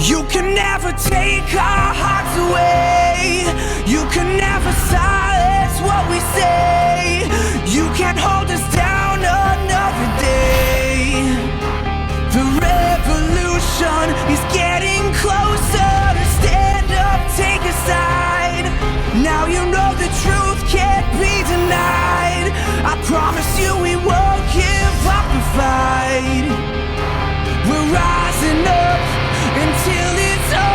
You can never take our hearts away. You can never silence what we say. You can't hold us down another day. The revolution is getting closer. Stand up, take a side. Now you know the truth can't be denied. I promise you we won't give up the fight. We're rising up until it's over.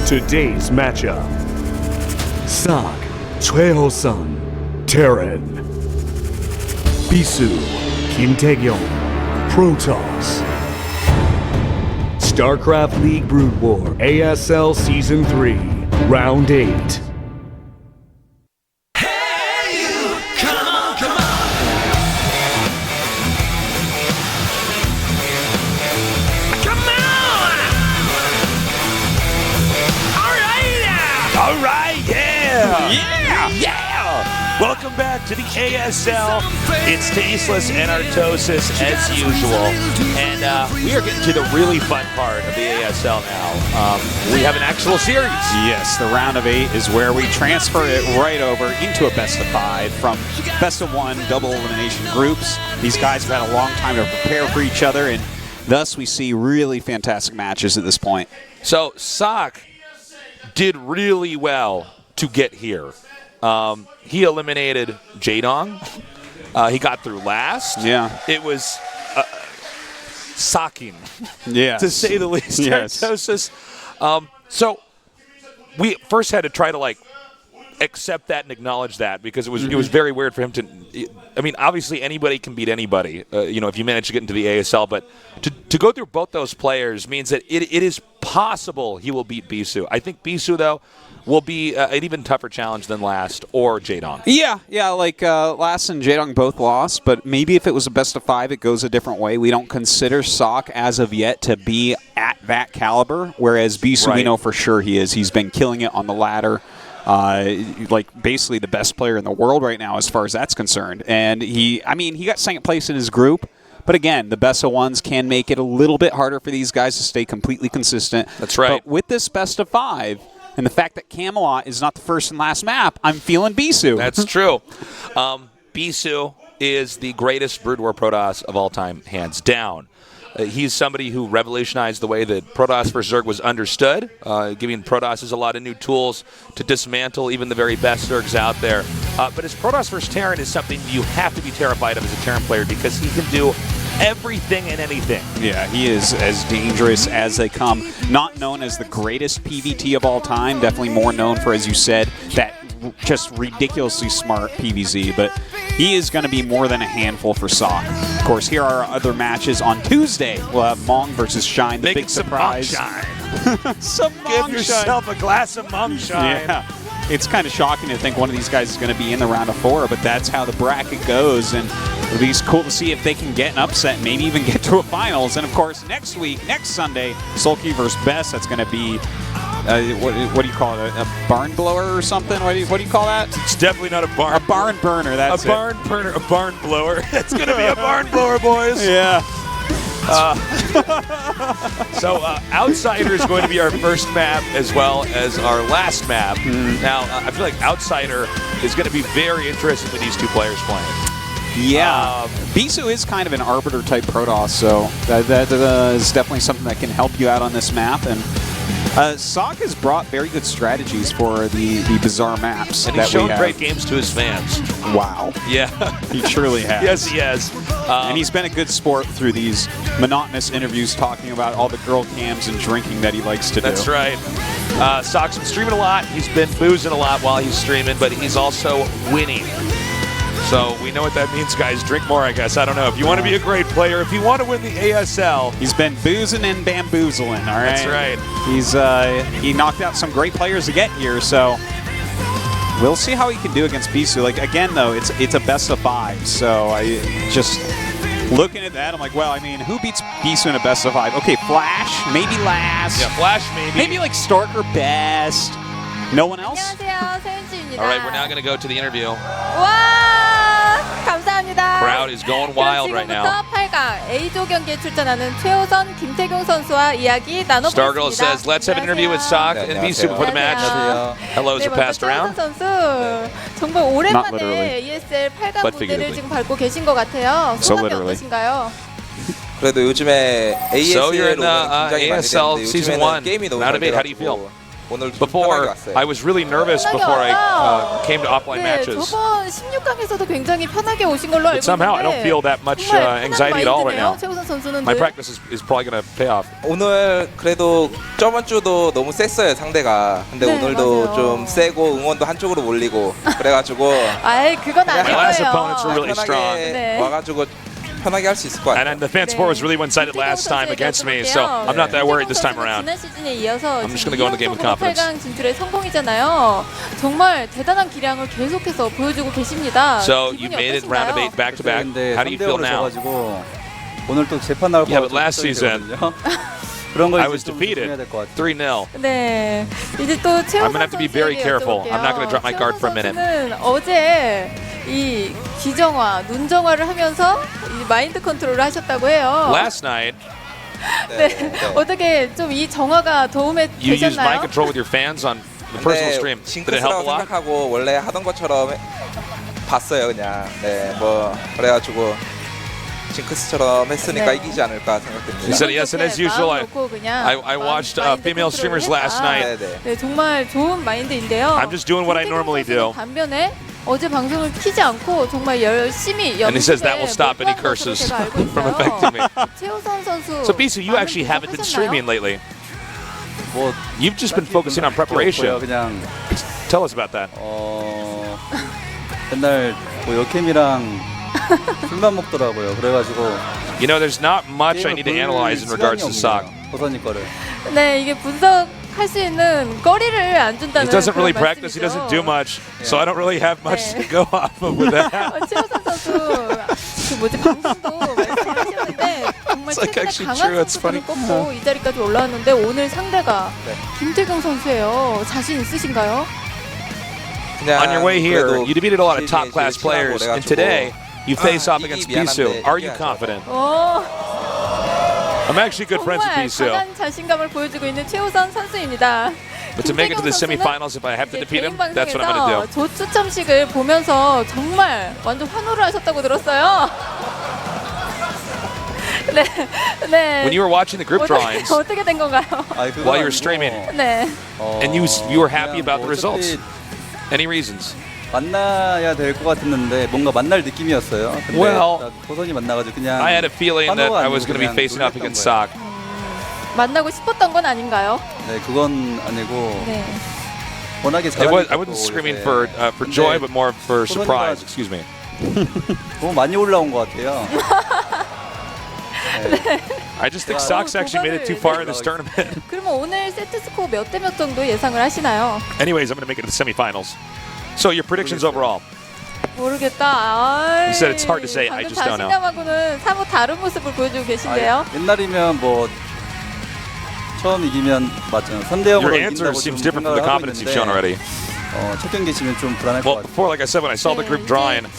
Today's matchup: Sak, Choi-Ho-sun, Terran. Bisu, Kim Tae-kyung, Protoss. StarCraft League Brood War ASL Season 3, Round 8. Welcome back to the ASL. It's Tasteless and Artosis as usual. And we are getting to the really fun part of the ASL now. We have an actual series. Yes, the round of 8 is where we transfer it right over into a best of 5 from best of 1 double elimination groups. These guys have had a long time to prepare for each other, and thus we see really fantastic matches at this point. So Sak did really well to get here. He eliminated Jaedong. He got through last. Yeah. It was socking, yes, to say the least. Yes. So we first had to try to accept that and acknowledge that, because it was very weird for him to. I mean, obviously anybody can beat anybody. If you manage to get into the ASL, but to go through both those players means that it is possible he will beat Bisu. I think Bisu though will be an even tougher challenge than Last or Jaedong. Yeah, Last and Jaedong both lost, but maybe if it was a best of 5, it goes a different way. We don't consider Sak as of yet to be at that caliber, whereas Bisu, we know for sure he is. He's been killing it on the ladder. Basically the best player in the world right now as far as that's concerned. And he got second place in his group. But again, the best of 1s can make it a little bit harder for these guys to stay completely consistent. That's right. But with this best of 5, and the fact that Camelot is not the first and last map, I'm feeling Bisu. That's true. Bisu is the greatest Brood War Protoss of all time, hands down. He's somebody who revolutionized the way that Protoss vs. Zerg was understood, giving Protosses a lot of new tools to dismantle even the very best Zergs out there. But his Protoss vs. Terran is something you have to be terrified of as a Terran player, because he can do everything and anything. Yeah, he is as dangerous as they come. Not known as the greatest PvT of all time, definitely more known for, as you said, that just ridiculously smart PvZ, but he is going to be more than a handful for Sak. Of course, here are our other matches. On Tuesday, we'll have Mong versus Shine, the big surprise. Some Mong Give yourself a glass of Mongshine. Yeah. It's kind of shocking to think one of these guys is going to be in the round of 4, but that's how the bracket goes, and it'll be cool to see if they can get an upset, maybe even get to a finals. And of course, next Sunday, Sulky versus Best. That's going to be what do you call it? A barn blower or something? What do you call that? It's definitely not a barn. A barn burner. That's a barn burner. A barn blower. It's going to be a barn blower, boys. Yeah. So Outsider is going to be our first map as well as our last map. Now, I feel like Outsider is going to be very interesting with these two players playing. Yeah. Bisu is kind of an Arbiter type Protoss, so that is definitely something that can help you out on this map. And Sak has brought very good strategies for the bizarre maps. And he's shown great games to his fans. Wow. Yeah. He truly has. Yes, he has. And he's been a good sport through these monotonous interviews talking about all the girl cams and drinking that he likes to do. That's right. Sak's been streaming a lot. He's been boozing a lot while he's streaming, but he's also winning. So we know what that means, guys. Drink more, I guess. I don't know. If you want to be a great player, if you want to win the ASL. He's been boozing and bamboozling, all right? That's right. He knocked out some great players to get here, so we'll see how he can do against Bisu. Like, again, though, it's a best of 5, so I just looking at that, I'm like, well, I mean, who beats Bisu in a best of 5? Okay, Flash, maybe last. Yeah, Flash maybe. Maybe like Stark or best. No one else? 안녕하세요, 서윤주입니다. All right, we're now going to go to the interview. 와, 감사합니다. Crowd is going wild right now. 지금부터 8강 A조 경기에 출전하는 최호선, 김태경 선수와 이야기 나눠보겠습니다. Stargirl says, let's have an interview with Sock and Bisu before the match. Hellos are passed around. 선수 정말 오랜만에 ASL 8강 But 무대를 지금 밟고 계신 것 같아요. 소감이 어떠신가요? 그래도 요즘에 So you're in ASL로 굉장히 많이 ASL 되는데 season 요즘에는 1, 게임이 너무 round 잘 of 8. How do you feel? 돼가지고 오늘 좀 편하게 Before, 왔어요. I was really nervous before I came to offline 네, matches. 저번 16강에서도 굉장히 편하게 오신 걸로 알고 But somehow I don't 있는데 feel that much 정말 anxiety at all right now. 최우선 선수는 My 늘 practice is probably going to pay off. 오늘 그래도 저번 주도 너무 셌어요 상대가. 근데 네, 오늘도 맞아요. 좀 세고 응원도 한쪽으로 몰리고 그래가지고 아이 그건 아닐 My last opponents were 거예요. really strong. 편하게 네. 와가지고 편하게 할 수 있을 것 같아요. And the fan support was really one-sided last time against me, so I'm not that worried this time around. 지난 시즌에 이어서 I'm just gonna go in the game with confidence. 8강 진출에 성공이잖아요. 정말 대단한 기량을 계속해서 보여주고 계십니다. So you 기분이 made it round of 8 어떠신가요? back-to-back. How do you feel now? 오늘 또 재판 나올 것 Yeah, but 같아요. last season, 그런 거 I 이제 was 좀 defeated 조심해야 될 것 같아요. 3-0. 네, 이제 또 최우선 I'm gonna have to be very 선수에게 careful. 여쭤볼게요. I'm not gonna drop my guard for a minute. 최우선 선수는 어제 이 기정화, 눈정화를 하면서 이 마인드 컨트롤을 하셨다고 해요. Last night, 네, 어떻게 좀 이 정화가 도움이 you used mind 되셨나요? control with your fans on the personal stream. Did it help a 징크스라고 lot? 생각하고 원래 하던 것처럼 봤어요 그냥. 네, 뭐 그래가지고 징크스처럼 했으니까 네. 이기지 않을까 생각됩니다. He said yes, and as usual, I 마음 watched 마인드 female streamers 컨트롤을 last 했다. night. 네, 네. 네, 정말 좋은 마인드인데요. I'm just doing what I 김태경 normally 선수는 do. 반면에 어제 방송을 키지 않고 정말 열심히 And he says that will 연습에 stop any 몰두한 것으로 curses 제가 알고 from 있어요. affecting me. 최우선 선수. So Bisu, you actually 많은 haven't been 분석하셨나요? streaming lately. 뭐 You've just been focusing on 없고요. preparation. 그냥 Tell us about that. 맨날 뭐 여캠이랑 술만 먹더라고요. 그래가지고 You know, there's not much I need to analyze in regards to Sock. 호선이 거를. 네, 이게 분석할 수 있는 거리를 안 준다는 He doesn't really 그런 practice. He doesn't do 말씀이죠. much, so I don't really have much 네. to go off of with that. 최우선 선수 그 뭐지 방송도 말씀하셨는데 정말 It's like 최근에 actually 강한 true. It's 선수를 funny. 꺾고 이 자리까지 올라왔는데 오늘 상대가 네. 김태경 선수예요. 자신 있으신가요? 그냥 On your way here, 그래도 you defeated a lot of 시즌이 top-class 제일 players, 친하고 and today you face off 이기기 against Bisu. 미안한데 Are you 이겨야죠. confident? 오, I'm actually good friends with 정말 Bisu, 강한 자신감을 보여주고 있는 최우선 선수입니다. but to make it to the 김태경 semifinals, if I have to 이제 defeat 개인 him, that's what I'm going to do. 방송에서 조추첨식을 보면서 정말 완전 환호를 하셨다고 들었어요. 네, 네. When you were watching the group drawings, 어떻게 된 건가요? 아니, 그건 While you were 아니고, streaming. 네. and you were happy 그냥 about the 뭐 results. 어차피 Any reasons? 만나야 될 것 같았는데 뭔가 만날 느낌이었어요. 근데 Well, 딱 호선이 만나가지고 그냥 I had a feeling that 환호가 I was 아니고 going to be 그냥 facing off 놀랬던 against 거예요. Sock. 만나고 싶었던 건 아닌가요? 네, 그건 아니고 네. 워낙에 It was, 잘하니까 I wasn't 또 screaming 이제 for joy, but more for 호선이가 surprise. Excuse me. 너무 많이 올라온 것 같아요. I just think 야, Sock's actually made it too far in this tournament. 그러면 오늘 세트 스코어 몇 대 몇 정도 예상을 하시나요? Anyways, I'm going to make it to the semifinals. So your predictions overall? 모르겠다. You said it's hard to say. I 방금 just don't know. 자신감하고는 사뭇 다른 모습을 보여주고 계신데요. 옛날이면 뭐 처음 이기면 맞죠. 3대 0으로 Your answer 이긴다고 seems 좀 different from the 생각을 하고 confidence you've shown 있는데 already. 첫 경기 지면 좀 불안할 것 Well, 같아요. before, like I said, when I saw the group drawing,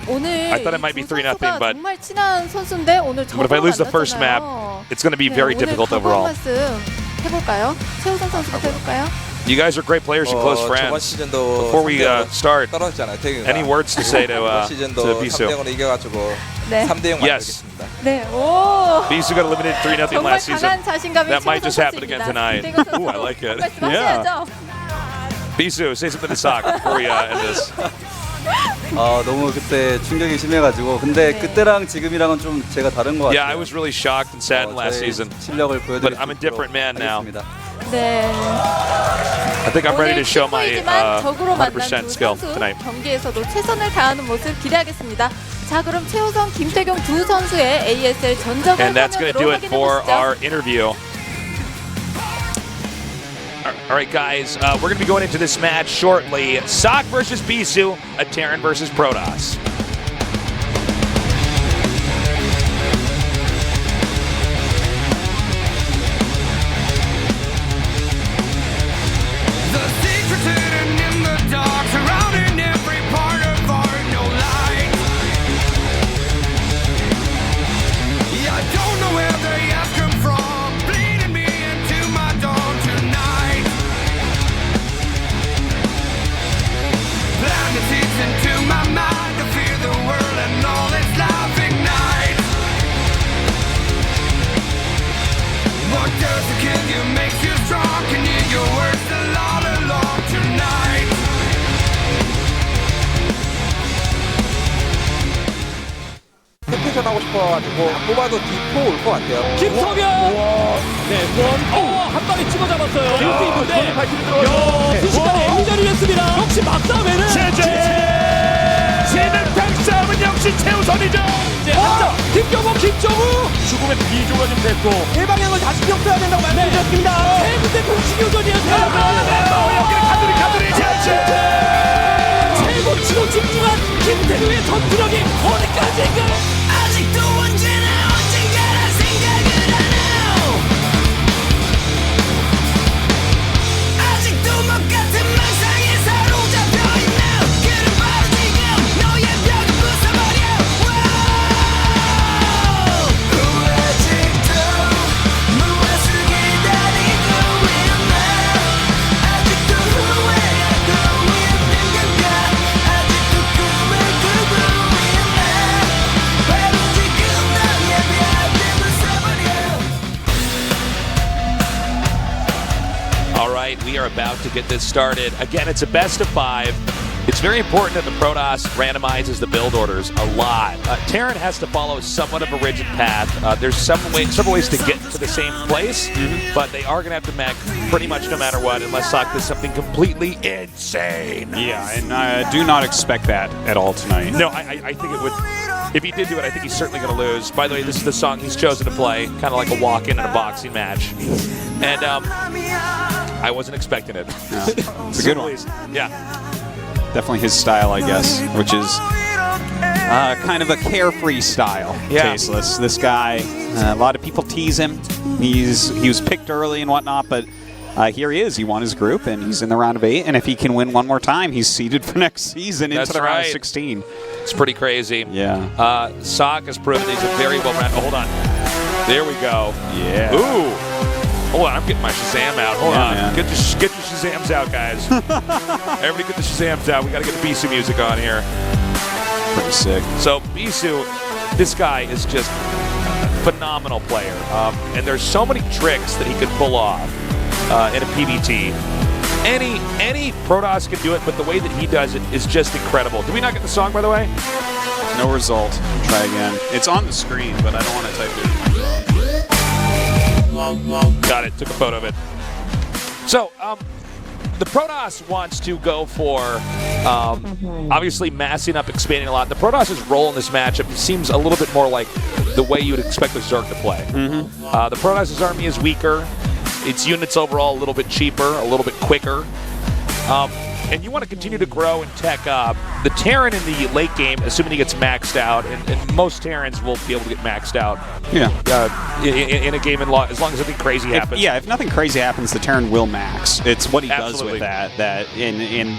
오늘 I thought it might be 3-0, but 정말 친한 선수인데 오늘 but if I lose the first map, it's going to be very difficult overall. 말씀 해볼까요? 최우선 선수부터 해볼까요? You guys are great players and close 저번 friends. 시즌도 Before we 3대0 start, 떨어지잖아요. 태경이가. any words to say to 이번 시즌도 Bisu? 3대0으로 이겨가지고 네. 3대0 Yes. 만들겠습니다. 네, 오. Bisu got eliminated 3-0 정말 last season. 강한 자신감이 That might 최우선 just happen again 선수입니다. tonight. 김태경 선수. Ooh, I like it. 말씀하셔야죠. Bisu, say something to Sock before we end this. 너무 그때 충격이 심해가지고 근데 네. 그때랑 지금이랑은 좀 제가 다른 것 같아요. Yeah, I was really shocked and saddened last 저의 season. 실력을 보여드릴 But I'm a 수 있도록 different man now. 하겠습니다. 네. I think I'm ready to show my 친구이지만 적으로 만난 100% 두 skill 선수 tonight. 경기에서도 최선을 다하는 모습 기대하겠습니다. 자, 그럼 최우성, 김태경 두 선수의 ASL 전적을 And that's going to do 화면으로 it 확인해 for 보시죠. our interview. All right, guys, we're going to be going into this match shortly. Sock versus Bisu, a Terran versus Protoss. The secret's hidden in the dark, surrounding every part of our no light. Yeah, I don't know where they have come from, bleeding me into my dawn tonight. Blinding seeds into my mind to fear the world and all its life ignites. What doesn't kill you makes you strong. Can hear your words still all along tonight. 캡틴샷 하고 싶어가지고 안 뽑아도 D4 올 것 같아요. 김성현! 네, 한 방에 찍어 잡았어요. 이것도 있는데, 순식간에 M전이 됐습니다. 역시 막싸움에는 진흙탕 싸움은 역시 최우선이죠. 이제 한점 김경호, 김정우! 죽음의 비조가 좀 됐고 일방향을 다시 펴야 된다고 말씀드렸습니다. 세 군데 공식교전이었어요. 여기는 가두리 최고 치고 집중한 김태우의 전투력이 어디까지인가? 아직도 언제나 언젠가라 생각을 안 해요. 아직도 못 같은 망상에 사로잡혀 있네요. 그는 바로 지금 너의 벽을 부숴버려. 아직도 무엇을 기다리고 있나. 아직도 후회하고 있는 건가. 아직도 꿈을 꾸고 있나. 바로 지금 너의 벽을 부숴버려. All right, we are about to get this started. Again, it's a best of 5. It's very important that the Protoss randomizes the build orders a lot. Terran has to follow somewhat of a rigid path. There's several ways to get to the same place, but they are going to have to mech pretty much no matter what, unless Sock does something completely insane. Yeah, and I do not expect that at all tonight. No, I think it would. If he did do it, I think he's certainly going to lose. By the way, this is the song he's chosen to play, kind of like a walk-in in a boxing match. And I wasn't expecting it. Yeah. It's a good one. Yeah. Definitely his style, I guess, which is kind of a carefree style. Yeah. Tasteless. This guy, a lot of people tease him. He was picked early and whatnot, but here he is. He won his group, and he's in the round of 8. And if he can win one more time, he's seeded for next season into the round of 16. It's pretty crazy. Yeah. Sock has proven he's a very well-rounded. Oh, hold on. There we go. Yeah. Ooh. Hold on, I'm getting my Shazam out. Hold on. man. Get your Shazams out, guys. Everybody get the Shazams out. We got to get the Bisu music on here. Pretty sick. So Bisu, this guy is just a phenomenal player. And there's so many tricks that he could pull off in a PvT. Any Protoss can do it, but the way that he does it is just incredible. Did we not get the song, by the way? No result. Try again. It's on the screen, but I don't want to type it. Got it. Took a photo of it. So, the Protoss wants to go for, obviously, massing up, expanding a lot. The Protoss's role in this matchup seems a little bit more like the way you would expect the Zerg to play. The Protoss's army is weaker. Its units overall a little bit cheaper, a little bit quicker. And you want to continue to grow and tech up. The Terran in the late game, assuming he gets maxed out, and most Terrans will be able to get maxed out. Yeah. In a game, as long as nothing crazy happens. If nothing crazy happens, the Terran will max. It's what he Absolutely. does with that in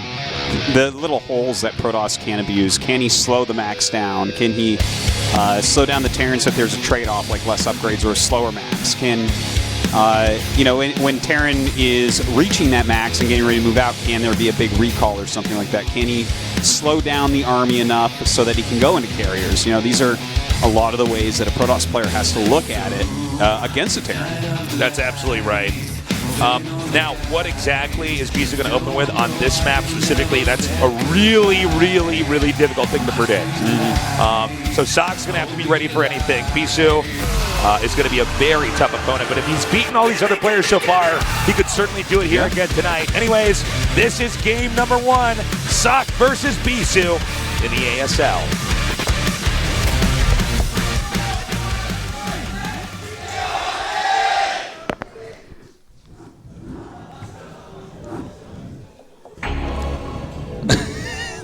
the little holes that Protoss can abuse. Can he slow the max down? Can he slow down the Terrans if there's a trade-off, like less upgrades or a slower max? Can when Terran is reaching that max and getting ready to move out, can there be a big recall or something like that? Can he slow down the army enough so that he can go into carriers? These are a lot of the ways that a Protoss player has to look at it against a Terran. That's absolutely right. Now, what exactly is Bisu going to open with on this map specifically? That's a really, really, really difficult thing to predict. So Sock's going to have to be ready for anything. Bisu is going to be a very tough opponent, but if he's beaten all these other players so far, he could certainly do it here again tonight. Anyways, this is game number 1, Sock versus Bisu in the ASL.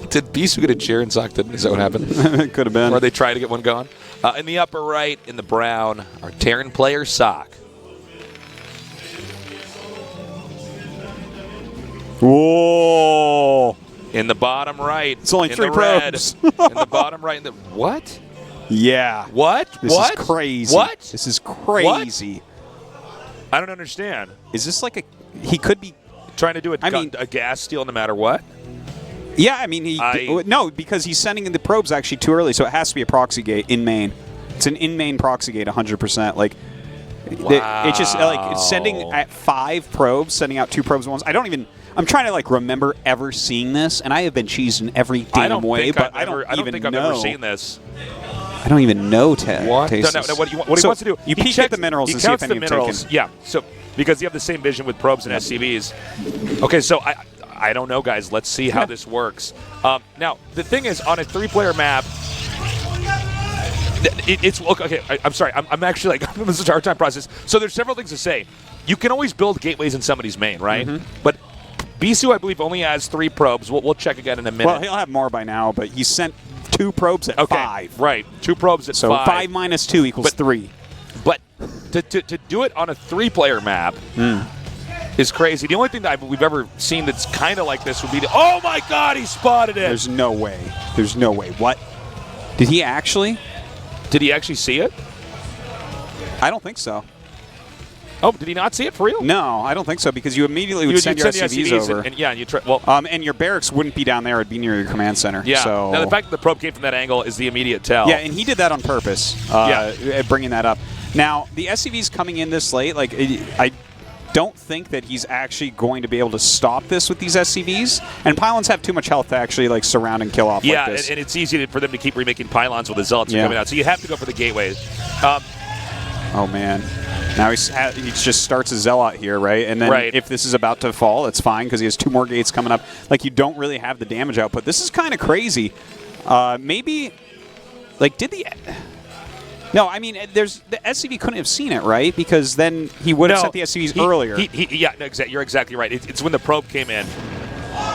Did Bisu get a cheer and Sock didn't? Is that what happened? It could have been. Or they tried to get one going? In the upper right, in the brown, our Terran player, Sock. Whoa! In the bottom right. It's only in 3 the red, probes. in the bottom right. What? Yeah. What? This what? is crazy. What? This is crazy. I don't understand. Is this like a... He could be... Trying to do a gas steal no matter what? Yeah, I mean, no, because he's sending in the probes actually too early, so it has to be a proxy gate in main. It's an in-main proxy gate, 100%. Like, it's just like it's sending at 5 probes, sending out 2 probes at once. I'm trying to like remember ever seeing this, and I have been cheesed in every damn way, but I don't think I've ever seen this. I don't even know, Ted. What? No, what he wants to do? You peek at the minerals and see if any have taken. Yeah, so because you have the same vision with probes and SCVs. Okay, so I don't know, guys. Let's see how this works. Now, the thing is, on a 3-player map, it's okay. I'm sorry. I'm actually like this is a hard time process. So there's several things to say. You can always build gateways in somebody's main, right? But Bisu, I believe, only has 3 probes. We'll check again in a minute. Well, he'll have more by now, but he sent 2 probes at 5. Right, 2 probes at 5. So 5 minus 2 equals 3. But to do it on a 3-player map is crazy. The only thing that we've ever seen that's kind of like this would be oh my God, he spotted it. There's no way. There's no way. What? Did he actually? Did he actually see it? I don't think so. Oh, did he not see it for real? No, I don't think so, because you immediately would send your SCVs over. And your barracks wouldn't be down there. It'd be near your command center. Yeah. So. Now, the fact that the probe came from that angle is the immediate tell. Yeah, and he did that on purpose, bringing that up. Now, the SCVs coming in this late, like, I don't think that he's actually going to be able to stop this with these SCVs. And pylons have too much health to actually, like, surround and kill off like this. Yeah, and it's easy for them to keep remaking pylons with the zealots coming out. So you have to go for the gateways. Oh, man. Now he just starts a zealot here, right? And then if this is about to fall, it's fine because he has 2 more gates coming up. Like, you don't really have the damage output. This is kind of crazy. Maybe, like, No, I mean, the SCV couldn't have seen it, right? Because then he would have sent the SCVs earlier. You're exactly right. It's when the probe came in.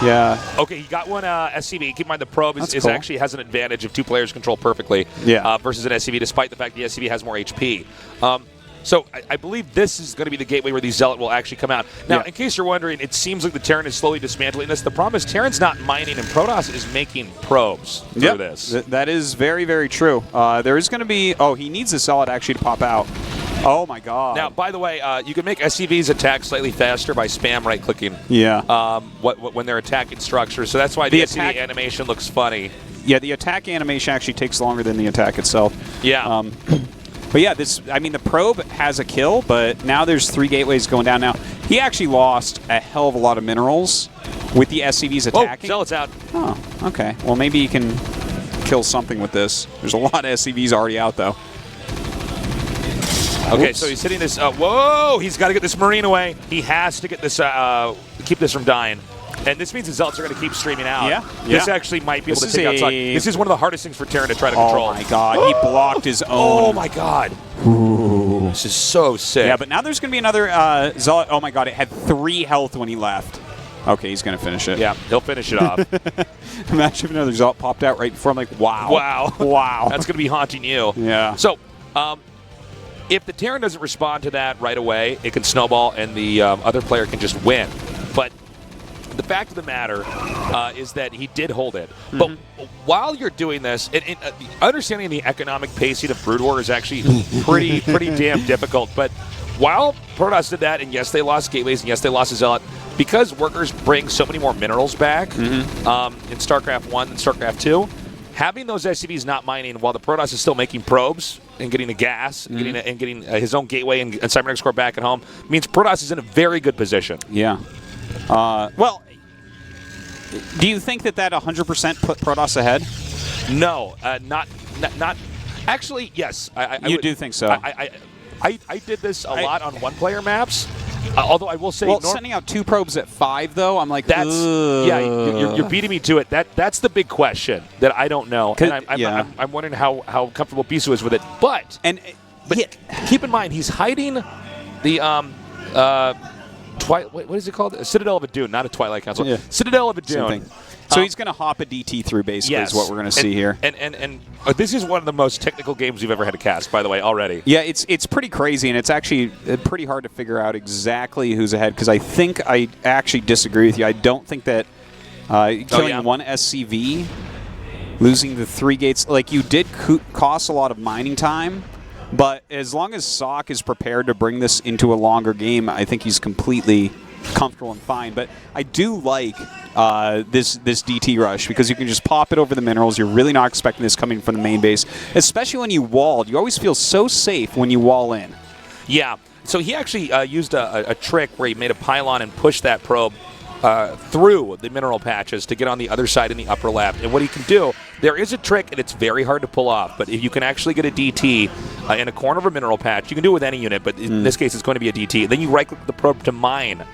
Yeah. Okay, he got one SCV. Keep in mind the probe is cool. actually has an advantage of 2 players control perfectly versus an SCV, despite the fact the SCV has more HP. So I believe this is going to be the gateway where the Zealot will actually come out. Now, in case you're wondering, it seems like the Terran is slowly dismantling this. The problem is Terran's not mining, and Protoss is making probes through this. That is very, very true. There is going to be... Oh, he needs the Zealot actually to pop out. Oh, my God. Now, by the way, you can make SCVs attack slightly faster by spam right-clicking. Yeah. When they're attacking structures. So that's why the SCV animation looks funny. Yeah, the attack animation actually takes longer than the attack itself. Yeah. But yeah, the probe has a kill, but now there's 3 gateways going down. Now, he actually lost a hell of a lot of minerals with the SCVs attacking. Oh, Zealot's out. Oh, okay. Well, maybe he can kill something with this. There's a lot of SCVs already out, though. Okay, so he's hitting this. Whoa! He's got to get this Marine away. He has to get this, keep this from dying. And this means the Zealots are going to keep streaming out. Yeah. This actually might be able to take out Sock. This is one of the hardest things for Terran to try to control. Oh, my God. He blocked his own. Oh, my God. Ooh. This is so sick. Yeah, but now there's going to be another Zealot. Oh, my God. It had 3 health when he left. Okay, he's going to finish it. Yeah, he'll finish it off. Imagine if another Zealot popped out right before. I'm like, wow. Wow. Wow. That's going to be haunting you. Yeah. So, if the Terran doesn't respond to that right away, it can snowball and the other player can just win. But the fact of the matter is that he did hold it. But while you're doing this, understanding the economic pacing of Brood War is actually pretty damn difficult. But while Protoss did that, and yes, they lost gateways, and yes, they lost a Zealot, because workers bring so many more minerals back in StarCraft 1 and StarCraft 2, having those SCVs not mining while the Protoss is still making probes and getting a gas and getting his own gateway and cybernetics core back at home means Protoss is in a very good position. Yeah. Well, do you think that 100% put Protoss ahead? No, not. Actually, yes. You do think so? I did this a lot on one-player maps. Although I will say, well, sending out 2 probes at 5, though, I'm like, that's ugh. yeah. You're beating me to it. That's the big question that I don't know, and I'm wondering how comfortable Bisu is with it. But keep in mind he's hiding the what is it called? A Citadel of Adun, not a Twilight Council. Yeah. Citadel of Adun. So he's going to hop a DT through, basically, is what we're going to see here. And this is one of the most technical games we've ever had to cast, by the way, already. Yeah, it's pretty crazy, and it's actually pretty hard to figure out exactly who's ahead, because I think I actually disagree with you. I don't think that killing one SCV, losing the 3 gates, like, you did cost a lot of mining time, but as long as Sock is prepared to bring this into a longer game, I think he's completely comfortable and fine. But I do like this DT rush, because you can just pop it over the minerals. You're really not expecting this coming from the main base, especially when you walled. You always feel so safe when you wall in. Yeah. So he actually used a trick where he made a pylon and pushed that probe through the mineral patches to get on the other side in the upper left. And what he can do, there is a trick, and it's very hard to pull off, but if you can actually get a DT in a corner of a mineral patch, you can do it with any unit, but in this case it's going to be a DT. Then you right-click the probe to mine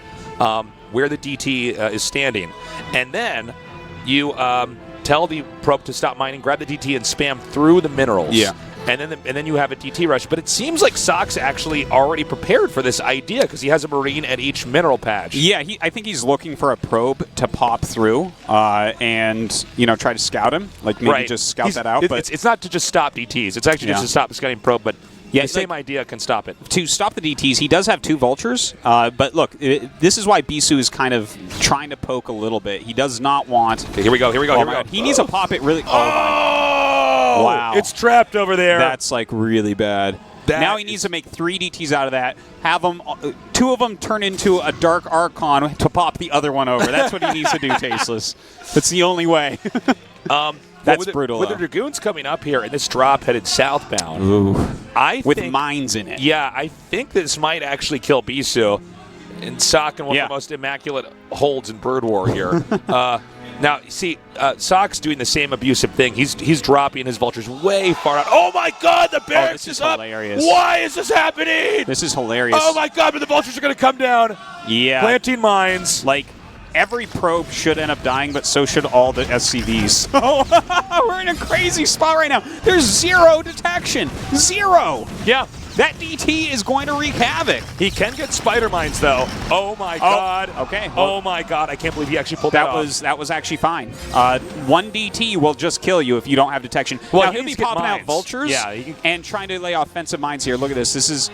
where the DT is standing. And then you tell the probe to stop mining, grab the DT, and spam through the minerals. Yeah. And then you have a DT rush. But it seems like Sock's actually already prepared for this idea, because he has a Marine at each mineral patch. Yeah, I think he's looking for a probe to pop through and, try to scout him. Like, maybe just scout that out. But it's not to just stop DTs. It's actually just to stop the scouting probe, but the same idea can stop it. To stop the DTs, he does have 2 vultures. But look, this is why Bisu is kind of trying to poke a little bit. He does not want... Okay, here we go. He needs to pop it really... Oh, wow. It's trapped over there. That's, like, really bad. Now he needs to make 3 DTs out of that, have them, 2 of them turn into a Dark Archon to pop the other one over. That's what he needs to do, Tasteless. That's the only way. That's brutal. With the Dragoons coming up here and this drop headed southbound, with mines in it. Yeah, I think this might actually kill Bisu and Sock in one of the most immaculate holds in Bird War here. Now, see, Sock's doing the same abusive thing. He's dropping his vultures way far out. Oh, my God, the barracks is up. Hilarious. Why is this happening? This is hilarious. Oh, my God, but the vultures are going to come down. Yeah. Planting mines. Like, every probe should end up dying, but so should all the SCVs. Oh, we're in a crazy spot right now. There's 0 detection. 0. Yeah. That DT is going to wreak havoc. He can get spider mines, though. Oh, my God. Okay. Oh, my God. I can't believe he actually pulled that off. That was actually fine. 1 DT will just kill you if you don't have detection. Well, now, he'll be popping out vultures and trying to lay offensive mines here. Look at this.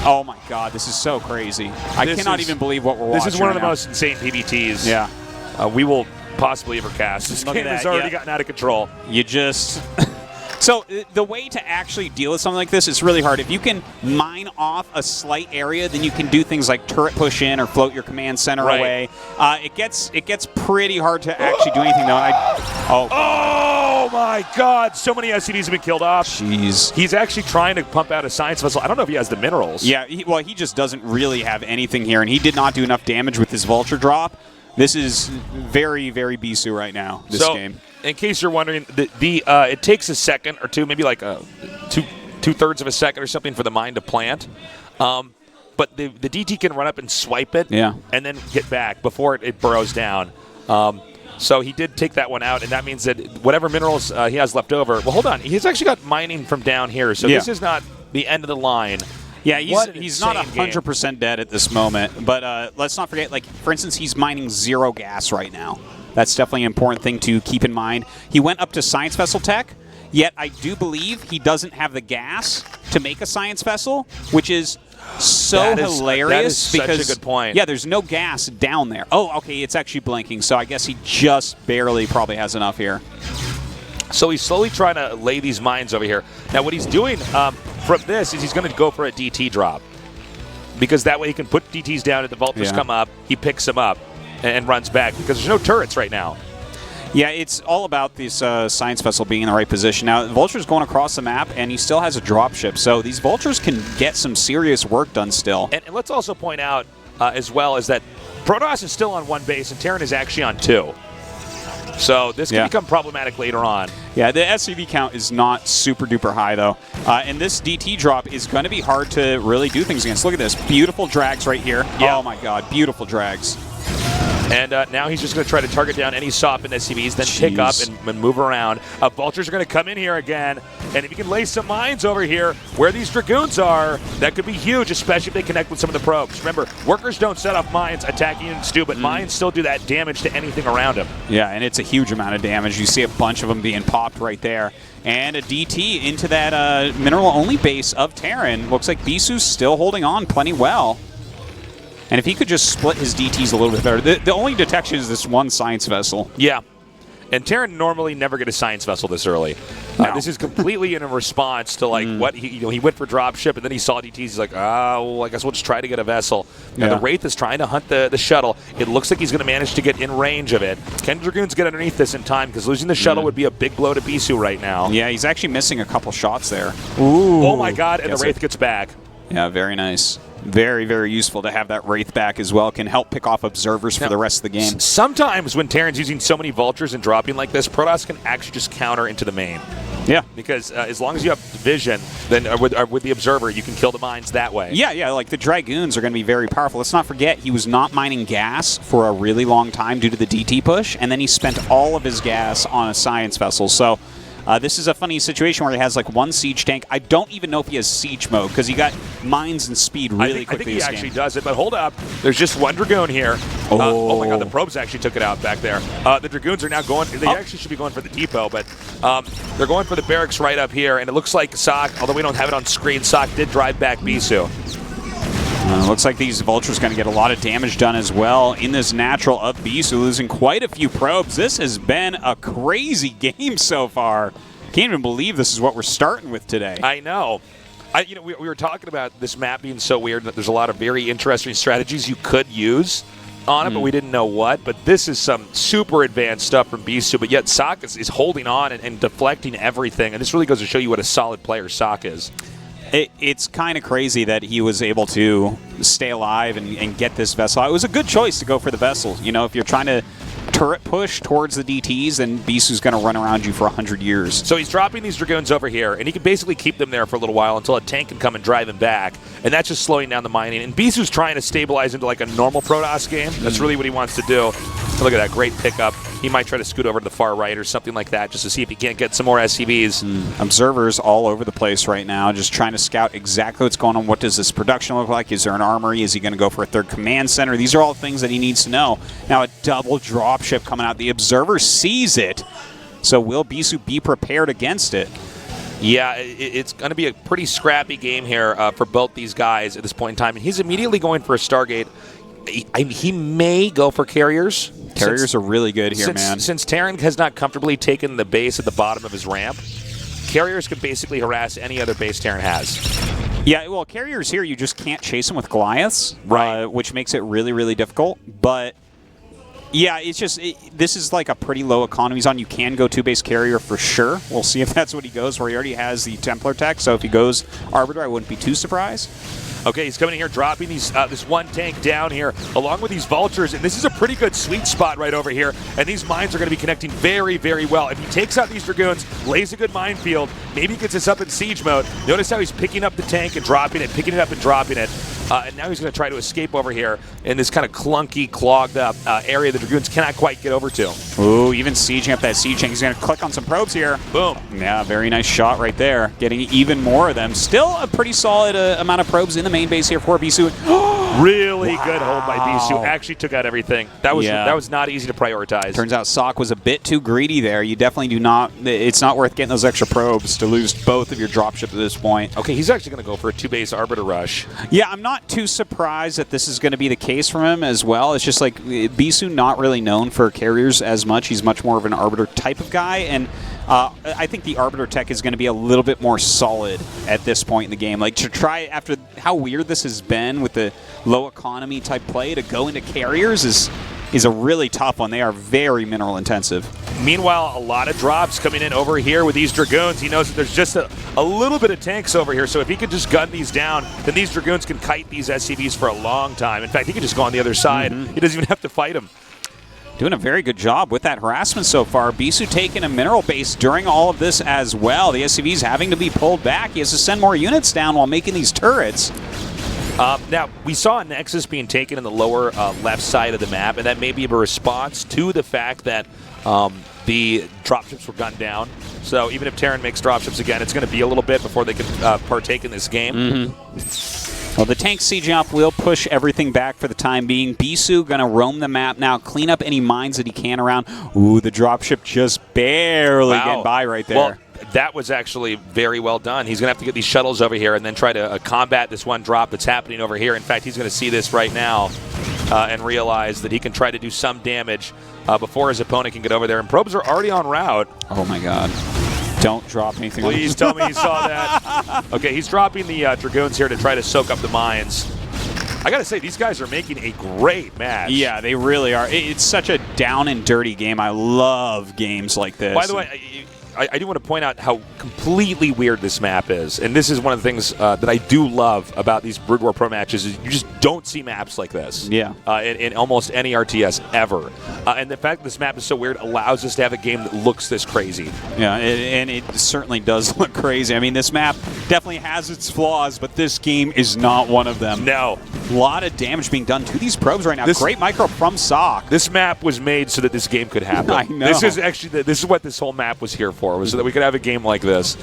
Oh, my God. This is so crazy. I cannot even believe what we're watching. This is one of the most insane PvTs we will possibly ever cast. This game has already gotten out of control. You just... So the way to actually deal with something like this is really hard. If you can mine off a slight area, then you can do things like turret push in or float your command center away. It gets pretty hard to actually do anything, though. Oh, my God. So many SCVs have been killed off. Jeez. He's actually trying to pump out a science vessel. I don't know if he has the minerals. Yeah, he just doesn't really have anything here, and he did not do enough damage with his vulture drop. This is very, very Bisu right now, this game. In case you're wondering, it takes a second or two, maybe like two-thirds of a second or something for the mine to plant. But the DT can run up and swipe it and then get back before it burrows down. So he did take that one out, and that means that whatever minerals he has left over. Well, hold on. He's actually got mining from down here, so this is not the end of the line. Yeah, he's not 100% dead at this moment. But let's not forget, like, for instance, he's mining 0 gas right now. That's definitely an important thing to keep in mind. He went up to Science Vessel Tech, yet I do believe he doesn't have the gas to make a Science Vessel, which is so hilarious. That is such a good point. Yeah, there's no gas down there. Oh, okay, it's actually blinking, so I guess he just barely probably has enough here. So he's slowly trying to lay these mines over here. Now, what he's doing from this is he's going to go for a DT drop, because that way he can put DTs down and the vultures come up, he picks them up and runs back, because there's no turrets right now. Yeah, it's all about this Science Vessel being in the right position. Now, the Vulture's going across the map, and he still has a dropship, so these Vultures can get some serious work done still. And let's also point out as well is that Protoss is still on 1 base, and Terran is actually on 2. So this can become problematic later on. Yeah, the SCV count is not super duper high, though. And this DT drop is going to be hard to really do things against. Look at this. Beautiful drags right here. Yeah. Oh, my God. Beautiful drags. And now he's just going to try to target down any SOP and SCVs, then pick up and move around. Vultures are going to come in here again. And if you can lay some mines over here where these Dragoons are, that could be huge, especially if they connect with some of the probes. Remember, workers don't set off mines attacking units do, but mines still do that damage to anything around them. Yeah, and it's a huge amount of damage. You see a bunch of them being popped right there. And a DT into that mineral-only base of Terran. Looks like Bisu's still holding on plenty well. And if he could just split his DTs a little bit better. The only detection is this one Science Vessel. Yeah. And Terran normally never get a Science Vessel this early. No. This is completely in a response to like what he went for dropship and then he saw DTs. He's like, well, I guess we'll just try to get a vessel. Now the Wraith is trying to hunt the shuttle. It looks like he's going to manage to get in range of it. Can Dragoons get underneath this in time? Because losing the shuttle would be a big blow to Bisu right now. Yeah, he's actually missing a couple shots there. Ooh. Oh my God! And the Wraith gets back. Yeah, very nice. Very, very useful to have that Wraith back as well. Can help pick off observers for the rest of the game. Sometimes when Terran's using so many Vultures and dropping like this, Protoss can actually just counter into the main. Yeah. Because as long as you have vision, then with the Observer, you can kill the mines that way. Yeah, like the Dragoons are going to be very powerful. Let's not forget, he was not mining gas for a really long time due to the DT push, and then he spent all of his gas on a Science Vessel. So this is a funny situation where he has like one siege tank. I don't even know if he has siege mode because he got mines and speed really quickly. I think he actually does it, but hold up. There's just one Dragoon here. Oh my God, the probes actually took it out back there. The Dragoons are now going. They actually should be going for the depot, but they're going for the barracks right up here, and it looks like Sok, although we don't have it on screen, Sok did drive back Bisu. Looks like these Vultures going to get a lot of damage done as well in this natural of Bisu, losing quite a few probes. This has been a crazy game so far. Can't even believe this is what we're starting with today. I know. We were talking about this map being so weird that there's a lot of very interesting strategies you could use on it, but we didn't know what. But this is some super advanced stuff from Bisu, but yet Sok is holding on and deflecting everything, and this really goes to show you what a solid player Sok is. It's kind of crazy that he was able to stay alive and get this vessel. It was a good choice to go for the vessel. You know, if you're trying to turret push towards the DTs, then Bisu's going to run around you for 100 years. So he's dropping these Dragoons over here, and he can basically keep them there for a little while until a tank can come and drive him back, and that's just slowing down the mining. And Bisu's trying to stabilize into like a normal Protoss game. That's really what he wants to do. Look at that great pickup. He might try to scoot over to the far right or something like that just to see if he can't get some more SCVs. Observers all over the place right now, just trying to scout exactly what's going on. What does this production look like? Is there an armory? Is he going to go for a third command center? These are all things that he needs to know. Now a double dropship coming out. The Observer sees it. So will Bisu be prepared against it? Yeah, it's going to be a pretty scrappy game here for both these guys at this point in time. And he's immediately going for a Stargate. He may go for carriers. Carriers are really good here, man. Since Terran has not comfortably taken the base at the bottom of his ramp, carriers can basically harass any other base Terran has. Yeah, well, carriers here, you just can't chase them with Goliaths, right? Which makes it really, really difficult. But yeah, it's just this is like a pretty low economy zone. You can go two-base carrier for sure. We'll see if that's what he goes for. He already has the Templar tech, so if he goes Arbiter, I wouldn't be too surprised. Okay, he's coming in here, dropping these this one tank down here, along with these Vultures, and this is a pretty good sweet spot right over here, and these mines are going to be connecting very, very well. If he takes out these Dragoons, lays a good minefield, maybe gets us up in siege mode. Notice how he's picking up the tank and dropping it, picking it up and dropping it, and now he's going to try to escape over here in this kind of clunky, clogged up area the Dragoons cannot quite get over to. Ooh, even sieging up that siege tank. He's going to click on some probes here. Boom. Yeah, very nice shot right there. Getting even more of them. Still a pretty solid amount of probes in the main base here for Bisu. Really good hold by Bisu. Actually took out everything. That was not easy to prioritize. Turns out Sok was a bit too greedy there. You definitely do not. It's not worth getting those extra probes to lose both of your dropships at this point. Okay, he's actually going to go for a two-base Arbiter rush. Yeah, I'm not too surprised that this is going to be the case from him as well. It's just like Bisu not really known for carriers as much. He's much more of an Arbiter type of guy, and I think the Arbiter tech is going to be a little bit more solid at this point in the game. Like, to try, after how weird this has been with the low economy type play, to go into carriers is is a really tough one. They are very mineral intensive. Meanwhile, a lot of drops coming in over here with these Dragoons. He knows that there's just a little bit of tanks over here, so if he could just gun these down, then these Dragoons can kite these SCVs for a long time. In fact, he could just go on the other side. He doesn't even have to fight them. Doing a very good job with that harassment so far. Bisu taking a mineral base during all of this as well. The SCV's having to be pulled back. He has to send more units down while making these turrets. Now, we saw a Nexus being taken in the lower left side of the map, and that may be a response to the fact that the dropships were gunned down. So even if Terran makes dropships again, it's going to be a little bit before they can partake in this game. Well, the tank sieging off will push everything back for the time being. Bisu going to roam the map now, clean up any mines that he can around. Ooh, the dropship just barely getting by right there. Well, that was actually very well done. He's going to have to get these shuttles over here and then try to combat this one drop that's happening over here. In fact, he's going to see this right now and realize that he can try to do some damage before his opponent can get over there. And probes are already en route. Oh, my God. Don't drop anything. Please tell me you saw that. Okay, he's dropping the Dragoons here to try to soak up the mines. I got to say, these guys are making a great match. Yeah, they really are. It's such a down and dirty game. I love games like this. By the way, I do want to point out how completely weird this map is. And this is one of the things that I do love about these Brood War Pro matches is you just don't see maps like this. Yeah. In almost any RTS ever. And the fact that this map is so weird allows us to have a game that looks this crazy. Yeah, and it certainly does look crazy. I mean, this map definitely has its flaws, but this game is not one of them. No. A lot of damage being done to these probes right now. Great micro from Sock. This map was made so that this game could happen. I know. This is actually this is what this whole map was here for, was so that we could have a game like this.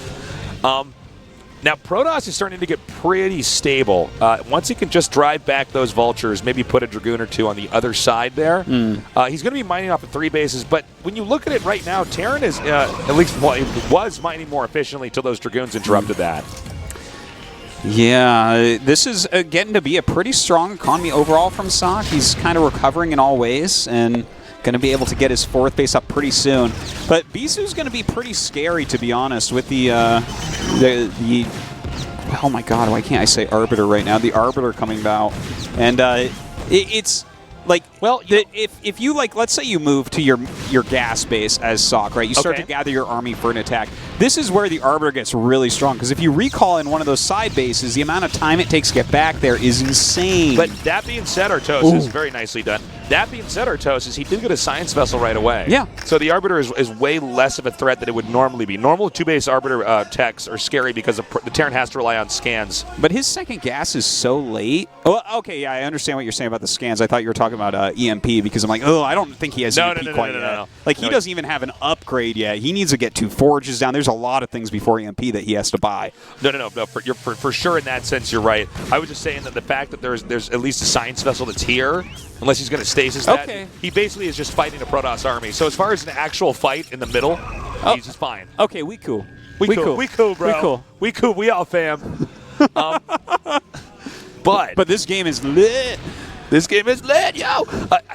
Now, Protoss is starting to get pretty stable. Once he can just drive back those vultures, maybe put a Dragoon or two on the other side there, he's going to be mining off of 3 bases. But when you look at it right now, Terran is, at least was mining more efficiently until those Dragoons interrupted that. Yeah, this is getting to be a pretty strong economy overall from Sock. He's kind of recovering in all ways and going to be able to get his 4th base up pretty soon. But Bisu's going to be pretty scary, to be honest, with the oh my God, why can't I say Arbiter right now? The Arbiter coming out. And it's like, well, if you, like, let's say you move to your gas base as Sock, right? You start to gather your army for an attack. This is where the Arbiter gets really strong, because if you recall in one of those side bases, the amount of time it takes to get back there is insane. But that being said, Artos is very nicely done. That being said, Artos, he did get a science vessel right away. Yeah. So the Arbiter is way less of a threat than it would normally be. Normal 2-base Arbiter techs are scary because the Terran has to rely on scans. But his second gas is so late. Oh, okay, yeah, I understand what you're saying about the scans. I thought you were talking about EMP, because I'm like, oh, I don't think he has EMP quite yet. No. Like, he doesn't even have an upgrade yet. He needs to get 2 forges down. There's a lot of things before EMP that he has to buy. No. For sure, in that sense, you're right. I was just saying that the fact that there's at least a science vessel that's here, unless he's going to stasis that, he basically is just fighting a Protoss army. So as far as an actual fight in the middle, he's just fine. Okay, we cool. We cool, bro. We cool. We all fam. But this game is lit. This game is lit, yo.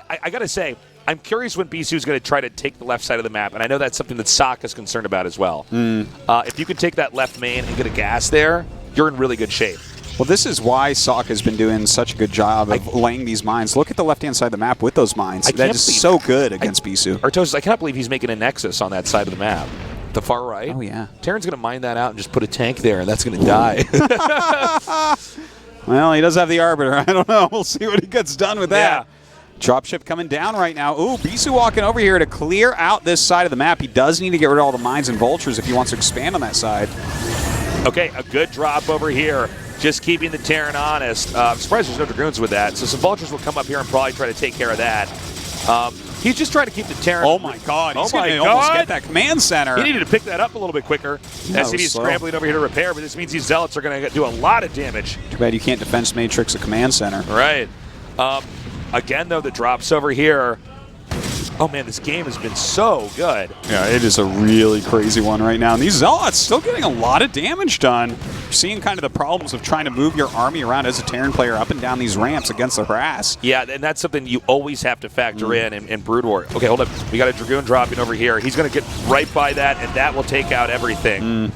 I got to say, I'm curious when Bisu's going to try to take the left side of the map, and I know that's something that Sock is concerned about as well. If you can take that left main and get a gas there, you're in really good shape. Well, this is why Sock has been doing such a good job of laying these mines. Look at the left-hand side of the map with those mines. That is so good against Bisu. Artos, I cannot believe he's making a Nexus on that side of the map. The far right. Oh, yeah. Terran's going to mine that out and just put a tank there, and that's going to die. Well, he does have the Arbiter. I don't know. We'll see what he gets done with that. Yeah. Dropship coming down right now. Ooh, Bisu walking over here to clear out this side of the map. He does need to get rid of all the mines and vultures if he wants to expand on that side. Okay, a good drop over here. Just keeping the Terran honest. I'm surprised there's no Dragoons with that. So some vultures will come up here and probably try to take care of that. He's just trying to keep the Terran. Oh my God! He's going to almost get that command center. He needed to pick that up a little bit quicker. SCV's scrambling over here to repair, but this means these Zealots are going to do a lot of damage. Too bad you can't defense matrix a command center. Right. Again, though, the drops over here. Oh, man, this game has been so good. Yeah, it is a really crazy one right now. And these Zealots still getting a lot of damage done. You're seeing kind of the problems of trying to move your army around as a Terran player up and down these ramps against the harass. Yeah, and that's something you always have to factor in Brood War. Okay, hold up. We got a Dragoon dropping over here. He's going to get right by that, and that will take out everything.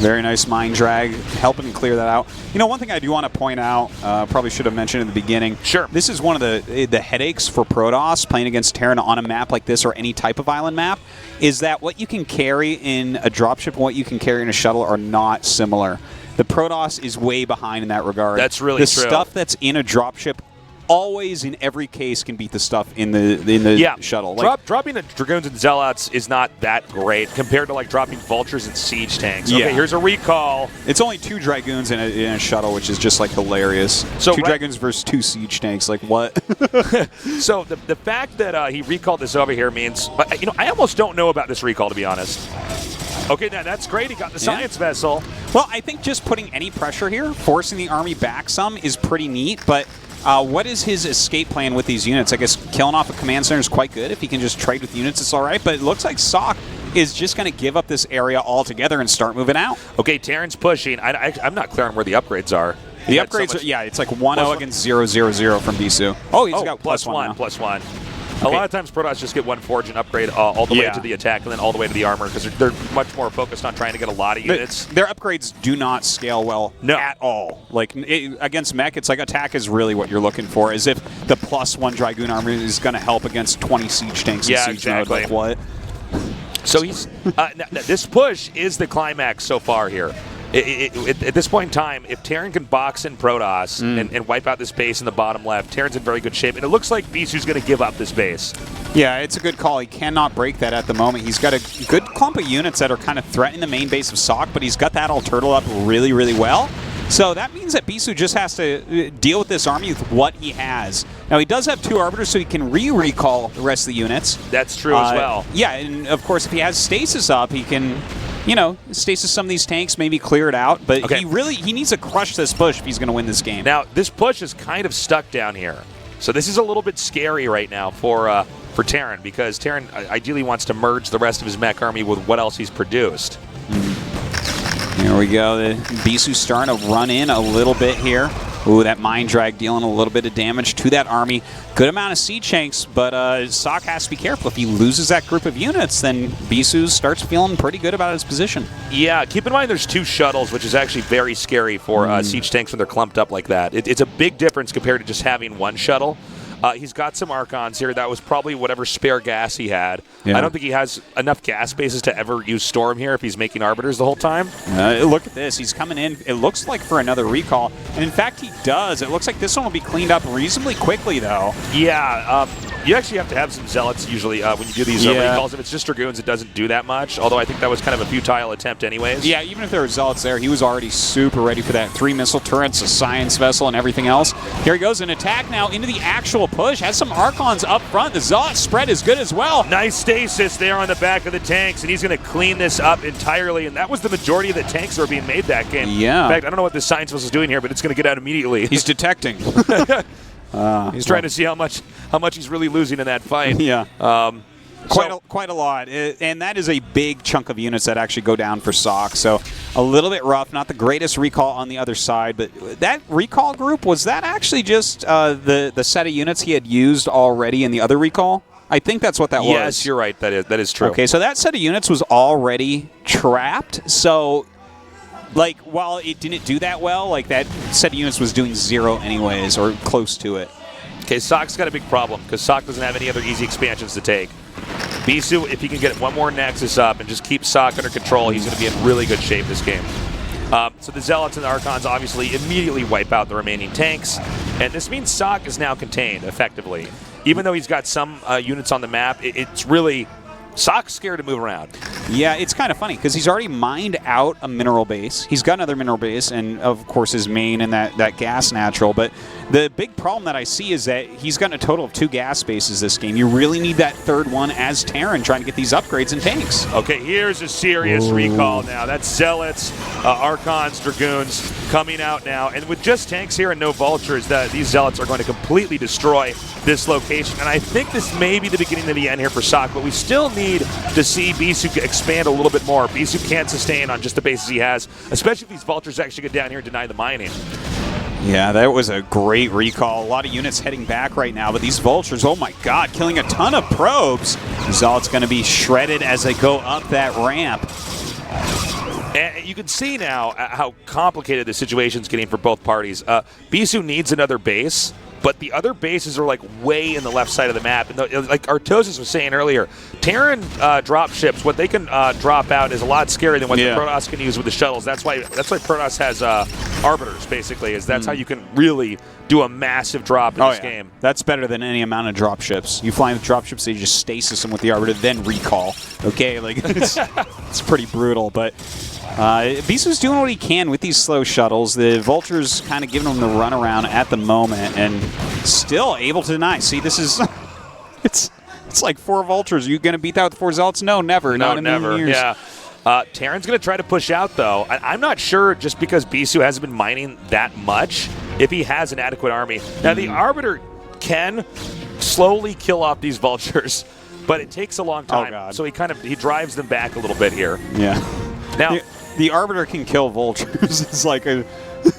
Very nice mind drag, helping clear that out. You know, one thing I do want to point out, probably should have mentioned in the beginning. Sure. This is one of the headaches for Protoss playing against Terran on a map like this or any type of island map, is that what you can carry in a dropship and what you can carry in a shuttle are not similar. The Protoss is way behind in that regard. That's really the true. The stuff that's in a dropship always, in every case, can beat the stuff in the shuttle. Like, dropping the Dragoons and Zealots is not that great compared to like dropping Vultures and Siege Tanks. Okay, here's a recall. It's only 2 Dragoons in a shuttle, which is just like hilarious. So 2 Dragoons versus 2 Siege Tanks, like what? So the fact that he recalled this over here means, you know, I almost don't know about this recall, to be honest. Okay, now that's great. He got the science vessel. Well, I think just putting any pressure here, forcing the army back some, is pretty neat, but what is his escape plan with these units? I guess killing off a command center is quite good. If he can just trade with units, it's all right. But it looks like Sock is just going to give up this area altogether and start moving out. Okay, Terran's pushing. I'm not clear on where the upgrades are. The upgrades are, it's like 1-0 against 0-0-0 from Bisu. Oh, he's got +1 now. +1. Okay. A lot of times Protoss just get one forge and upgrade all the way to the attack and then all the way to the armor because they're much more focused on trying to get a lot of units. Their upgrades do not scale well at all. Like against mech, it's like attack is really what you're looking for, as if the +1 Dragoon armor is going to help against 20 siege tanks in siege mode. Like what? So he's this push is the climax so far here. At this point in time, if Terran can box in Protoss and wipe out this base in the bottom left, Terran's in very good shape. And it looks like Bisu's going to give up this base. Yeah, it's a good call. He cannot break that at the moment. He's got a good clump of units that are kind of threatening the main base of Sock, but he's got that all turtle up really, really well. So that means that Bisu just has to deal with this army with what he has. Now, he does have 2 Arbiters, so he can recall the rest of the units. That's true as well. Yeah, and of course, if he has Stasis up, he can, you know, stasis some of these tanks, maybe clear it out. But he needs to crush this push if he's going to win this game. Now, this push is kind of stuck down here. So this is a little bit scary right now for Terran, because Terran ideally wants to merge the rest of his mech army with what else he's produced. Here we go. The Bisu's starting to run in a little bit here. Ooh, that Mind Drag dealing a little bit of damage to that army. Good amount of siege tanks, but Sock has to be careful. If he loses that group of units, then Bisu starts feeling pretty good about his position. Yeah, keep in mind there's 2 shuttles, which is actually very scary for siege tanks when they're clumped up like that. It's a big difference compared to just having 1 shuttle. He's got some Archons here. That was probably whatever spare gas he had. Yeah. I don't think he has enough gas bases to ever use Storm here if he's making Arbiters the whole time. Look at this. He's coming in, it looks like, for another recall. And in fact, he does. It looks like this one will be cleaned up reasonably quickly, though. Yeah, you actually have to have some Zealots usually when you do these recalls. If it's just Dragoons, it doesn't do that much, although I think that was kind of a futile attempt anyways. Yeah, even if there were Zealots there, he was already super ready for that. 3 missile turrets, a science vessel, and everything else. Here he goes, an attack now into the actual push. Has some Archons up front. The Zealot spread is good as well. Nice stasis there on the back of the tanks, and he's going to clean this up entirely, and that was the majority of the tanks that were being made that game. Yeah. In fact, I don't know what this science vessel is doing here, but it's going to get out immediately. He's detecting. He's trying to see how much he's really losing in that fight. Yeah. Quite a lot. And that is a big chunk of units that actually go down for Sock. So a little bit rough. Not the greatest recall on the other side. But that recall group, was that actually just the set of units he had used already in the other recall? I think that's what that was. Yes, you're right. That is true. Okay, so that set of units was already trapped. So, like, while it didn't do that well, like, that set of units was doing 0 anyways, or close to it. Okay, Sock's got a big problem, because Sock doesn't have any other easy expansions to take. Bisu, if he can get 1 more Nexus up and just keep Sock under control, he's going to be in really good shape this game. So the Zealots and the Archons obviously immediately wipe out the remaining tanks, and this means Sock is now contained, effectively. Even though he's got some units on the map, it's really... Sock's scared to move around. Yeah, it's kind of funny because he's already mined out a mineral base. He's got another mineral base, and of course his main and that gas natural. But the big problem that I see is that he's gotten a total of 2 gas bases this game. You really need that 3rd one as Terran trying to get these upgrades and tanks. Okay, here's a serious recall now. That's Zealots, Archons, Dragoons coming out now. And with just tanks here and no Vultures, these Zealots are going to completely destroy this location. And I think this may be the beginning of the end here for Sock, but we still need to see Bisu expand a little bit more. Bisu can't sustain on just the bases he has, especially if these Vultures actually get down here and deny the mining. Yeah, that was a great recall. A lot of units heading back right now, but these Vultures, oh my god, killing a ton of probes. Zealot's going to be shredded as they go up that ramp. And you can see now how complicated the situation's getting for both parties. Bisu needs another base, but the other bases are like way in the left side of the map. And like Artosis was saying earlier, Terran drop ships, what they can drop out is a lot scarier than what the Protoss can use with the shuttles. That's why Protoss has arbiters, basically, is that's how you can really do a massive drop in this game. That's better than any amount of drop ships. You fly with drop ships, they just stasis them with the arbiter, then recall. Okay, like it's pretty brutal, but Bisu's doing what he can with these slow shuttles. The Vulture's kind of giving him the runaround at the moment, and still able to deny. See, this is it's like 4 Vultures. Are you going to beat that with 4 Zealots? No, never. No, not in a million years. Yeah. Terran's going to try to push out, though. I'm not sure, just because Bisu hasn't been mining that much, if he has an adequate army. Now, the Arbiter can slowly kill off these Vultures, but it takes a long time. Oh, God. So he drives them back a little bit here. Yeah. Now, the Arbiter can kill Vultures. It's like a...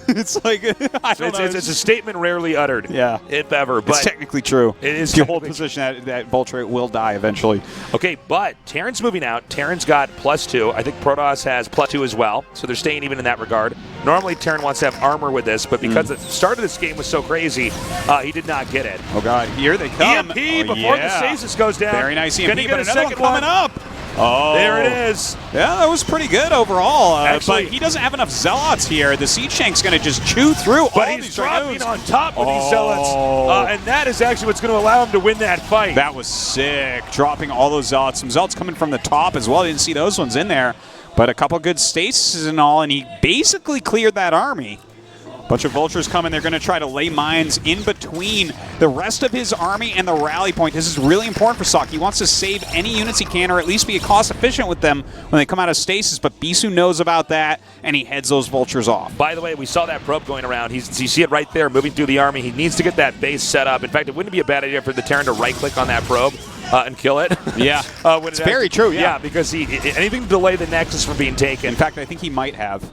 It's like, I don't know. It's a statement rarely uttered, if ever. But it's technically true. It is. If you hold position, that Vulture will die eventually. Okay, but Terran's moving out. Terran's got +2. I think Protoss has +2 as well, so they're staying even in that regard. Normally, Terran wants to have armor with this, but because the start of this game was so crazy, he did not get it. Oh, God. Here they come. EMP before the stasis goes down. Very nice EMP, Can he get but a another second one coming up. Oh. There it is. Yeah, that was pretty good overall. Actually, but he doesn't have enough Zealots here. The Siege Tank's going to just chew through but all he's these dropping Dragoons. on top with these Zealots, and that is actually what's going to allow him to win that fight. That was sick. Dropping all those Zealots. Some Zealots coming from the top as well. I didn't see those ones in there. But a couple good stasis and all, and he basically cleared that army. Bunch of Vultures coming. They're going to try to lay mines in between the rest of his army and the rally point. This is really important for Sok. He wants to save any units he can, or at least be cost efficient with them when they come out of stasis. But Bisu knows about that, and he heads those Vultures off. By the way, we saw that probe going around. You see it right there moving through the army. He needs to get that base set up. In fact, it wouldn't be a bad idea for the Terran to right-click on that probe and kill it. Yeah. It's very true, yeah. Yeah, because anything to delay the Nexus from being taken. In fact, I think he might have.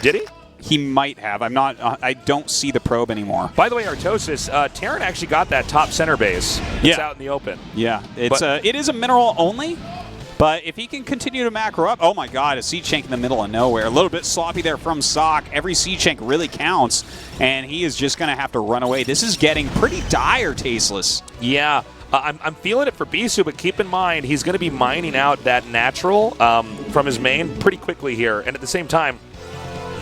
Did he? He might have. I'm not. I don't see the probe anymore. By the way, Artosis, Terran actually got that top center base. It's out in the open. Yeah, it is a mineral only. But if he can continue to macro up, oh my God, a Siege Tank in the middle of nowhere. A little bit sloppy there from Sok. Every Siege Tank really counts, and he is just going to have to run away. This is getting pretty dire, Tasteless. Yeah. I'm feeling it for Bisu, but keep in mind, he's going to be mining out that natural from his main pretty quickly here. And at the same time,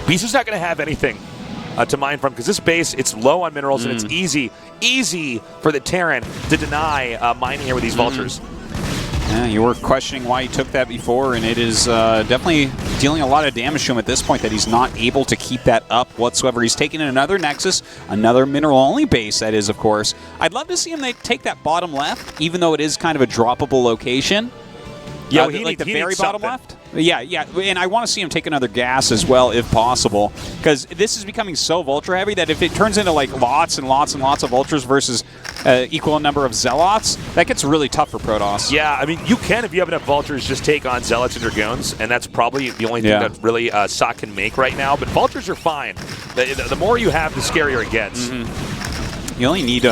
Bisu's not going to have anything to mine from, because this base, it's low on minerals, and it's easy for the Terran to deny mining here with these Vultures. Yeah, you were questioning why he took that before, and it is definitely dealing a lot of damage to him at this point that he's not able to keep that up whatsoever. He's taking another Nexus, another mineral-only base, that is, of course. I'd love to see him take that bottom left, even though it is kind of a droppable location. Yeah, like the very bottom left? Yeah, and I want to see him take another gas as well, if possible, because this is becoming so Vulture heavy that if it turns into like lots and lots and lots of Vultures versus equal number of Zealots, that gets really tough for Protoss. Yeah, I mean, you can, if you have enough Vultures, just take on Zealots and Dragoons, and that's probably the only thing that really Sok can make right now, but Vultures are fine. The more you have, the scarier it gets. You only need,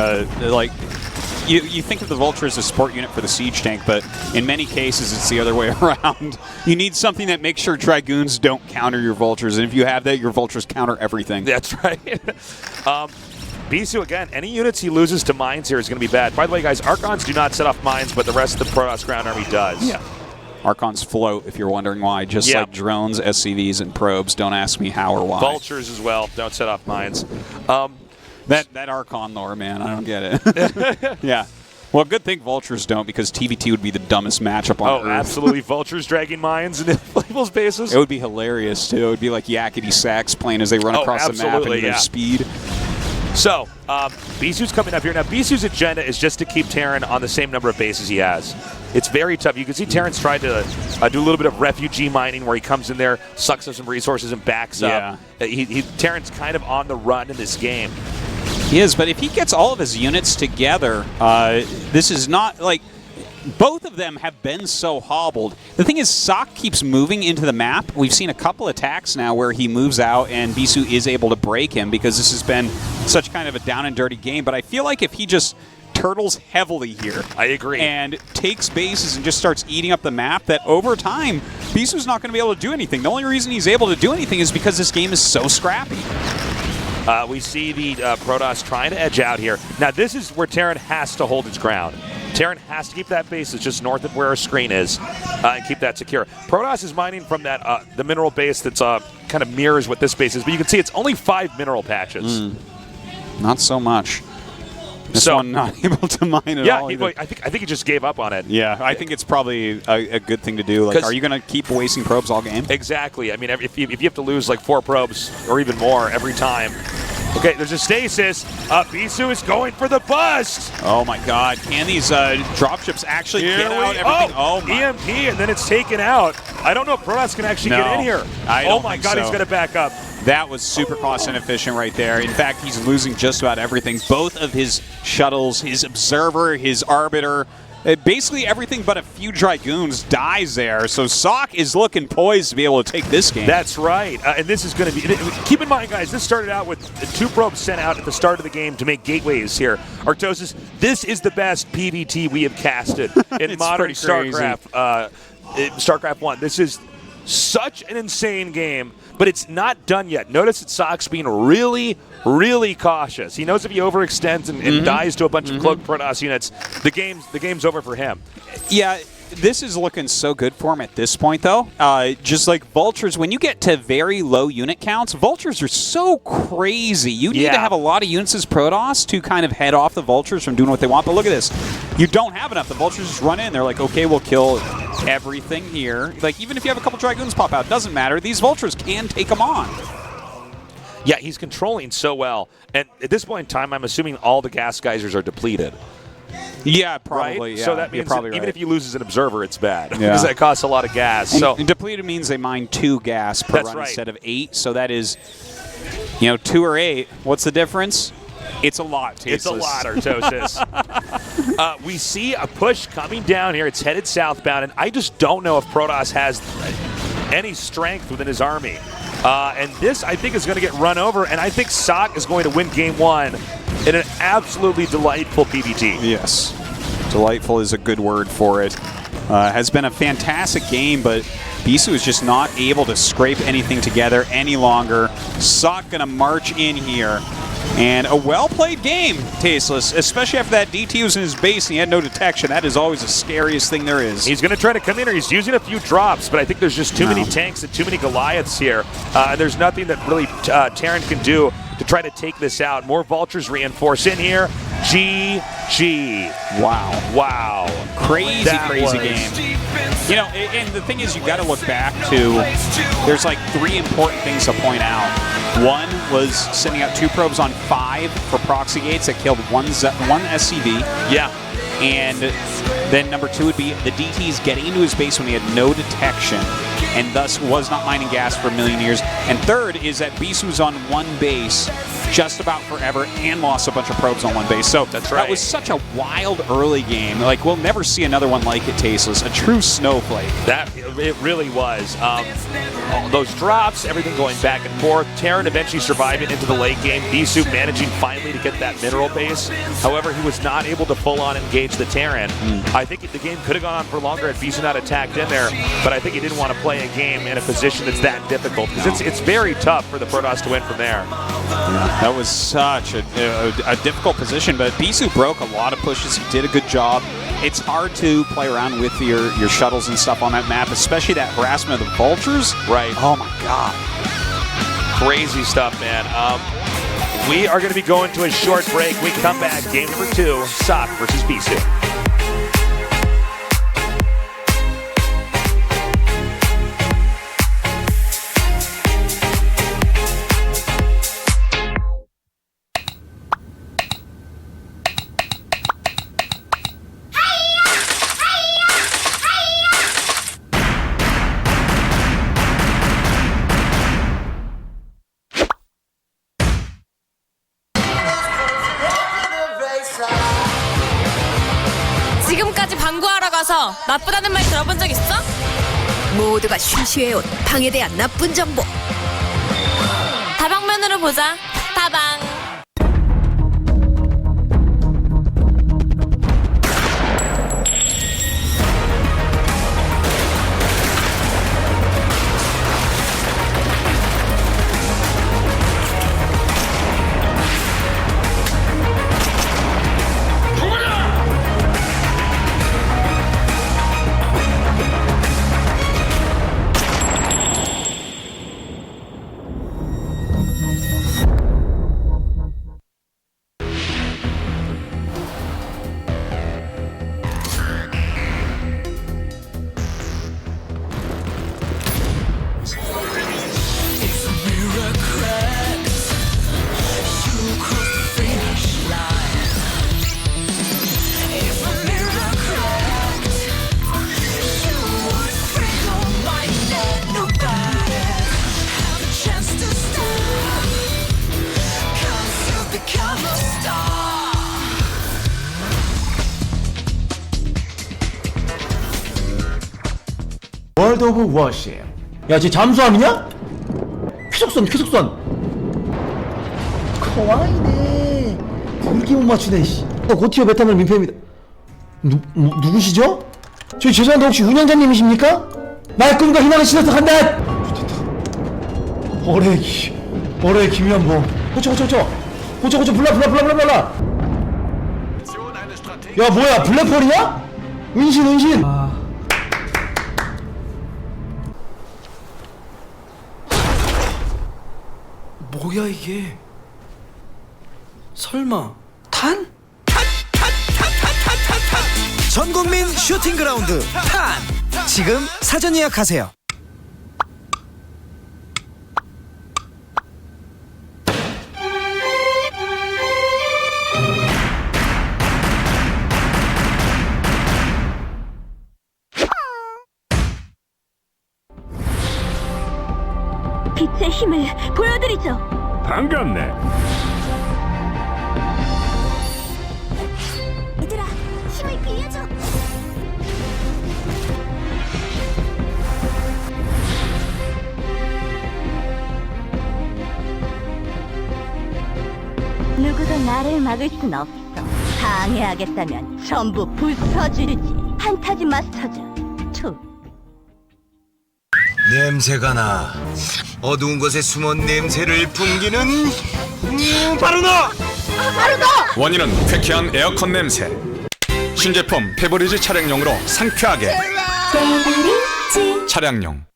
You think of the Vulture as a support unit for the Siege Tank, but in many cases it's the other way around. You need something that makes sure Dragoons don't counter your Vultures, and if you have that, your Vultures counter everything. That's right. Bisu, again, any units he loses to mines here is going to be bad. By the way, guys, Archons do not set off mines, but the rest of the Protoss ground army does. Yeah. Archons float, if you're wondering why, just like drones, SCVs, and probes. Don't ask me how or why. Vultures as well don't set off mines. That Archon lore, man, I don't get it. Yeah. Well, good thing Vultures don't, because TVT would be the dumbest matchup on Earth. Oh, absolutely. Vultures dragging mines into people's bases. It would be hilarious, too. It would be like yakety sax playing as they run across the map and their speed. So, Bisu's coming up here. Now, Bisu's agenda is just to keep Terran on the same number of bases he has. It's very tough. You can see Terran's tried to do a little bit of refugee mining where he comes in there, sucks up some resources, and backs up. Terran's kind of on the run in this game. He is, but if he gets all of his units together, this is not like... Both of them have been so hobbled. The thing is, Sok keeps moving into the map. We've seen a couple attacks now where he moves out and Bisu is able to break him because this has been such kind of a down and dirty game. But I feel like if he just turtles heavily here. I agree. And takes bases and just starts eating up the map, that over time, Bisu's not going to be able to do anything. The only reason he's able to do anything is because this game is so scrappy. We see the Protoss trying to edge out here. Now, this is where Terran has to hold its ground. Terran has to keep that base that's just north of where our screen is and keep that secure. Protoss is mining from that the mineral base that's kind of mirrors what this base is, but you can see it's only 5 mineral patches. Not so much. This one not able to mine at all. Yeah, I think he just gave up on it. Yeah, I think it's probably a good thing to do. Like, are you going to keep wasting probes all game? Exactly. I mean, if you have to lose like 4 probes or even more every time. Okay, there's a stasis. Bisu is going for the bust. Oh my God! Can these dropships actually get out everything? Oh my! EMP, and then it's taken out. I don't know if Protoss can actually get in here. Oh my God, he's going to back up. That was super cost inefficient right there. In fact, he's losing just about everything. Both of his shuttles, his observer, his arbiter, basically everything but a few Dragoons dies there. So Sock is looking poised to be able to take this game. That's right. And this is going to be... Keep in mind, guys, this started out with 2 probes sent out at the start of the game to make gateways here. Arctosis, this is the best PvT we have casted in modern StarCraft. StarCraft 1. This is such an insane game, but it's not done yet. Notice that Sock's being really, really cautious. He knows if he overextends and dies to a bunch of cloaked Protoss units, the game's over for him. Yeah, this is looking so good for him at this point, though. Just like Vultures, when you get to very low unit counts, Vultures are so crazy. You need to have a lot of units as Protoss to kind of head off the Vultures from doing what they want. But look at this. You don't have enough. The Vultures just run in. They're like, okay, we'll kill everything here. Like, even if you have a couple Dragoons pop out, doesn't matter. These Vultures can take them on. Yeah, he's controlling so well. And at this point in time, I'm assuming all the gas geysers are depleted. Yeah, probably. Right? Yeah, so that means that even if you lose as an observer, it's bad. Because that costs a lot of gas. And depleted means they mine 2 gas per run instead of 8. So that is, 2 or 8. What's the difference? It's a lot, Tasteless. It's a lot, Artosis. We see a push coming down here. It's headed southbound, and I just don't know if Protoss has any strength within his army. And this, I think, is going to get run over, and I think Sock is going to win Game 1 in an absolutely delightful PvT. Yes. Delightful is a good word for it. Has been a fantastic game, but Bisu is just not able to scrape anything together any longer. Sock going to march in here. And a well-played game, Tasteless, especially after that DT was in his base and he had no detection. That is always the scariest thing there is. He's going to try to come in here. He's using a few drops, but I think there's just too many tanks and too many Goliaths here. And there's nothing that really Terran can do to try to take this out. More Vultures reinforce in here. GG. Wow. Crazy game. And the thing is, you got to look back to, there's like 3 important things to point out. One was sending out 2 probes on 5 for proxy gates that killed one SCV. Yeah. And then number 2 would be the DTs getting into his base when he had no detection and thus was not mining gas for a million years. And third is that Bisu was on 1 base just about forever and lost a bunch of probes on 1 base. So that was such a wild early game. Like, we'll never see another one like it, Tasteless. A true snowflake. It really was. All those drops, everything going back and forth. Terran eventually surviving into the late game. Bisu managing finally to get that mineral base. However, he was not able to full-on engage the Terran. I think the game could have gone on for longer had Bisu not attacked in there, but I think he didn't want to play a game in a position that's that difficult, because it's very tough for the Protoss to win from there. That was such a difficult position, but Bisu broke a lot of pushes. He did a good job. It's hard to play around with your shuttles and stuff on that map, especially that harassment of the Vultures. Right. Oh my God. Crazy stuff, man. We are going to be going to a short break. We come back, game number 2, Sock versus Bisu. 지금까지 방구하러 가서 나쁘다는 말 들어본 적 있어? 모두가 쉬쉬해온 방에 대한 나쁜 정보. 다방면으로 보자. 다방. 월드 오브 워시예요. 야, 쟤 잠수함이냐? 쾌속선. 커와이네. 이렇게 못 맞추네. 씨. 고티어 베타멜 민폐입니다. 누구시죠? 저희 죄송한데 혹시 운영자님이십니까? 나의 꿈과 희망을 실어서 간다. 어레 김연봉. 고쳐 블라. 야, 뭐야, 블랙홀이냐? 은신. 뭐야 이게? 설마 탄? 전국민 슈팅 그라운드 탄! 지금 사전 예약하세요. 빛의 힘을 보여드리죠. 반갑네. 얘들아, 힘을 빌려줘. 누구도 나를 막을 순 없어. 방해하겠다면 전부 부숴주지. 판타지 마스터즈 2. 냄새가 나. 어두운 곳에 숨은 냄새를 풍기는 바로 너! 원인은 쾌쾌한 에어컨 냄새. 신제품 페브리즈 차량용으로 상쾌하게. 차량용.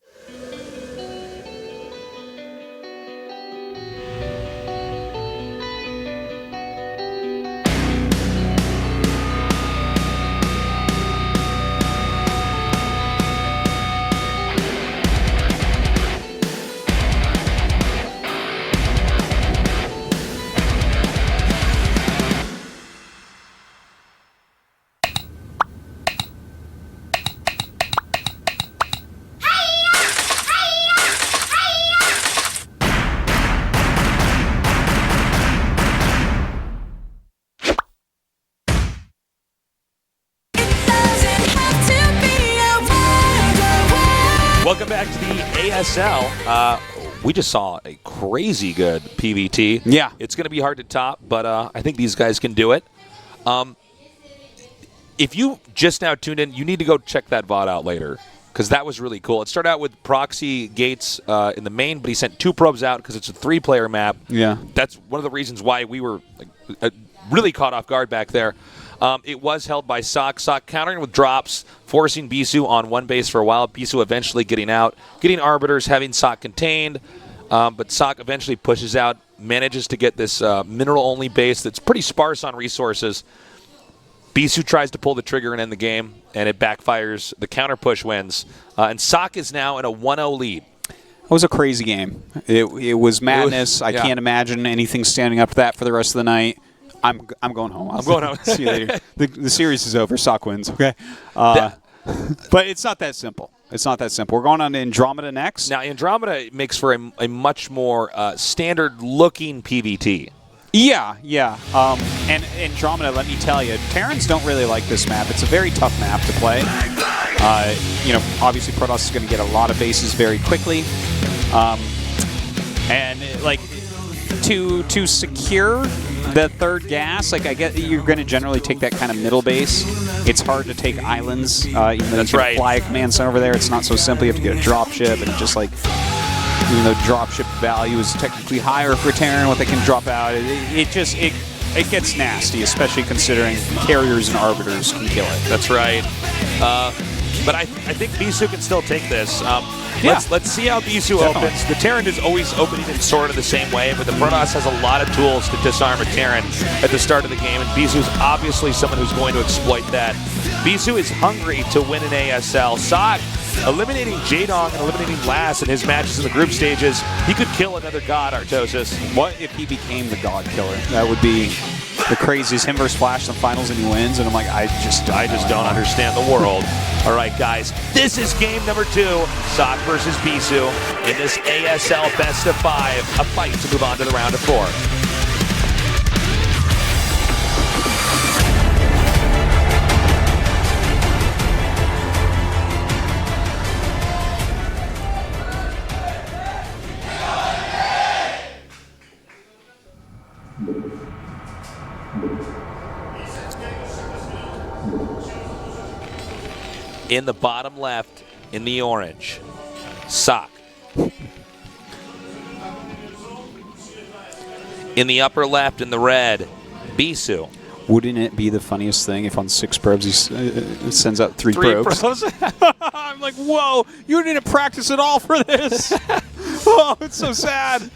Welcome back to the ASL. We just saw a crazy good PVT. Yeah. It's going to be hard to top, but I think these guys can do it. If you just now tuned in, you need to go check that VOD out later, because that was really cool. It started out with Proxy Gates in the main, but he sent 2 probes out because it's a 3-player map. Yeah. That's one of the reasons why we were really caught off guard back there. It was held by Sock. Sock countering with drops, forcing Bisu on one base for a while. Bisu eventually getting out, getting Arbiters, having Sock contained. But Sock eventually pushes out, manages to get this mineral-only base that's pretty sparse on resources. Bisu tries to pull the trigger and end the game, and it backfires. The counter push wins. And Sock is now in a 1-0 lead. It was a crazy game. It was madness. I can't imagine anything standing up to that for the rest of the night. I'm going home. I'm going home. See you later. The series is over. Sock wins. Okay. But it's not that simple. It's not that simple. We're going on to Andromeda next. Now, Andromeda makes for a much more standard-looking PVT. Yeah. And Andromeda, let me tell you, Terrans don't really like this map. It's a very tough map to play. Obviously Protoss is going to get a lot of bases very quickly. To secure the third gas, I get you're going to generally take that kind of middle base. It's hard to take islands. Even though That's you can right. fly a command center over there, it's not so simple. You have to get a dropship, and just like, even though dropship value is technically higher for Terran, what they can drop out, it gets nasty, especially considering carriers and arbiters can kill it. That's right. But I think Bisu can still take this. Let's see how Bisu opens. The Terran is always opening in sort of the same way, but the Protoss has a lot of tools to disarm a Terran at the start of the game, and Bisu is obviously someone who's going to exploit that. Bisu is hungry to win an ASL. Sock eliminating Jaedong and eliminating Lass in his matches in the group stages. He could kill another god, Artosis. What if he became the god killer? That would be the craziest. Him versus Flash in the finals and he wins, and I'm like, I just don't understand the world. All right, guys, this is game number 2, Sock versus Bisu in this ASL best of 5, a fight to move on to the round of 4. In the bottom left, in the orange, Sock. In the upper left, in the red, Bisu. Wouldn't it be the funniest thing if on 6 probes he sends out 3 probes? I'm like, whoa, you didn't practice at all for this. Oh, it's so sad.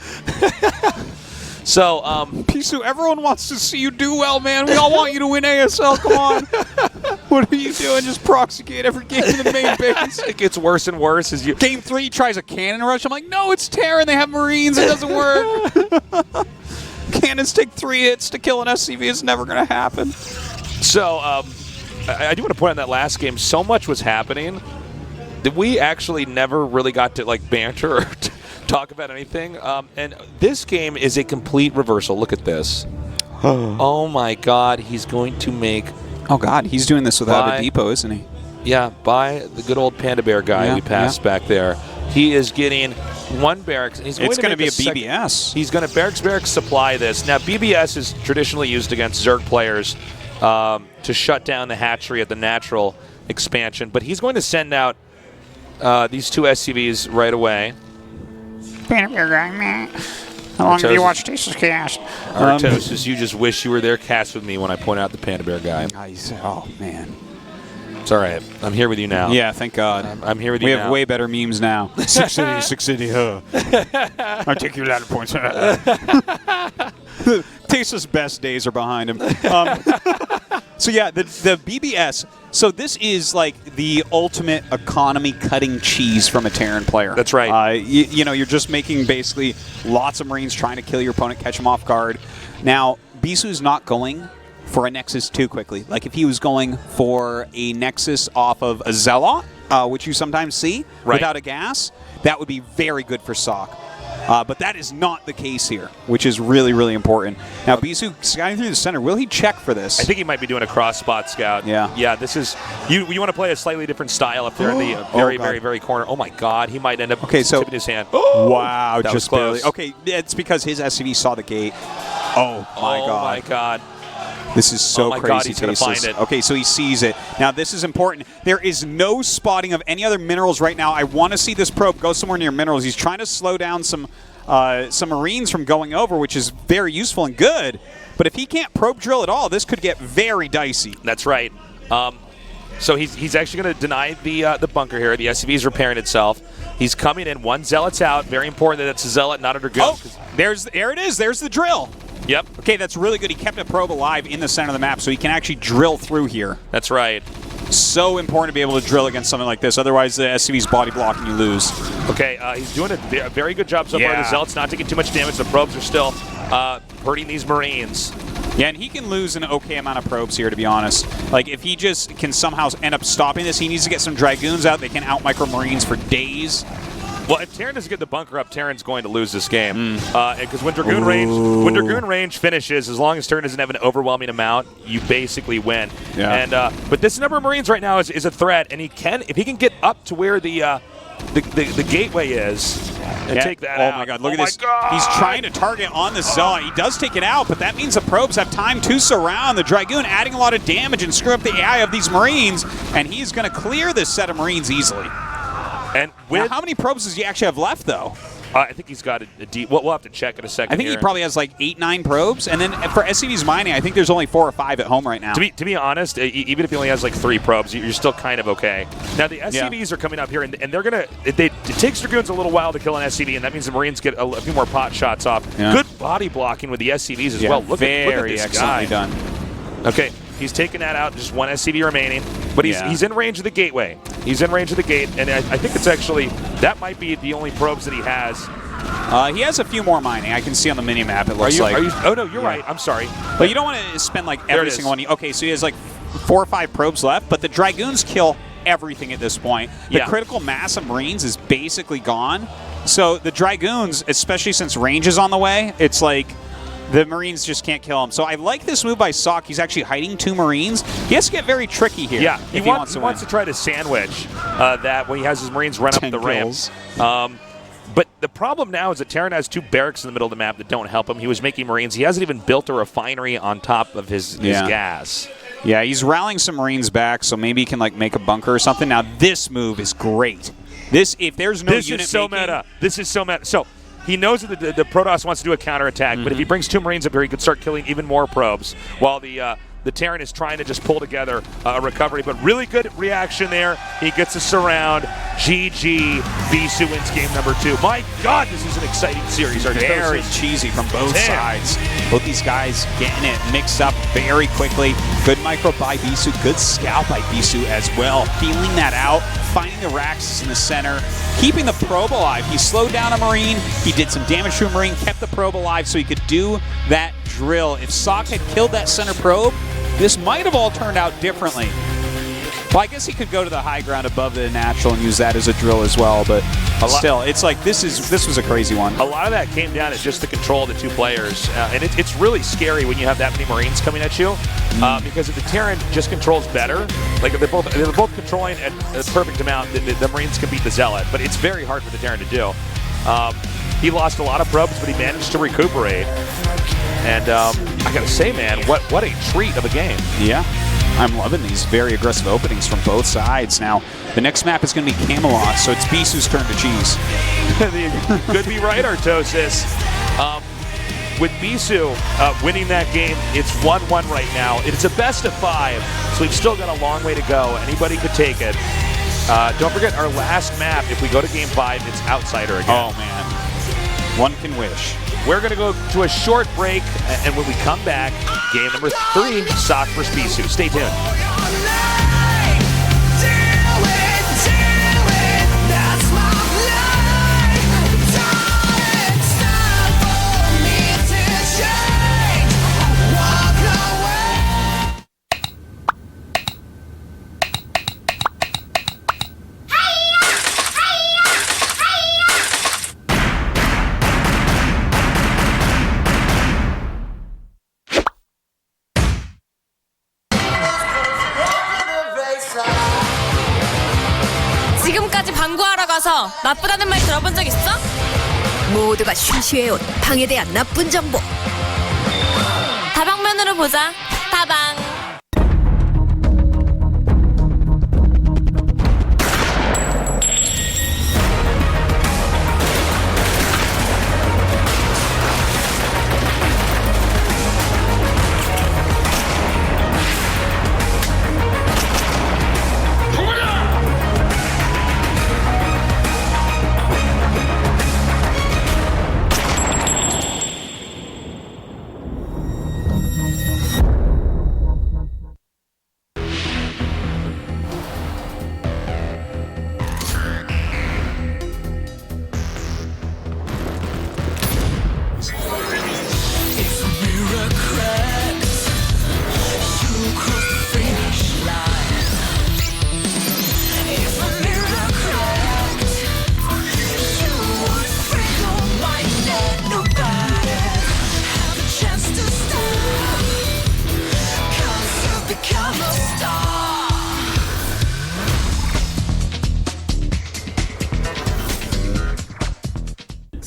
So, Bisu, everyone wants to see you do well, man. We all want you to win ASL. Come on. What are you doing? Just proxy gate every game in the main base. It gets worse and worse as you... Game 3 tries a cannon rush. I'm like, no, it's Terran. They have Marines. It doesn't work. Cannons take 3 hits to kill an SCV. It's never going to happen. So, I do want to point out that last game, so much was happening that we actually never really got to like banter or talk about anything. And this game is a complete reversal. Look at this. Oh my God, he's going to make... Oh God, he's doing this without a depot, isn't he? Yeah, by the good old Panda Bear guy we passed back there. He is getting 1 barracks. And he's going it's going to be a BBS. He's going to barracks supply this. Now, BBS is traditionally used against Zerg players to shut down the hatchery at the natural expansion. But he's going to send out these 2 SCVs right away. Panda Bear guy, man. How long have you watched Tasteless Cast? Artosis, you just wish you were there cast with me when I point out the Panda Bear guy. Oh, man. It's all right. I'm here with you now. Yeah, thank God. I'm here with you now. now. We have way better memes now. 6 city, huh? I'll take you ladder points. Tasteless best days are behind him. So yeah, the BBS. So this is like the ultimate economy cutting cheese from a Terran player. That's right. You know, you're just making basically lots of Marines trying to kill your opponent, catch them off guard. Now, Bisu's not going for a Nexus too quickly. Like if he was going for a Nexus off of a Zealot, which you sometimes see without a gas, that would be very good for Sock. But that is not the case here, which is really, really important. Now, Bisu scouting through the center. Will he check for this? I think he might be doing a cross-spot scout. Yeah. Yeah, this is... You want to play a slightly different style up there in the very corner. Oh, my God. He might end up tipping his hand. Wow, that just was close. barely. Okay, it's because his SCV saw the gate. Oh, my God. Oh, my God. This is so crazy. God, he's going to find it. Okay, so he sees it. Now, this is important. There is no spotting of any other minerals right now. I want to see this probe go somewhere near minerals. He's trying to slow down some Marines from going over, which is very useful and good. But if he can't probe drill at all, this could get very dicey. That's right. So he's actually going to deny the bunker here. The SCV is repairing itself. He's coming in. 1 Zealot's out. Very important that it's a Zealot, not a Dragoon. Oh, there it is. There's the drill. Yep. Okay, that's really good. He kept a probe alive in the center of the map, so he can actually drill through here. That's right. So important to be able to drill against something like this. Otherwise, the SCV's body block and you lose. Okay, he's doing a very good job so far. The Zealot's not taking too much damage. The probes are still hurting these Marines. Yeah, and he can lose an okay amount of probes here, to be honest. Like, if he just can somehow end up stopping this, he needs to get some Dragoons out. They can out-micro Marines for days. Well, if Terran doesn't get the bunker up, Terran's going to lose this game. Because when Dragoon range finishes, as long as Terran doesn't have an overwhelming amount, you basically win. Yeah. And but this number of Marines right now is a threat, and if he can get up to where the gateway is and take that out. Oh my God! Look at this. He's trying to target on the Zealot. He does take it out, but that means the probes have time to surround the Dragoon, adding a lot of damage and screw up the AI of these Marines. And he's going to clear this set of Marines easily. And now, how many probes does he actually have left, though? I think he's got a deep. We'll have to check in a second. I think he probably has like 8, 9 probes, and then for SCV's mining, I think there's only 4 or 5 at home right now. To be honest, even if he only has like 3 probes, you're still kind of okay. Now the SCVs are coming up here, and they're gonna. It takes Dragoons a little while to kill an SCV, and that means the Marines get a few more pot shots off. Yeah. Good body blocking with the SCVs as well. Look at this guy. Done. Okay, he's taking that out. Just 1 SCV remaining, but he's in range of the gateway. He's in range of the gate, and I think it's actually that might be the only probes that he has. He has a few more mining. I can see on the mini map. It looks like. Oh no, you're right. I'm sorry. But you don't want to spend like every single one. Okay, so he has like 4 or 5 probes left, but the Dragoons kill everything at this point. The critical mass of Marines is basically gone. So the Dragoons, especially since range is on the way, it's like the Marines just can't kill him. So I like this move by Sock. He's actually hiding 2 Marines. He has to get very tricky here. Yeah, he wants to try to sandwich that when he has his Marines run up the ramp. But the problem now is that Terran has 2 barracks in the middle of the map that don't help him. He was making Marines. He hasn't even built a refinery on top of his gas. Yeah, he's rallying some Marines back, so maybe he can like make a bunker or something. Now this move is great. If there's no this unit is so making, meta. This is so meta. So he knows that the Protoss wants to do a counterattack, but if he brings 2 Marines up here, he could start killing even more probes, while the Terran is trying to just pull together a recovery. But really good reaction there. He gets a surround. GG. Bisu wins game number 2. My God, this is an exciting series. Very cheesy from both sides. Both these guys getting it mixed up very quickly. Good micro by Bisu. Good scout by Bisu as well. Feeling that out. Finding the Raxus in the center. Keeping the probe alive. He slowed down a Marine. He did some damage to a Marine. Kept the probe alive so he could do that drill. If Sock had killed that center probe, this might have all turned out differently. Well, I guess he could go to the high ground above the natural and use that as a drill as well, but still, it's like this was a crazy one. A lot of that came down to just the control of the 2 players, and it's really scary when you have that many Marines coming at you, because if the Terran just controls better, like if they're both controlling at a perfect amount, the Marines can beat the Zealot, but it's very hard for the Terran to do. He lost a lot of probes, but he managed to recuperate. And I gotta say, man, what a treat of a game. Yeah, I'm loving these very aggressive openings from both sides. Now, the next map is going to be Camelot, so it's Bisu's turn to cheese. Could be right, Artosis. With Bisu winning that game, it's 1-1 right now. It's a best of 5, so we've still got a long way to go. Anybody could take it. Don't forget our last map. If we go to game 5, it's Outsider again. Oh man, one can wish. We're going to go to a short break, and when we come back, game number 3, Sock vs. Bisu. Stay tuned. 지금까지 방구하러 가서 나쁘다는 말 들어본 적 있어? 모두가 쉬쉬해온 방에 대한 나쁜 정보. 다방면으로 보자. 다방.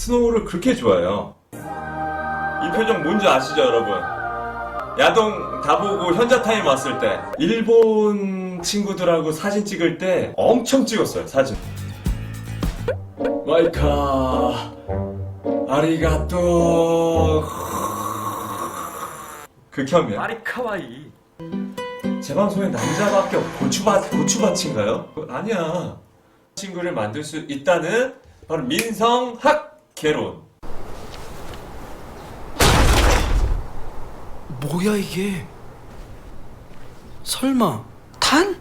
스노우를 그렇게 좋아해요. 이 표정 뭔지 아시죠, 여러분? 야동 다 보고 현자 타임 왔을 때 일본 친구들하고 사진 찍을 때 엄청 찍었어요, 사진. 마이카 아리가또 극혐이야. 아리카와이. 제 방송에 남자밖에 고추밭인가요? 아니야. 친구를 만들 수 있다는 바로 민성학 개론. 뭐야 이게? 설마 탄?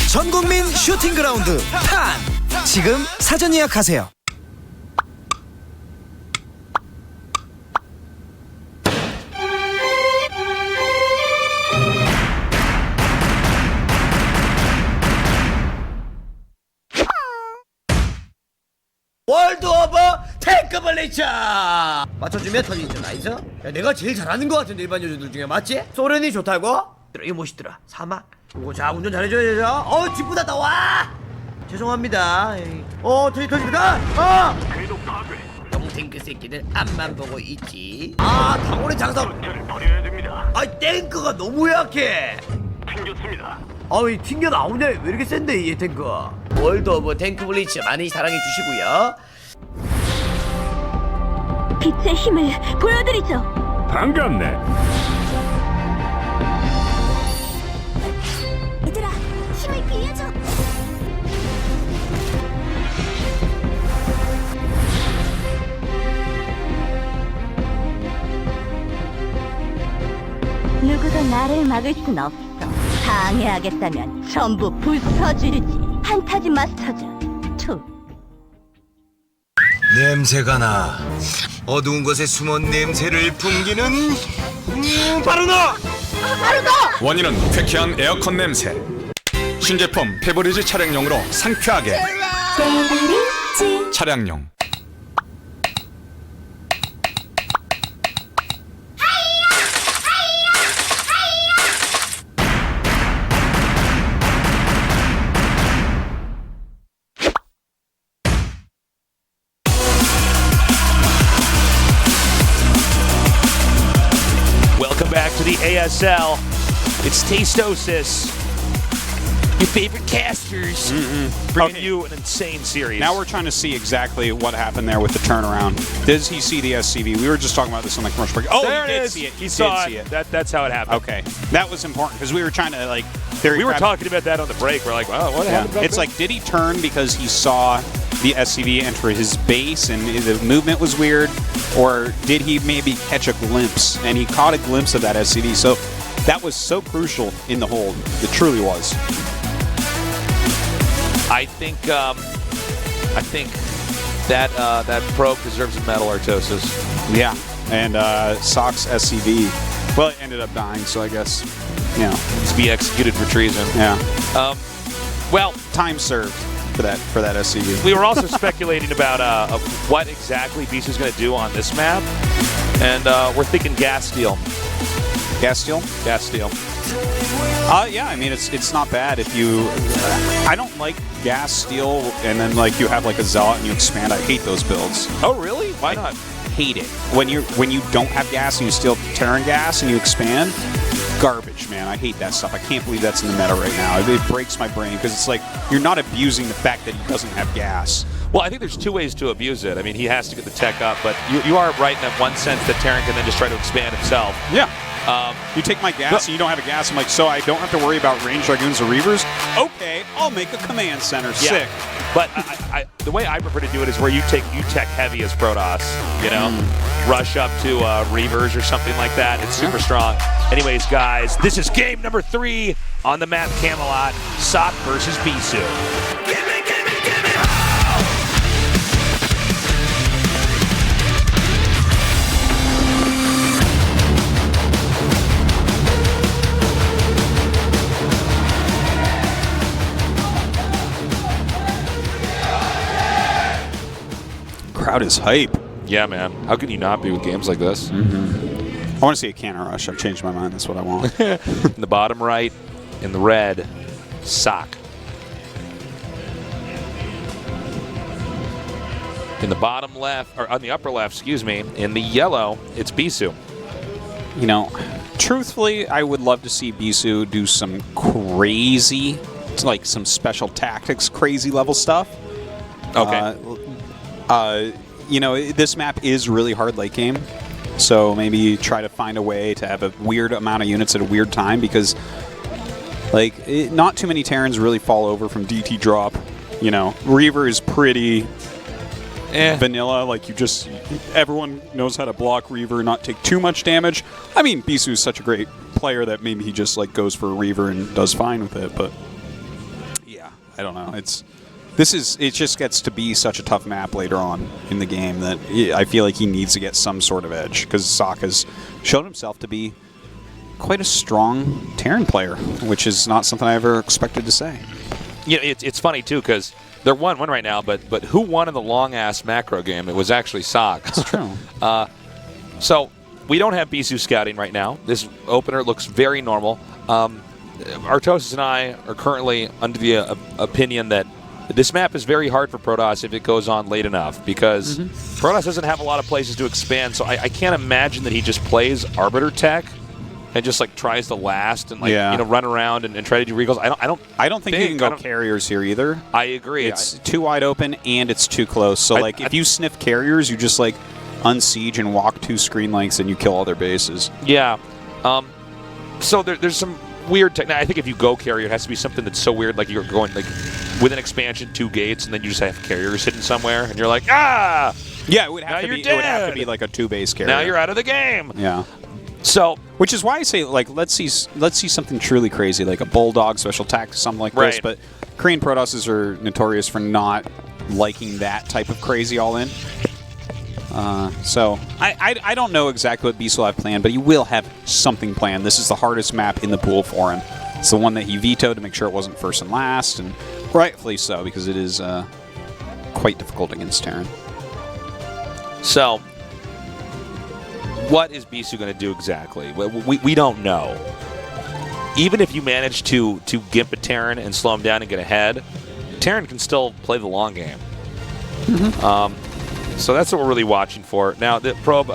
전국민 슈팅 그라운드 탄! 지금 사전 예약하세요. 월드 오브 탱크 블리처 맞춰주면 터지죠. 나이스. 야, 내가 제일 잘하는 것 같은데 일반 요즘들 중에 맞지? 소련이 좋다고? 이거 멋있더라. 사막. 오고 자 운전 잘해줘야 되죠. 뒷부다 나와. 죄송합니다. 터집니다. 똥 탱크 새끼들 앞만 보고 있지. 당원의 장사. 탱크가 너무 약해. 튕겼습니다. 이 튕겨 나오네. 왜 이렇게 센데 이 탱크? 월드 오브 탱크 블리츠 많이 사랑해 주시고요. 빛의 힘을 보여드리죠. 반갑네. 얘들아, 힘을 빌려줘. 누구도 나를 막을 순 없어. 방해하겠다면 전부 부숴주지. 판타지 마스터즈 2. 냄새가 나. 어두운 곳에 숨은 냄새를 풍기는 바로 너! 바로 너! 원인은 쾌쾌한 에어컨 냄새. 신제품 페브리즈 차량용으로 상쾌하게. 차량용. Welcome back to the ASL. It's Tastosis. Your favorite casters. Bringing you an insane series. Now we're trying to see exactly what happened there with the turnaround. Does he see the SCV? We were just talking about this on the commercial break. Oh, there he it did is. see it. He saw it. That's how it happened. Okay. That was important because we were trying to, like... We were talking about that on the break. We're like, wow, what happened? It's like, did he turn because he saw the SCV enter his base and the movement was weird? Or did he maybe catch a glimpse? And he caught a glimpse of that SCV. So that was so crucial in the hold. It truly was. I think that probe deserves a medal, Artosis. Yeah, and Sock's SCV. Well, it ended up dying, so I guess, you know, to be executed for treason. Yeah. Well, time served for that SCV. We were also speculating about what exactly Beast is going to do on this map, and we're thinking gas steal. Gas steal? Gas steal. Yeah, I mean, it's not bad if you... I don't like gas steal and then, like, you have, like, a Zealot and you expand. I hate those builds. Oh, really? Why not? Hate it. When you don't have gas and you steal Terran gas and you expand, garbage, man. I hate that stuff. I can't believe that's in the meta right now. It breaks my brain because it's like you're not abusing the fact that he doesn't have gas. Well, I think there's two ways to abuse it. I mean, he has to get the tech up, but you are right in that one sense that Terran can then just try to expand himself. Yeah. You take my gas and you don't have a gas. I'm like, so I don't have to worry about range Dragoons or Reavers? Okay, I'll make a command center. Yeah. Sick. But the way I prefer to do it is where you tech heavy as Protoss, you know? Rush up to Reavers or something like that. It's super strong. Anyways, guys, this is game number 3 on the map Camelot. Sock versus Bisu. Crowd is hype. Yeah, man. How can you not be with games like this? I want to see a cannon rush. I've changed my mind. That's what I want. In the bottom right, in the red, Sock. In the bottom left, or on the upper left, excuse me, in the yellow, it's Bisu. You know, truthfully, I would love to see Bisu do some crazy, like some special tactics, crazy level stuff. Okay. You know, this map is really hard late game, so maybe try to find a way to have a weird amount of units at a weird time because, like, not too many Terrans really fall over from DT drop. You know, Reaver is pretty vanilla. Like, everyone knows how to block Reaver and not take too much damage. I mean, Bisu is such a great player that maybe he just, like, goes for a Reaver and does fine with it, but yeah, I don't know. It just gets to be such a tough map later on in the game that I feel like he needs to get some sort of edge because Sock has shown himself to be quite a strong Terran player, which is not something I ever expected to say. You know, it's funny too because they're 1-1 right now, but who won in the long ass macro game? It was actually Sock. That's true. So we don't have Bisu scouting right now. This opener looks very normal. Artosis and I are currently under the opinion that This map is very hard for Protoss if it goes on late enough because Protoss doesn't have a lot of places to expand, so I can't imagine that he just plays Arbiter tech and just like tries to last and run around and try to do recalls. I don't think you can go carriers here either. I agree. It's too wide open and it's too close. So if you sniff carriers, you just like unsiege and walk 2 screen lengths and you kill all their bases. Yeah. So there's some weird tech. Now, I think if you go carrier, it has to be something that's so weird, like you're going like with an expansion 2 gates, and then you just have carriers hidden somewhere, and you're like, ah! Yeah, it would have, now it would have to be like a 2-base carrier. Now you're out of the game. Yeah. So, which is why I say, like, let's see something truly crazy, like a Bulldog special attack, something like this. But Korean Protosses are notorious for not liking that type of crazy all-in. So I don't know exactly what Beast will have planned, but he will have something planned. This is the hardest map in the pool for him. It's the one that he vetoed to make sure it wasn't first and last, and rightfully so, because it is quite difficult against Terran. So, what is Bisu going to do exactly? We don't know. Even if you manage to gimp a Terran and slow him down and get ahead, Terran can still play the long game. So that's what we're really watching for. Now, the probe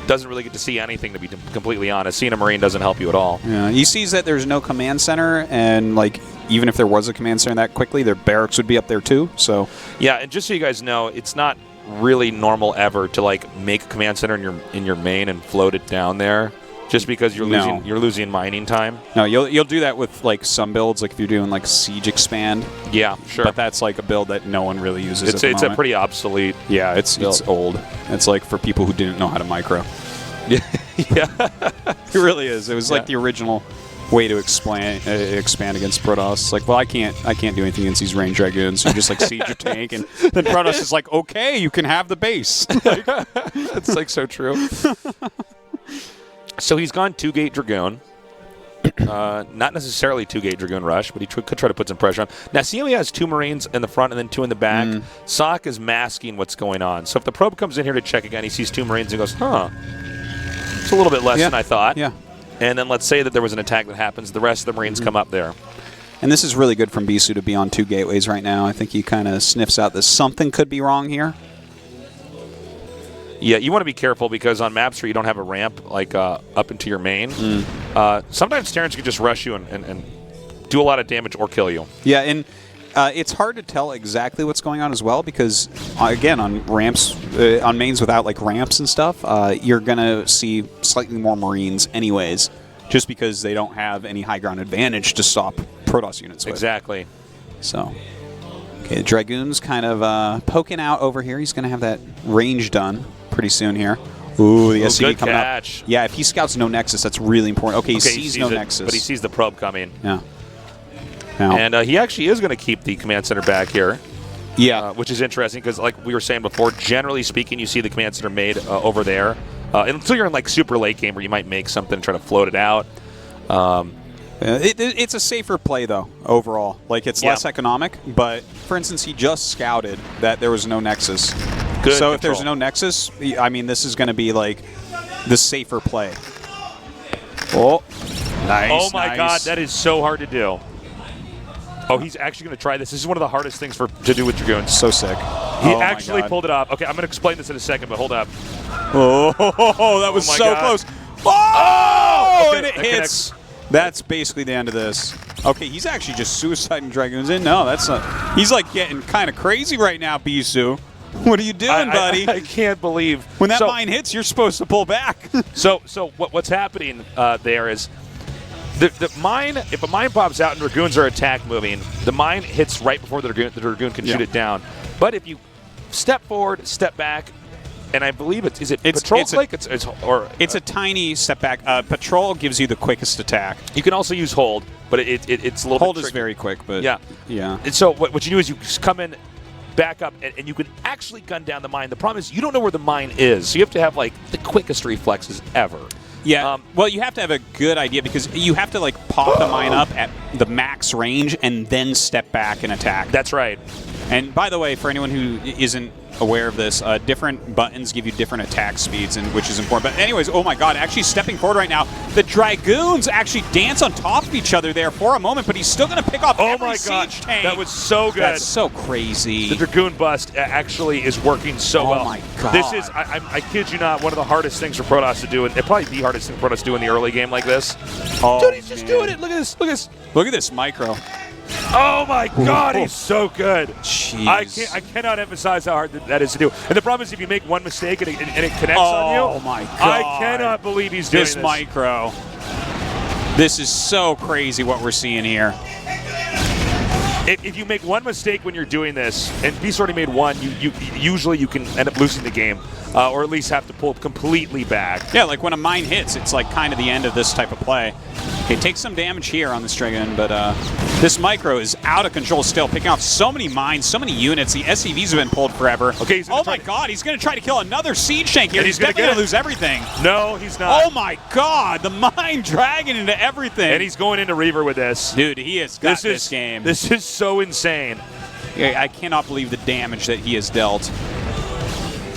doesn't really get to see anything, to be completely honest. Seeing a Marine doesn't help you at all. Yeah, he sees that there's no command center, and like even if there was a command center that quickly, their barracks would be up there too. So yeah, and just so you guys know, it's not really normal ever to like make a command center in your main and float it down there. Just because you're losing mining time. No, you'll do that with like some builds, like if you're doing like Siege Expand. Yeah, sure. But that's like a build that no one really uses. It's a pretty obsolete. Yeah, it's old. It's like for people who didn't know how to micro. Yeah, it really is. It was like the original way to expand against Protoss. It's like, well, I can't do anything against these range dragoons. So you just like siege your tank, and then Protoss is like, okay, you can have the base. It's like so true. So he's gone 2-gate Dragoon. Not necessarily 2-gate Dragoon Rush, but he could try to put some pressure on. Now, see how he has 2 Marines in the front and then 2 in the back? Sock is masking what's going on. So if the probe comes in here to check again, he sees 2 Marines and goes, huh, it's a little bit less than I thought. Yeah. And then let's say that there was an attack that happens. The rest of the Marines come up there. And this is really good from Bisu to be on 2 gateways right now. I think he kind of sniffs out that something could be wrong here. Yeah, you want to be careful because on maps where you don't have a ramp like up into your main, sometimes Terrans can just rush you and do a lot of damage or kill you. Yeah, and it's hard to tell exactly what's going on as well because, again, on ramps, on mains without like ramps and stuff, you're going to see slightly more Marines anyways, just because they don't have any high ground advantage to stop Protoss units with. Exactly. So, okay, the Dragoon's kind of poking out over here. He's going to have that range done pretty soon here. Ooh, the SCV coming catch. up. Yeah, if he scouts no Nexus, that's really important. Okay, he sees no Nexus. But he sees the probe coming. Yeah. Now. And he actually is going to keep the command center back here. Yeah. Which is interesting because, like we were saying before, generally speaking, you see the command center made over there. Until you're in like super late game where you might make something and try to float it out. It's a safer play, though, overall. Like, it's less economic, but, for instance, he just scouted that there was no Nexus. Good so control. If there's no Nexus, I mean, this is going to be, like, the safer play. Oh, nice. Oh, my God, that is so hard to do. Oh, he's actually going to try this. This is one of the hardest things to do with Dragoons. So sick. He actually pulled it off. Okay, I'm going to explain this in a second, but hold up. Oh, that was so close. Oh, okay, and it hits. That's basically the end of this. Okay, he's actually just suiciding Dragoons in. No, that's not. He's like getting kind of crazy right now, Bisu. What are you doing, buddy? I can't believe. When that mine hits, you're supposed to pull back. So what's happening there is the mine, if a mine pops out and Dragoons are attack moving, the mine hits right before the Dragoon can shoot it down. But if you step forward, step back, and I believe it's patrol click? It's a tiny step back. Patrol gives you the quickest attack. You can also use hold, but it's a little hold bit is tricky. very quick, but yeah. And so what you do is you just come in, back up, and you can actually gun down the mine. The problem is you don't know where the mine is, so you have to have like the quickest reflexes ever. Yeah. Well, you have to have a good idea because you have to like pop the mine up at the max range and then step back and attack. That's right. And by the way, for anyone who isn't aware of this, different buttons give you different attack speeds, and which is important. But anyways, oh my god, actually stepping forward right now, the Dragoons actually dance on top of each other there for a moment, but he's still going to pick off every siege tank. That was so good. That's so crazy. The Dragoon bust actually is working so well. Oh my god. This is, I kid you not, one of the hardest things for Protoss to do, and probably the hardest thing for Protoss to do in the early game like this. Oh, dude, he's just doing it. Look at this. Look at this. Look at this micro. Oh my god, he's so good. Jeez. I cannot emphasize how hard that is to do. And the problem is if you make one mistake and it connects on you. Oh my god. I cannot believe he's doing this micro. This is so crazy what we're seeing here. If you make one mistake when you're doing this, and Beast already made one, usually you can end up losing the game, or at least have to pull completely back. Yeah, like when a mine hits, it's like kind of the end of this type of play. It takes some damage here on this Dragon, but this micro is out of control still, picking off so many mines, so many units. The SCVs have been pulled forever. Okay, oh my god, he's going to try to kill another siege tank here. He's definitely going to lose everything. No, he's not. Oh my god, the mine dragging into everything. And he's going into Reaver with this. Dude, he has got this game. This is so insane. I cannot believe the damage that he has dealt.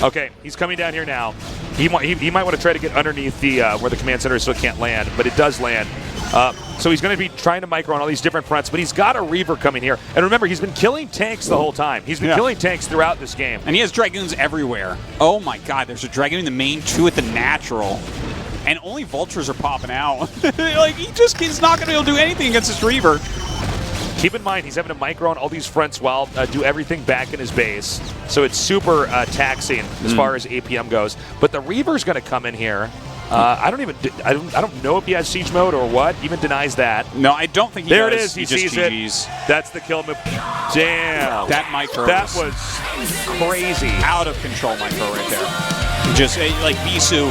Okay, he's coming down here now. He might want to try to get underneath the where the command center is so it can't land, but it does land. So he's going to be trying to micro on all these different fronts, but he's got a Reaver coming here. And remember, he's been killing tanks the whole time. He's been killing tanks throughout this game. And he has Dragoons everywhere. Oh my god, there's a Dragoon in the main, 2 at the natural. And only Vultures are popping out. Like, he's not going to be able to do anything against this Reaver. Keep in mind, he's having to micro on all these fronts while do everything back in his base. So it's super taxing as far as APM goes. But the Reaver's going to come in here. I don't know if he has siege mode or what. Even denies that. No, I don't think he does. There it is. He sees GGs. it. That's the kill move. Damn. That micro. That was crazy. Out of control micro right there. Just like Bisu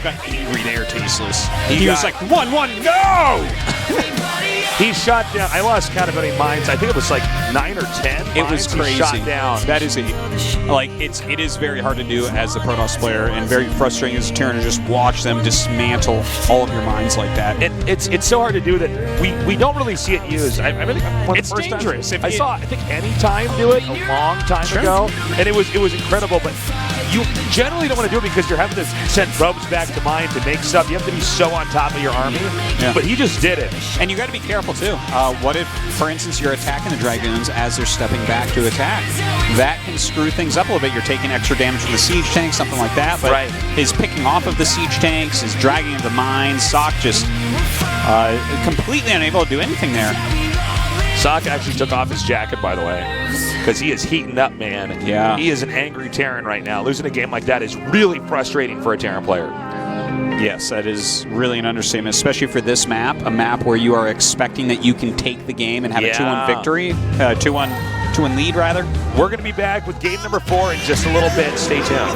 got angry there, Tasteless. He was like, 1-1, no! He shot down. I lost count of how many mines. I think it was like 9 or 10. It was crazy. He shot down. That is it is very hard to do as a Protoss player, and very frustrating as a Terran to just watch them dismantle all of your mines like that. It's so hard to do that we don't really see it used. I really it's dangerous. I saw I think Anytime do it a long time ago, and it was incredible. But you generally don't want to do it because you're having to send probes back to mine to make stuff. You have to be so on top of your army. Yeah. But he just did it. And you got to be careful too. What if, for instance, you're attacking the Dragoons as they're stepping back to attack? That can screw things up a little bit. You're taking extra damage from the siege tanks, something like that. But his picking off of the siege tanks, his dragging of the mines, Sock just completely unable to do anything there. Sock actually took off his jacket, by the way, because he is heating up, man. Yeah. He is an angry Terran right now. Losing a game like that is really frustrating for a Terran player. Yes, that is really an understatement, especially for this map, a map where you are expecting that you can take the game and have a 2-1 victory, 2-1 lead, rather. We're going to be back with game number 4 in just a little bit. Stay tuned.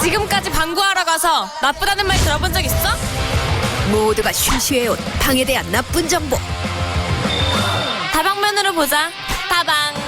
지금까지 방구하러 가서 나쁘다는 말 들어본 적 있어? 모두가 쉬쉬해온 방에 대한 나쁜 정보. 다방면으로 보자. 다방.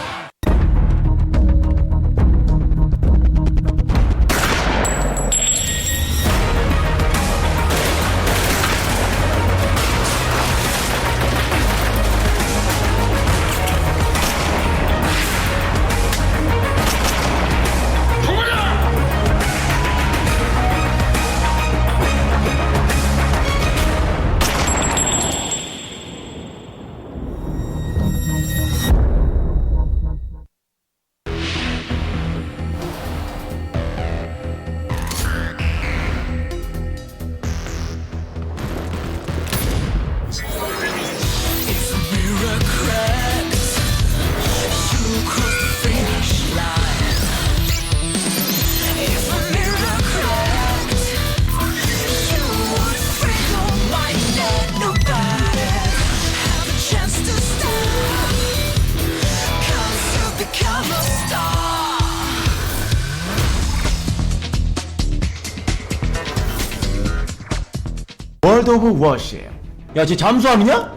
월드 오브 워시에요. 야, 쟤 잠수함이냐?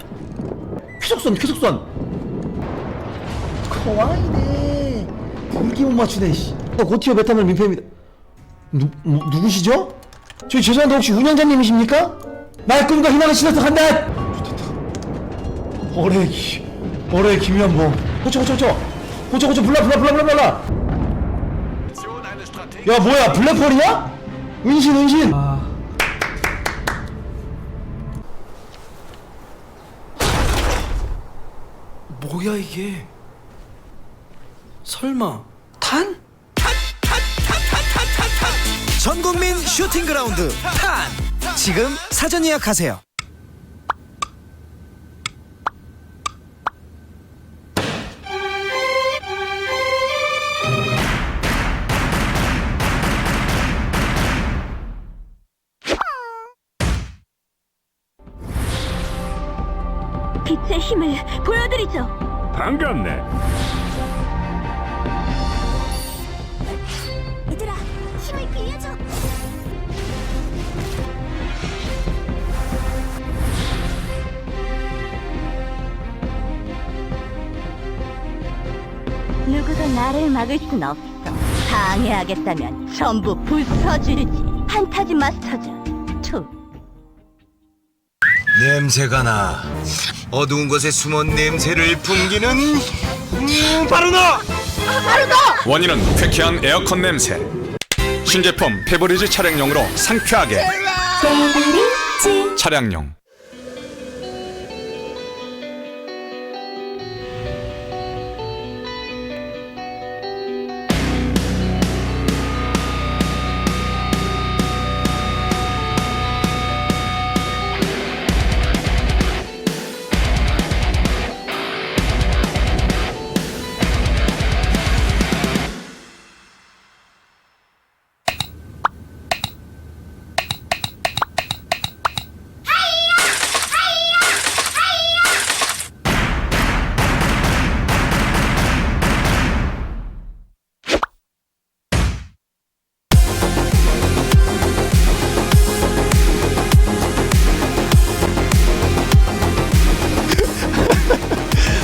쾌속선. 커와이네. 불기 못 맞추네. 씨. 고티어 메타멀 민폐입니다. 누구시죠? 저희 죄송한데 혹시 운영자님이십니까? 나의 꿈과 희망을 실어서 간다. 어레 김연봉. 호쳐 블라. 야, 뭐야, 블랙홀이냐? 은신. 뭐야 이게? 설마 탄? 전국민 슈팅 그라운드 탄! 지금 사전 예약하세요. 빛의 힘을 보여드리죠. 반갑네. 얘들아, 힘을 빌려줘. 누구도 나를 막을 순 없어. 방해하겠다면 전부 부숴주지. 판타지 마스터즈 2. 냄새가 나. 어두운 곳에 숨은 냄새를 풍기는 바로 너! 바로 너! 원인은 쾌쾌한 에어컨 냄새. 신제품 페브리즈 차량용으로 상쾌하게. 차량용.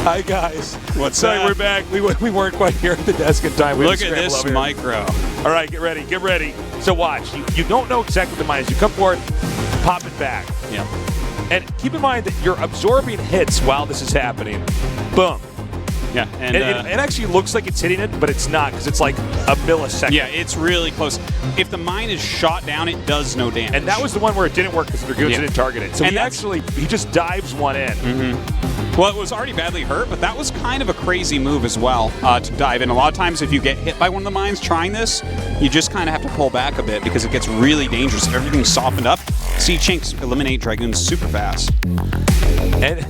Hi guys. What's Sorry, that? we're back. We weren't quite here at the desk in time. We Look had at to this scramble over here. micro. All right, get ready. So watch. You don't know exactly the mines. You come forward, pop it back. Yeah. And keep in mind that you're absorbing hits while this is happening. Boom. Yeah, and it actually looks like it's hitting it, but it's not because it's like a millisecond. Yeah, it's really close. If the mine is shot down, it does no damage. And that was the one where it didn't work because the Dragoons didn't target it. So and he just dives one in. Mm-hmm. Well, it was already badly hurt, but that was kind of a crazy move as well to dive in. A lot of times, if you get hit by one of the mines trying this, you just kind of have to pull back a bit because it gets really dangerous. If everything's softened up, Sea Chinks eliminate Dragoons super fast. And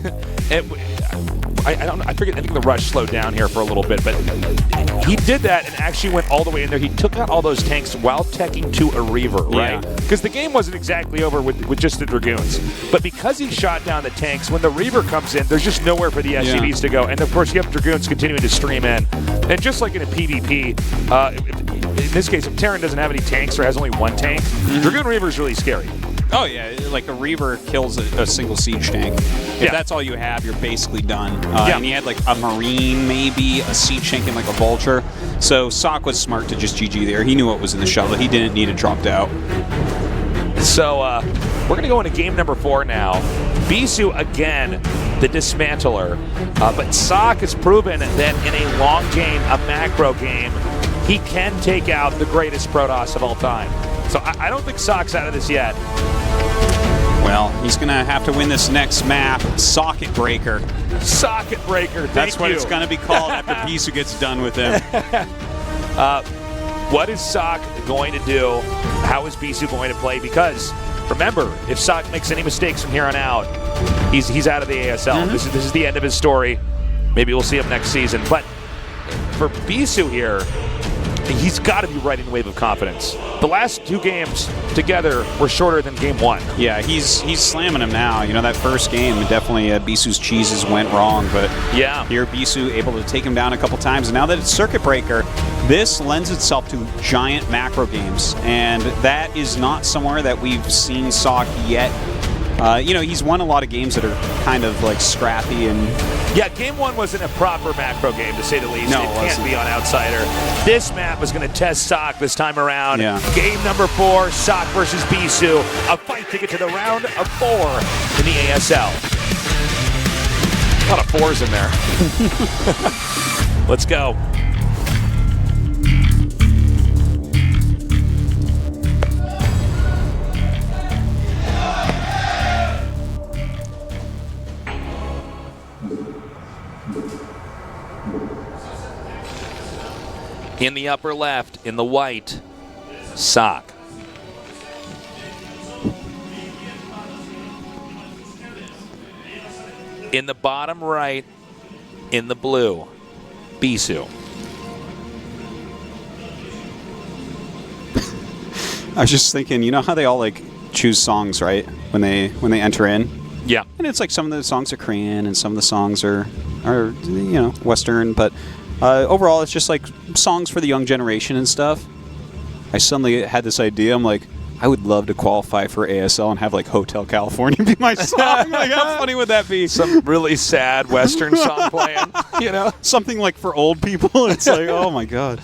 I forget. I think the rush slowed down here for a little bit, but he did that and actually went all the way in there. He took out all those tanks while teching to a Reaver, right? Because the game wasn't exactly over with just the Dragoons. But because he shot down the tanks, when the Reaver comes in, there's just nowhere for the SCVs to go. And of course, you have Dragoons continuing to stream in. And just like in a PvP, in this case, if Terran doesn't have any tanks or has only one tank, Dragoon Reaver is really scary. Oh yeah, like a Reaver kills a single siege tank. If that's all you have, you're basically done. And he had like a Marine, maybe a siege tank, and like a Vulture. So Sock was smart to just GG there. He knew what was in the shuttle. He didn't need it dropped out. So we're gonna go into game number 4 now. Bisu again, the dismantler, but Sock has proven that in a long game, a macro game, he can take out the greatest Protoss of all time. So I don't think Sock's out of this yet. Well, he's going to have to win this next map, Socket Breaker. Socket Breaker, That's what it's going to be called after Bisu gets done with him. What is Sock going to do? How is Bisu going to play? Because, remember, if Sock makes any mistakes from here on out, he's out of the ASL. This is the end of his story. Maybe we'll see him next season. But for Bisu here, he's got to be riding a wave of confidence. The last 2 games together were shorter than game 1. Yeah, he's slamming him now. You know, that first game, definitely Bisu's cheeses went wrong, but here Bisu able to take him down a couple times. And now that it's Circuit Breaker, this lends itself to giant macro games, and that is not somewhere that we've seen Sock yet He's won a lot of games that are kind of like scrappy and. Yeah, game 1 wasn't a proper macro game, to say the least. No, it it can't wasn't. be on Outsider. This map is going to test Sock this time around. Yeah. Game number 4, Sock versus Bisou. A fight to get to the round of 4 in the ASL. A lot of 4s in there. Let's go. In the upper left, in the white, Sock. In the bottom right, in the blue, Bisou. I was just thinking, you know how they all like choose songs, right? When they enter in. Yeah. And it's like some of the songs are Korean and some of the songs are Western, but overall it's just like songs for the young generation and stuff. I suddenly had this idea. I'm like, I would love to qualify for ASL and have like Hotel California be my song. Like, how funny would that be? Some really sad Western song playing, Something like for old people. It's like, oh my God.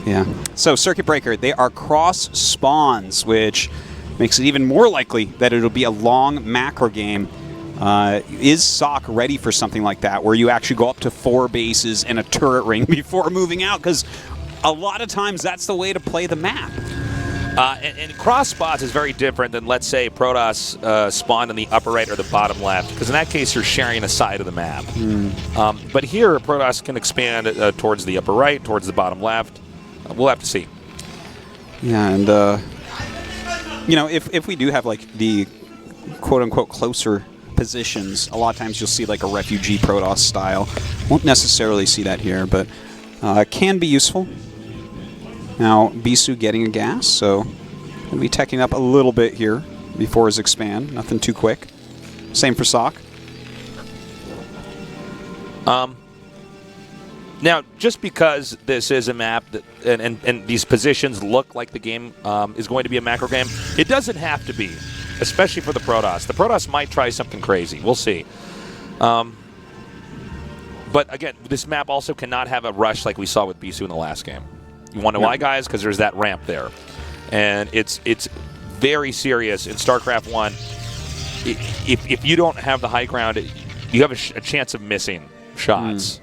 Yeah. So Circuit Breaker, they are cross spawns, which makes it even more likely that it'll be a long macro game. Is Sock ready for something like that, where you actually go up to 4 bases and a turret ring before moving out? Because a lot of times that's the way to play the map. And cross spots is very different than, let's say, Protoss spawned in the upper right or the bottom left, because in that case you're sharing a side of the map. But here, Protoss can expand towards the upper right, towards the bottom left. We'll have to see. Yeah, and if we do have like the quote-unquote closer positions, a lot of times you'll see like a refugee Protoss style. Won't necessarily see that here, but can be useful. Now, Bisou getting a gas, so going to be teching up a little bit here before his expand. Nothing too quick. Same for Sock. Now, just because this is a map that, and these positions look like the game is going to be a macro game, it doesn't have to be, especially for the Protoss. The Protoss might try something crazy. We'll see. But again, this map also cannot have a rush like we saw with Bisou in the last game. You want to know why, guys? Because there's that ramp there. And it's very serious in StarCraft 1. If you don't have the high ground, you have a chance of missing shots.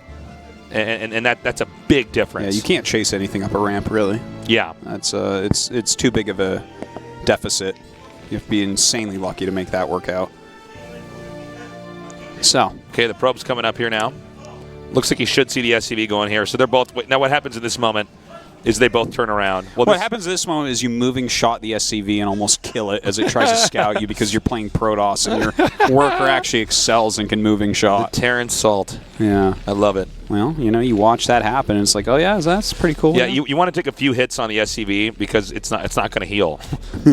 And that's a big difference. Yeah, you can't chase anything up a ramp, really. Yeah. That's it's too big of a deficit. You have to be insanely lucky to make that work out. So. Okay, the probe's coming up here now. Looks like he should see the SCV going here. So they're both... Now what happens in this moment is they both turn around. Well, what happens at this moment is you moving shot the SCV and almost kill it as it tries to scout you because you're playing Protoss and your worker actually excels and can moving shot. The Terran Salt. Yeah. I love it. Well, you watch that happen and it's like, oh yeah, that's pretty cool. Yeah, you want to take a few hits on the SCV because it's not going to heal,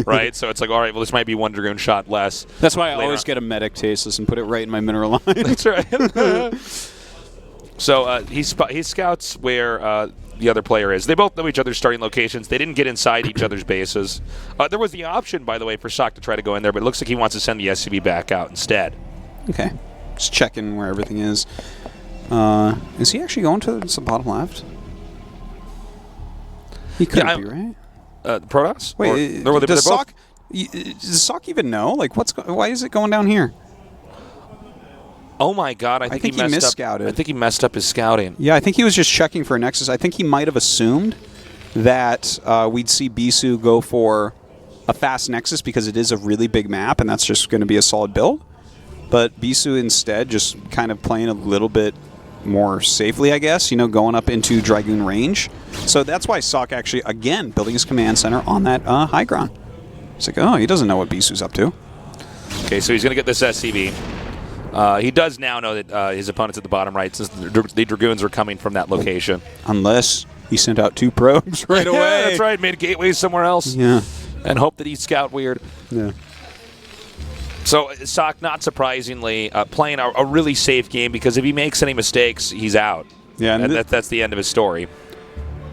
right? So it's like, all right, well, this might be one Dragoon shot less. That's why I always get a medic Tasis and put it right in my mineral line. That's right. So he scouts where the other player is. They both know each other's starting locations. They didn't get inside each other's bases. There was the option, by the way, for Sock to try to go in there, but it looks like he wants to send the SCV back out instead. Okay. Just checking where everything is. Is he actually going to the bottom left? He could be, right? Protoss? Wait, does Sock even know? Like, why is it going down here? Oh my God! I think he misscouted. I think he messed up his scouting. Yeah, I think he was just checking for a Nexus. I think he might have assumed that we'd see Bisou go for a fast Nexus because it is a really big map, and that's just going to be a solid build. But Bisou instead just kind of playing a little bit more safely, I guess. Going up into Dragoon range. So that's why Sock actually, again, building his command center on that high ground. It's like, oh, he doesn't know what Bisou's up to. Okay, so he's going to get this SCV. He does now know that his opponent's at the bottom right, since the Dragoons are coming from that location. Unless he sent out 2 probes right away. Yeah, that's right. Made gateways somewhere else. Yeah. And hope that he scout weird. Yeah. So Sock, not surprisingly, playing a really safe game, because if he makes any mistakes, he's out. Yeah, and that's the end of his story.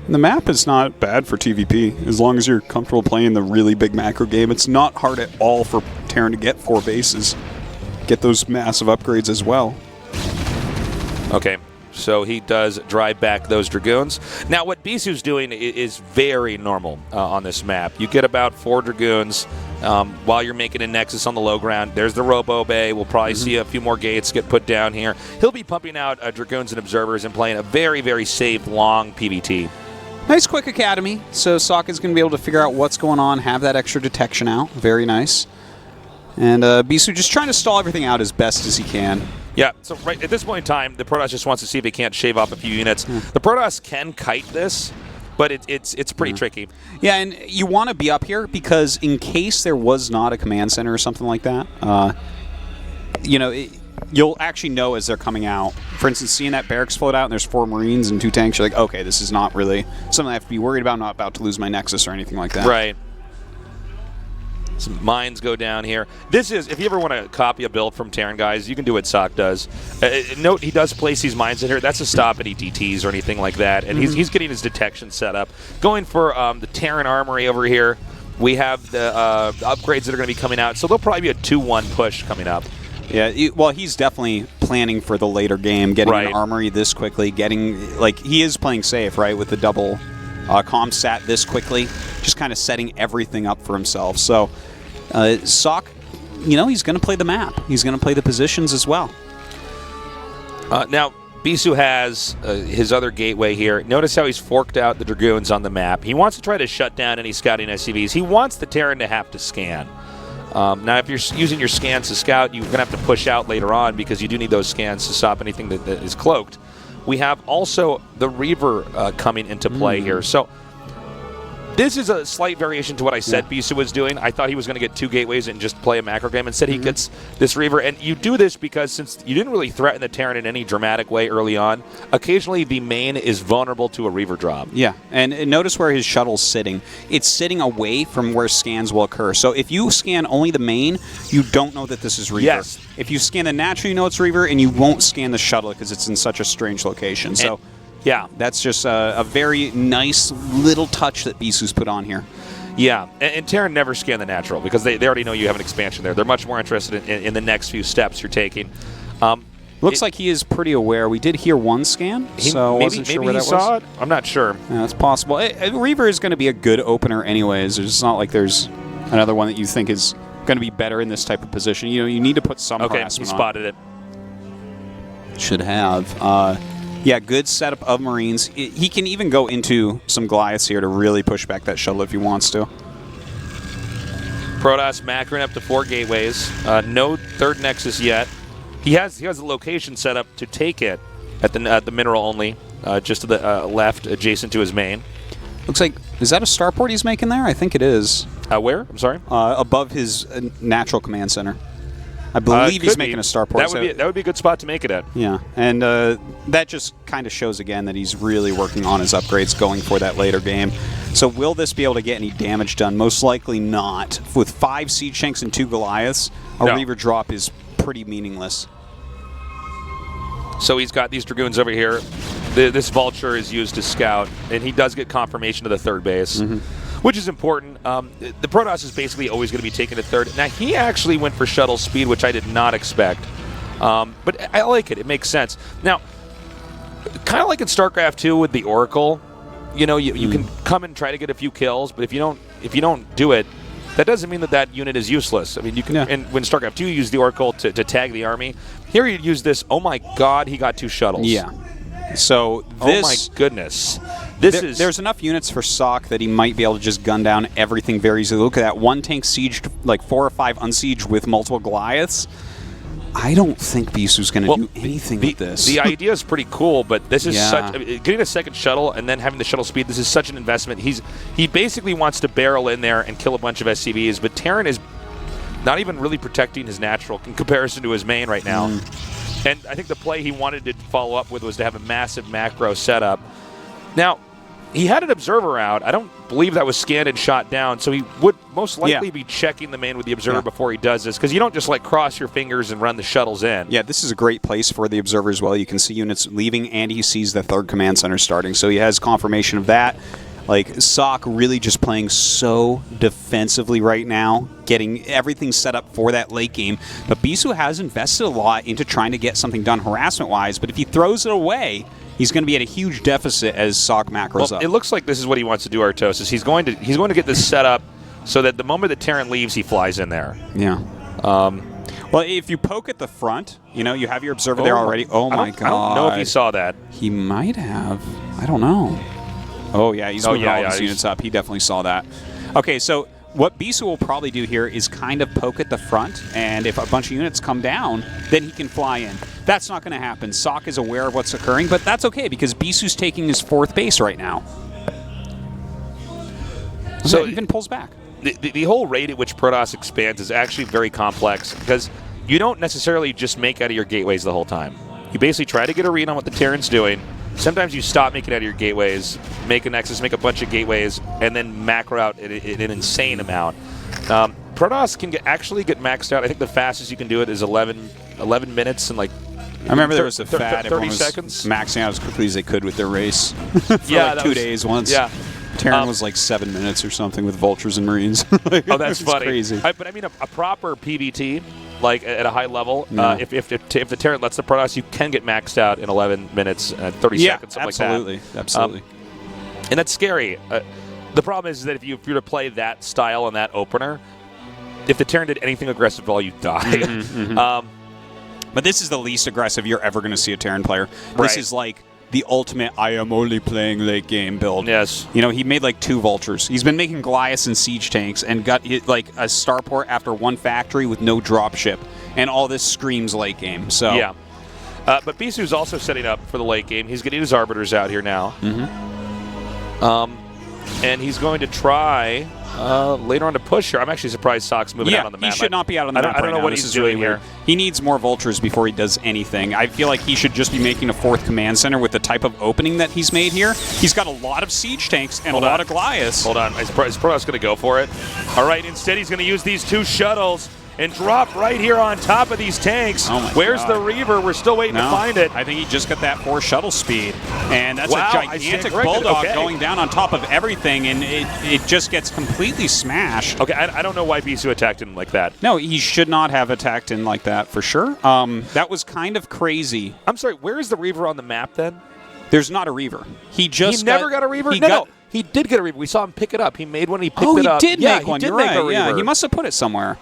The map is not bad for TVP, as long as you're comfortable playing the really big macro game. It's not hard at all for Terran to get 4 bases. Get those massive upgrades as well. Okay, so he does drive back those Dragoons. Now, what Bisu's doing is very normal on this map. You get about 4 Dragoons while you're making a Nexus on the low ground. There's the Robo Bay. We'll probably see a few more gates get put down here. He'll be pumping out Dragoons and Observers and playing a very, very safe, long PvT. Nice quick academy, so Sokka's going to be able to figure out what's going on, have that extra detection out. Very nice. And Bisu just trying to stall everything out as best as he can. Yeah, so right at this point in time, the Protoss just wants to see if he can't shave off a few units. The Protoss can kite this, but it's pretty tricky. Yeah, and you want to be up here because in case there was not a command center or something like that, you know, you'll actually know as they're coming out. For instance, seeing that barracks float out and there's 4 Marines and 2 tanks, you're like, okay, this is not really something I have to be worried about. I'm not about to lose my Nexus or anything like that. Right. Some mines go down here. This is, if you ever want to copy a build from Terran, guys, you can do what Sok does. Note, he does place these mines in here. That's to stop any DTs or anything like that. And he's getting his detection set up. Going for the Terran Armory over here. We have the upgrades that are going to be coming out. So there'll probably be a 2-1 push coming up. Yeah, well, he's definitely planning for the later game, getting an armory this quickly, getting, like, he is playing safe, right, with the double comsat this quickly, just kind of setting everything up for himself. So, Sok, you know, he's going to play the map. He's going to play the positions as well. Now, Bisu has his other gateway here. Notice how he's forked out the Dragoons on the map. He wants to try to shut down any scouting SCVs. He wants the Terran to have to scan. Now, if you're using your scans to scout, you're going to have to push out later on because you do need those scans to stop anything that is cloaked. We have also the Reaver coming into play here. So this is a slight variation to what I said Bisu was doing. I thought he was going to get 2 gateways and just play a macro game. Instead, he gets this Reaver. And you do this because since you didn't really threaten the Terran in any dramatic way early on, occasionally the main is vulnerable to a Reaver drop. Yeah, and notice where his shuttle's sitting. It's sitting away from where scans will occur. So if you scan only the main, you don't know that this is Reaver. Yes. If you scan the natural, you know it's Reaver, and you won't scan the shuttle because it's in such a strange location. So yeah, that's just a very nice little touch that Bisu's put on here. Yeah, and Terran never scan the natural because they already know you have an expansion there. They're much more interested in the next few steps you're taking. Looks like he is pretty aware. We did hear 1 scan, so maybe, wasn't sure where he that saw was. it. I'm not sure. Yeah, that's possible. Reaver is going to be a good opener anyways. It's not like there's another one that you think is going to be better in this type of position. You know, you need to put some harassment he spotted it. Should have. Yeah, good setup of Marines. He can even go into some Goliaths here to really push back that shuttle if he wants to. Protoss macroing up to 4 gateways. No 3rd Nexus yet. He has the location set up to take it at the mineral only, just to the left, adjacent to his main. Looks like, is that a starport he's making there? I think it is. Where? I'm sorry? Above his natural command center. I believe he's making a starport. That would be a good spot to make it at. Yeah, and that just kind of shows again that he's really working on his upgrades going for that later game. So will this be able to get any damage done? Most likely not. With 5 Siege Tanks and 2 Goliaths, a Reaver drop is pretty meaningless. So he's got these Dragoons over here. This Vulture is used to scout, and he does get confirmation of the 3rd base. Which is important. The Protoss is basically always going to be taken to 3rd. Now, he actually went for shuttle speed, which I did not expect. But I like it. It makes sense. Now, kind of like in StarCraft 2 with the Oracle, you know, you can come and try to get a few kills, but if you don't do it, that doesn't mean that unit is useless. I mean, you can. And when StarCraft 2 you use the Oracle to tag the army, here you use this. Oh my God, he got 2 shuttles. Yeah. So this. Oh my goodness. There's enough units for Sok that he might be able to just gun down everything very easily. Look at that, 1 tank sieged, like 4 or 5 unsieged with multiple Goliaths. I don't think Bisu's going to do anything with this. The idea is pretty cool, but this is such getting a 2nd shuttle and then having the shuttle speed. This is such an investment. He basically wants to barrel in there and kill a bunch of SCVs, but Terran is not even really protecting his natural in comparison to his main right now. And I think the play he wanted to follow up with was to have a massive macro setup. Now, he had an observer out. I don't believe that was scanned and shot down, so he would most likely be checking the main with the observer before he does this, because you don't just like cross your fingers and run the shuttles in. Yeah, this is a great place for the observer as well. You can see units leaving, and he sees the 3rd command center starting, so he has confirmation of that. Like, Sock really just playing so defensively right now, getting everything set up for that late game. But Bisu has invested a lot into trying to get something done harassment-wise, but if he throws it away, he's going to be at a huge deficit as Sock macros up. It looks like this is what he wants to do, Artosis. He's going to get this set up so that the moment the Terran leaves, he flies in there. Yeah. Well, if you poke at the front, you know, you have your observer there already. Oh, my God. I don't know if he saw that. He might have. I don't know. Oh, yeah, he's moving all his units up. He definitely saw that. Okay, so what Bisu will probably do here is kind of poke at the front, and if a bunch of units come down, then he can fly in. That's not going to happen. Sock is aware of what's occurring, but that's okay because Bisu's taking his 4th base right now. So he even pulls back. The whole rate at which Protoss expands is actually very complex because you don't necessarily just make out of your gateways the whole time. You basically try to get a read on what the Terran's doing. Sometimes you stop making out of your gateways, make a nexus, make a bunch of gateways, and then macro out an insane amount. Protoss can actually get maxed out. I think the fastest you can do it is 11 minutes and like. I remember there was a fad. 30 seconds. Maxing out as quickly as they could with their race. For like 2 days once. Yeah. Terran was like 7 minutes or something with Vultures and Marines. Like, oh, that's funny. Crazy. But I mean, a proper PVT, like at a high level, if the Terran lets the Protoss, you can get maxed out in 11 minutes and 30 seconds, something absolutely. like that. Absolutely. And that's scary. The problem is that if you were to play that style on that opener, if the Terran did anything aggressive at all, you die. But this is the least aggressive you're ever going to see a Terran player. This is like the ultimate I am only playing late game build. Yes. You know, he made like 2 Vultures. He's been making Goliaths and Siege Tanks and got like a starport after 1 factory with no dropship. And all this screams late game. So yeah. But Bisu's also setting up for the late game. He's getting his Arbiters out here now. And he's going to try later on to push here. I'm actually surprised Sock's moving out on the map. He should not be out on the map. I don't know what he's doing here. He needs more Vultures before he does anything. I feel like he should just be making a 4th command center with the type of opening that he's made here. He's got a lot of Siege Tanks and a lot of Goliaths. Hold on. Is Protoss going to go for it? All right, instead he's going to use these 2 shuttles and drop right here on top of these tanks. Oh my Where's God. the Reaver? We're still waiting to find it. I think he just got that 4 shuttle speed. And that's a gigantic corrected. Bulldog Okay. going down on top of everything, and it just gets completely smashed. Okay, I don't know why Bisu attacked him like that. No, he should not have attacked in like that, for sure. That was kind of crazy. I'm sorry, where is the Reaver on the map then? There's not a Reaver. He never got a Reaver? No, he did get a Reaver. We saw him pick it up. He made one, he picked it up. He did make one. He did You're make right. a Reaver. Yeah, he must have put it somewhere.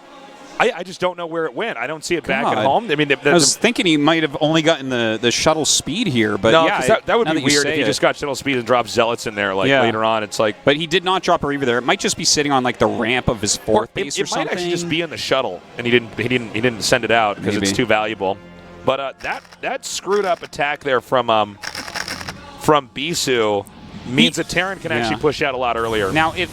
I just don't know where it went. I don't see it back at home. I mean, I was thinking he might have only gotten the shuttle speed here, but no, yeah, that would now be weird if he just got shuttle speed and dropped Zealots in there later on. It's like, but he did not drop a Reaver there. It might just be sitting on like the ramp of his 4th base or something. It might actually just be in the shuttle, and he didn't send it out because it's too valuable. But that screwed up attack there from Bisu means that Terran can actually push out a lot earlier. Now, if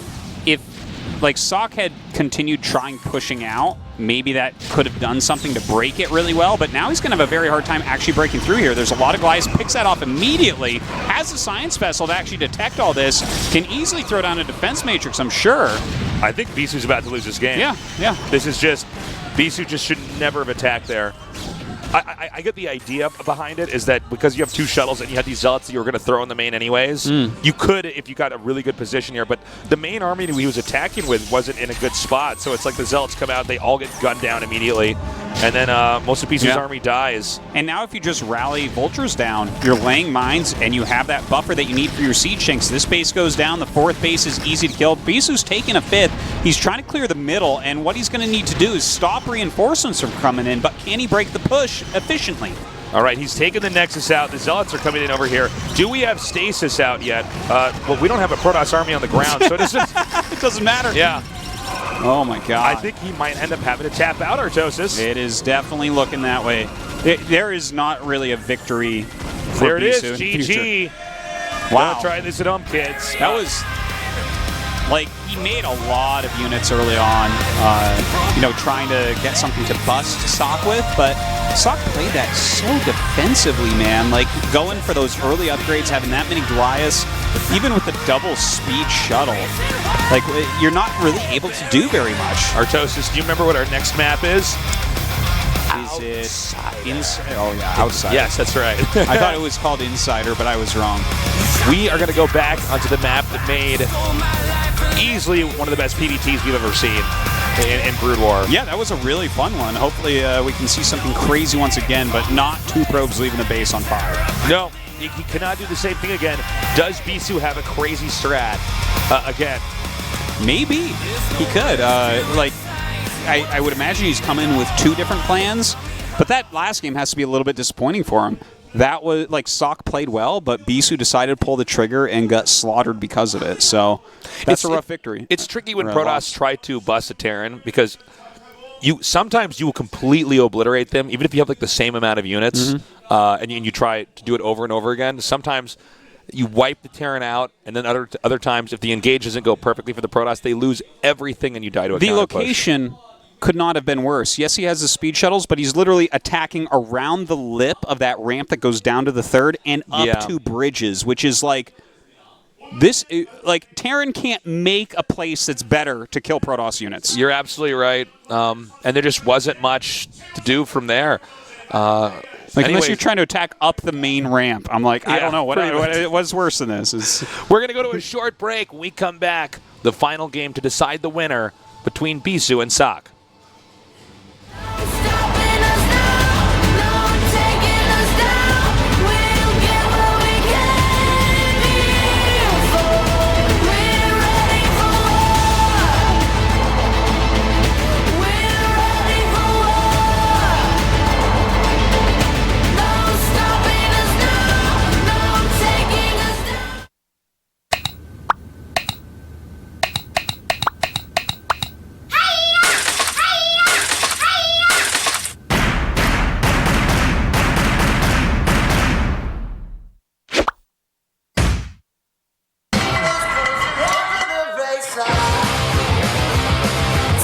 like Sock had continued trying pushing out, maybe that could have done something to break it really well, but now he's going to have a very hard time actually breaking through here. There's a lot of Goliaths, picks that off immediately, has the Science Vessel to actually detect all this, can easily throw down a defense matrix, I'm sure. I think Bisu's about to lose this game. Yeah. This is just, Bisu just should never have attacked there. I get the idea behind it is that because you have 2 shuttles and you had these Zealots that you were going to throw in the main anyways, you could if you got a really good position here, but the main army that he was attacking with wasn't in a good spot, so it's like the Zealots come out, they all get gunned down immediately, and then most of Bisu's army dies. And now if you just rally Vultures down, you're laying mines, and you have that buffer that you need for your Siege Tanks. This base goes down, the 4th base is easy to kill. Bisu's taking a 5th. He's trying to clear the middle, and what he's going to need to do is stop reinforcements from coming in, but can he break the push efficiently? All right, he's taking the Nexus out. The Zealots are coming in over here. Do we have Stasis out yet? Well, we don't have a Protoss army on the ground, so it doesn't matter. Yeah. Oh, my God. I think he might end up having to tap out Artosis. It is definitely looking that way. There is not really a victory for There it is, GG. Wow. Don't try this at home, kids. That was... Like, he made a lot of units early on, trying to get something to bust Sock with, but Sock played that so defensively, man. Like, going for those early upgrades, having that many Goliaths, even with the double speed shuttle, like you're not really able to do very much. Artosis, do you remember what our next map is? Is it inside? Oh yeah, outside. Yes, that's right. I thought it was called Insider, but I was wrong. We are going to go back onto the map that made easily one of the best PvTs we've ever seen in Brood War. Yeah, that was a really fun one. Hopefully we can see something crazy once again, but not 2 probes leaving the base on fire. No, he cannot do the same thing again. Does Bisu have a crazy strat again? Maybe. He could. I would imagine he's come in with 2 different plans, but that last game has to be a little bit disappointing for him. That was like Sok played well, but Bisu decided to pull the trigger and got slaughtered because of it. So that's a rough victory. It's tricky when Protoss try to bust a Terran because sometimes you will completely obliterate them, even if you have like the same amount of units, and you try to do it over and over again. Sometimes you wipe the Terran out, and then other times, if the engage doesn't go perfectly for the Protoss, they lose everything, and you die to a The counter push. location could not have been worse. Yes, he has the speed shuttles, but he's literally attacking around the lip of that ramp that goes down to the 3rd and up 2 bridges, which is like this. Like Terran can't make a place that's better to kill Protoss units. You're absolutely right, and there just wasn't much to do from there. Unless you're trying to attack up the main ramp, I'm like, I don't know what's worse than this. We're gonna go to a short break. When we come back, the final game to decide the winner between Bisu and Sok.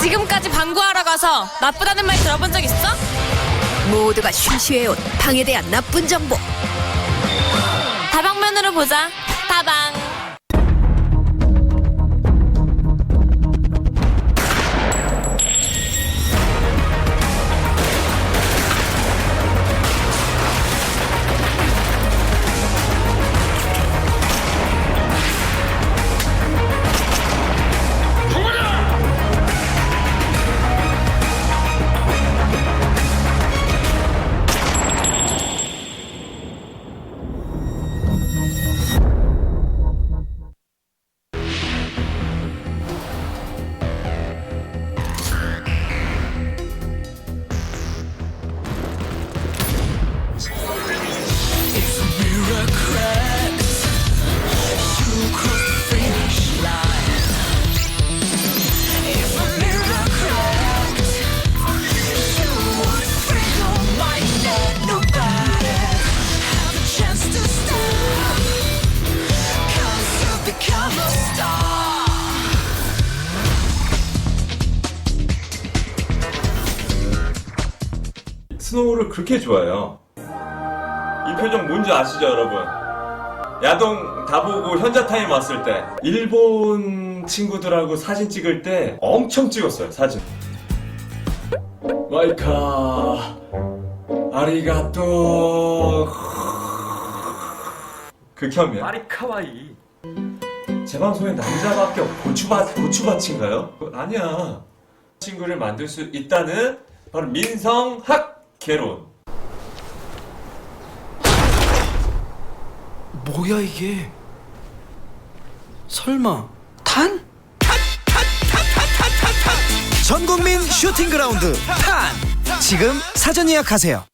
지금까지 방구하러 가서 나쁘다는 말 들어본 적 있어? 모두가 쉬쉬해온 방에 대한 나쁜 정보. 다방면으로 보자. 다방. 스노우를 그렇게 좋아해요. 이 표정 뭔지 아시죠, 여러분? 야동 다 보고 현자 타임 왔을 때 일본 친구들하고 사진 찍을 때 엄청 찍었어요, 사진. 마이카 아리가또 극혐이야. 마리카와이. 제 방송에 남자밖에 고추밭인가요? 아니야. 친구를 만들 수 있다는 바로 민성학 개론. 뭐야 이게? 설마 탄? 전국민 슈팅 그라운드 탄! 지금 사전 예약하세요.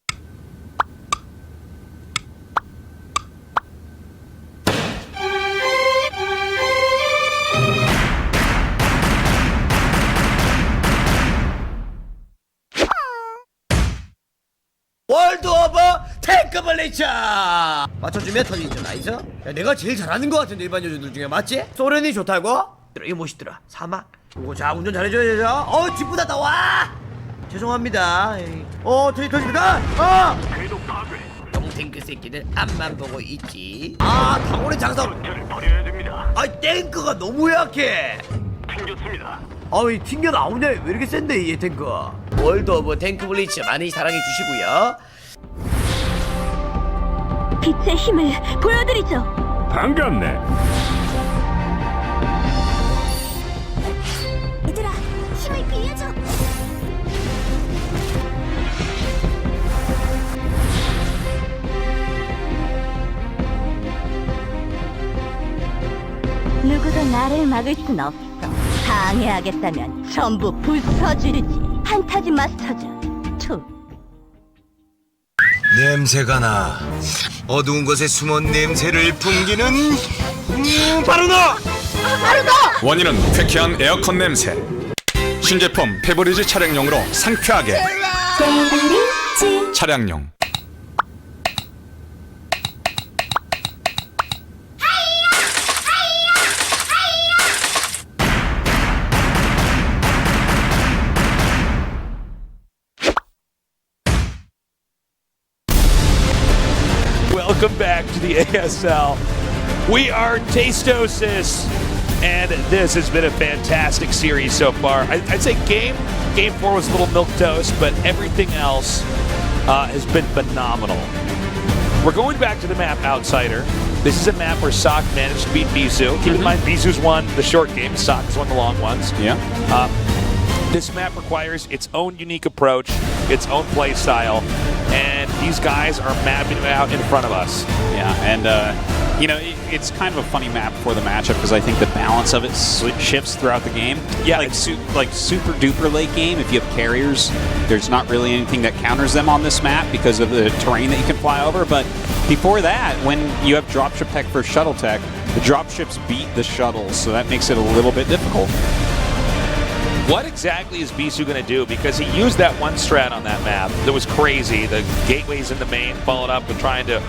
월드 오브 탱크블리처 맞춰주면 터지죠. 나이스. 야, 내가 제일 잘하는 것 같은데 일반 여자들 중에 맞지? 소련이 좋다고? 이거 멋있더라. 사막. 오고 자 운전 잘해줘야죠. 뒷부다 나와. 죄송합니다. 터집니다. 궤도 파괴. 너무 탱크 새끼는 앞만 보고 있지. 아, 당원의 장사. 버려야 됩니다. 아, 탱크가 너무 약해. 튕겼습니다. 아이, 튕겨 나오네. 왜 이렇게 센데 이 탱크? 월드 오브 탱크 블리츠 많이 사랑해 주시고요. 빛의 힘을 보여드리죠. 반갑네. 얘들아, 힘을 빌려줘. 누구도 나를 막을 순 없어. 방해하겠다면 전부 부숴주지. 판타지 마스터즈 2. 냄새가 나. 어두운 곳에 숨은 냄새를 풍기는 바로 너! 바로 너! 원인은 쾌쾌한 에어컨 냄새. 신제품 페브리즈 차량용으로 상쾌하게. 차량용. Welcome back to the ASL. We are Tastosis, and this has been a fantastic series so far. I'd say game 4 was a little milquetoast, but everything else has been phenomenal. We're going back to the map Outsider. This is a map where Sock managed to beat Bisu. Keep in mind, Bisu's won the short games, Sock's won the long ones. Yeah. This map requires its own unique approach, its own play style, and these guys are mapping it out in front of us. Yeah, and you know, it's kind of a funny map for the matchup because I think the balance of it shifts throughout the game. Yeah, like super duper late game, if you have carriers, there's not really anything that counters them on this map because of the terrain that you can fly over. But before that, when you have dropship tech for shuttle tech, the dropships beat the shuttles, so that makes it a little bit difficult. What exactly is Bisu going to do? Because he used that one strat on that map that was crazy. The gateways in the main, followed up with trying to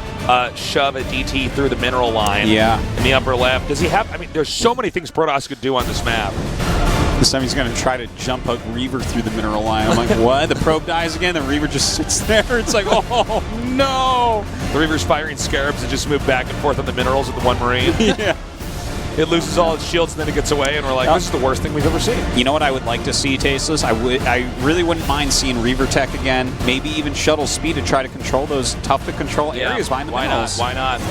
shove a DT through the mineral line in the upper left. Does he have, I mean, there's so many things Protoss could do on this map. This time he's going to try to jump a Reaver through the mineral line. I'm like, what? The probe dies again, the Reaver just sits there. It's like, oh, no. The Reaver's firing Scarabs that just move back and forth on the minerals with the one Marine. Yeah. It loses all its shields and then it gets away, and we're like, this is the worst thing we've ever seen. You know what I would like to see, Tasteless? I really wouldn't mind seeing Reaver Tech again. Maybe even Shuttle Speed to try to control those tough-to-control areas behind the minerals. Why not?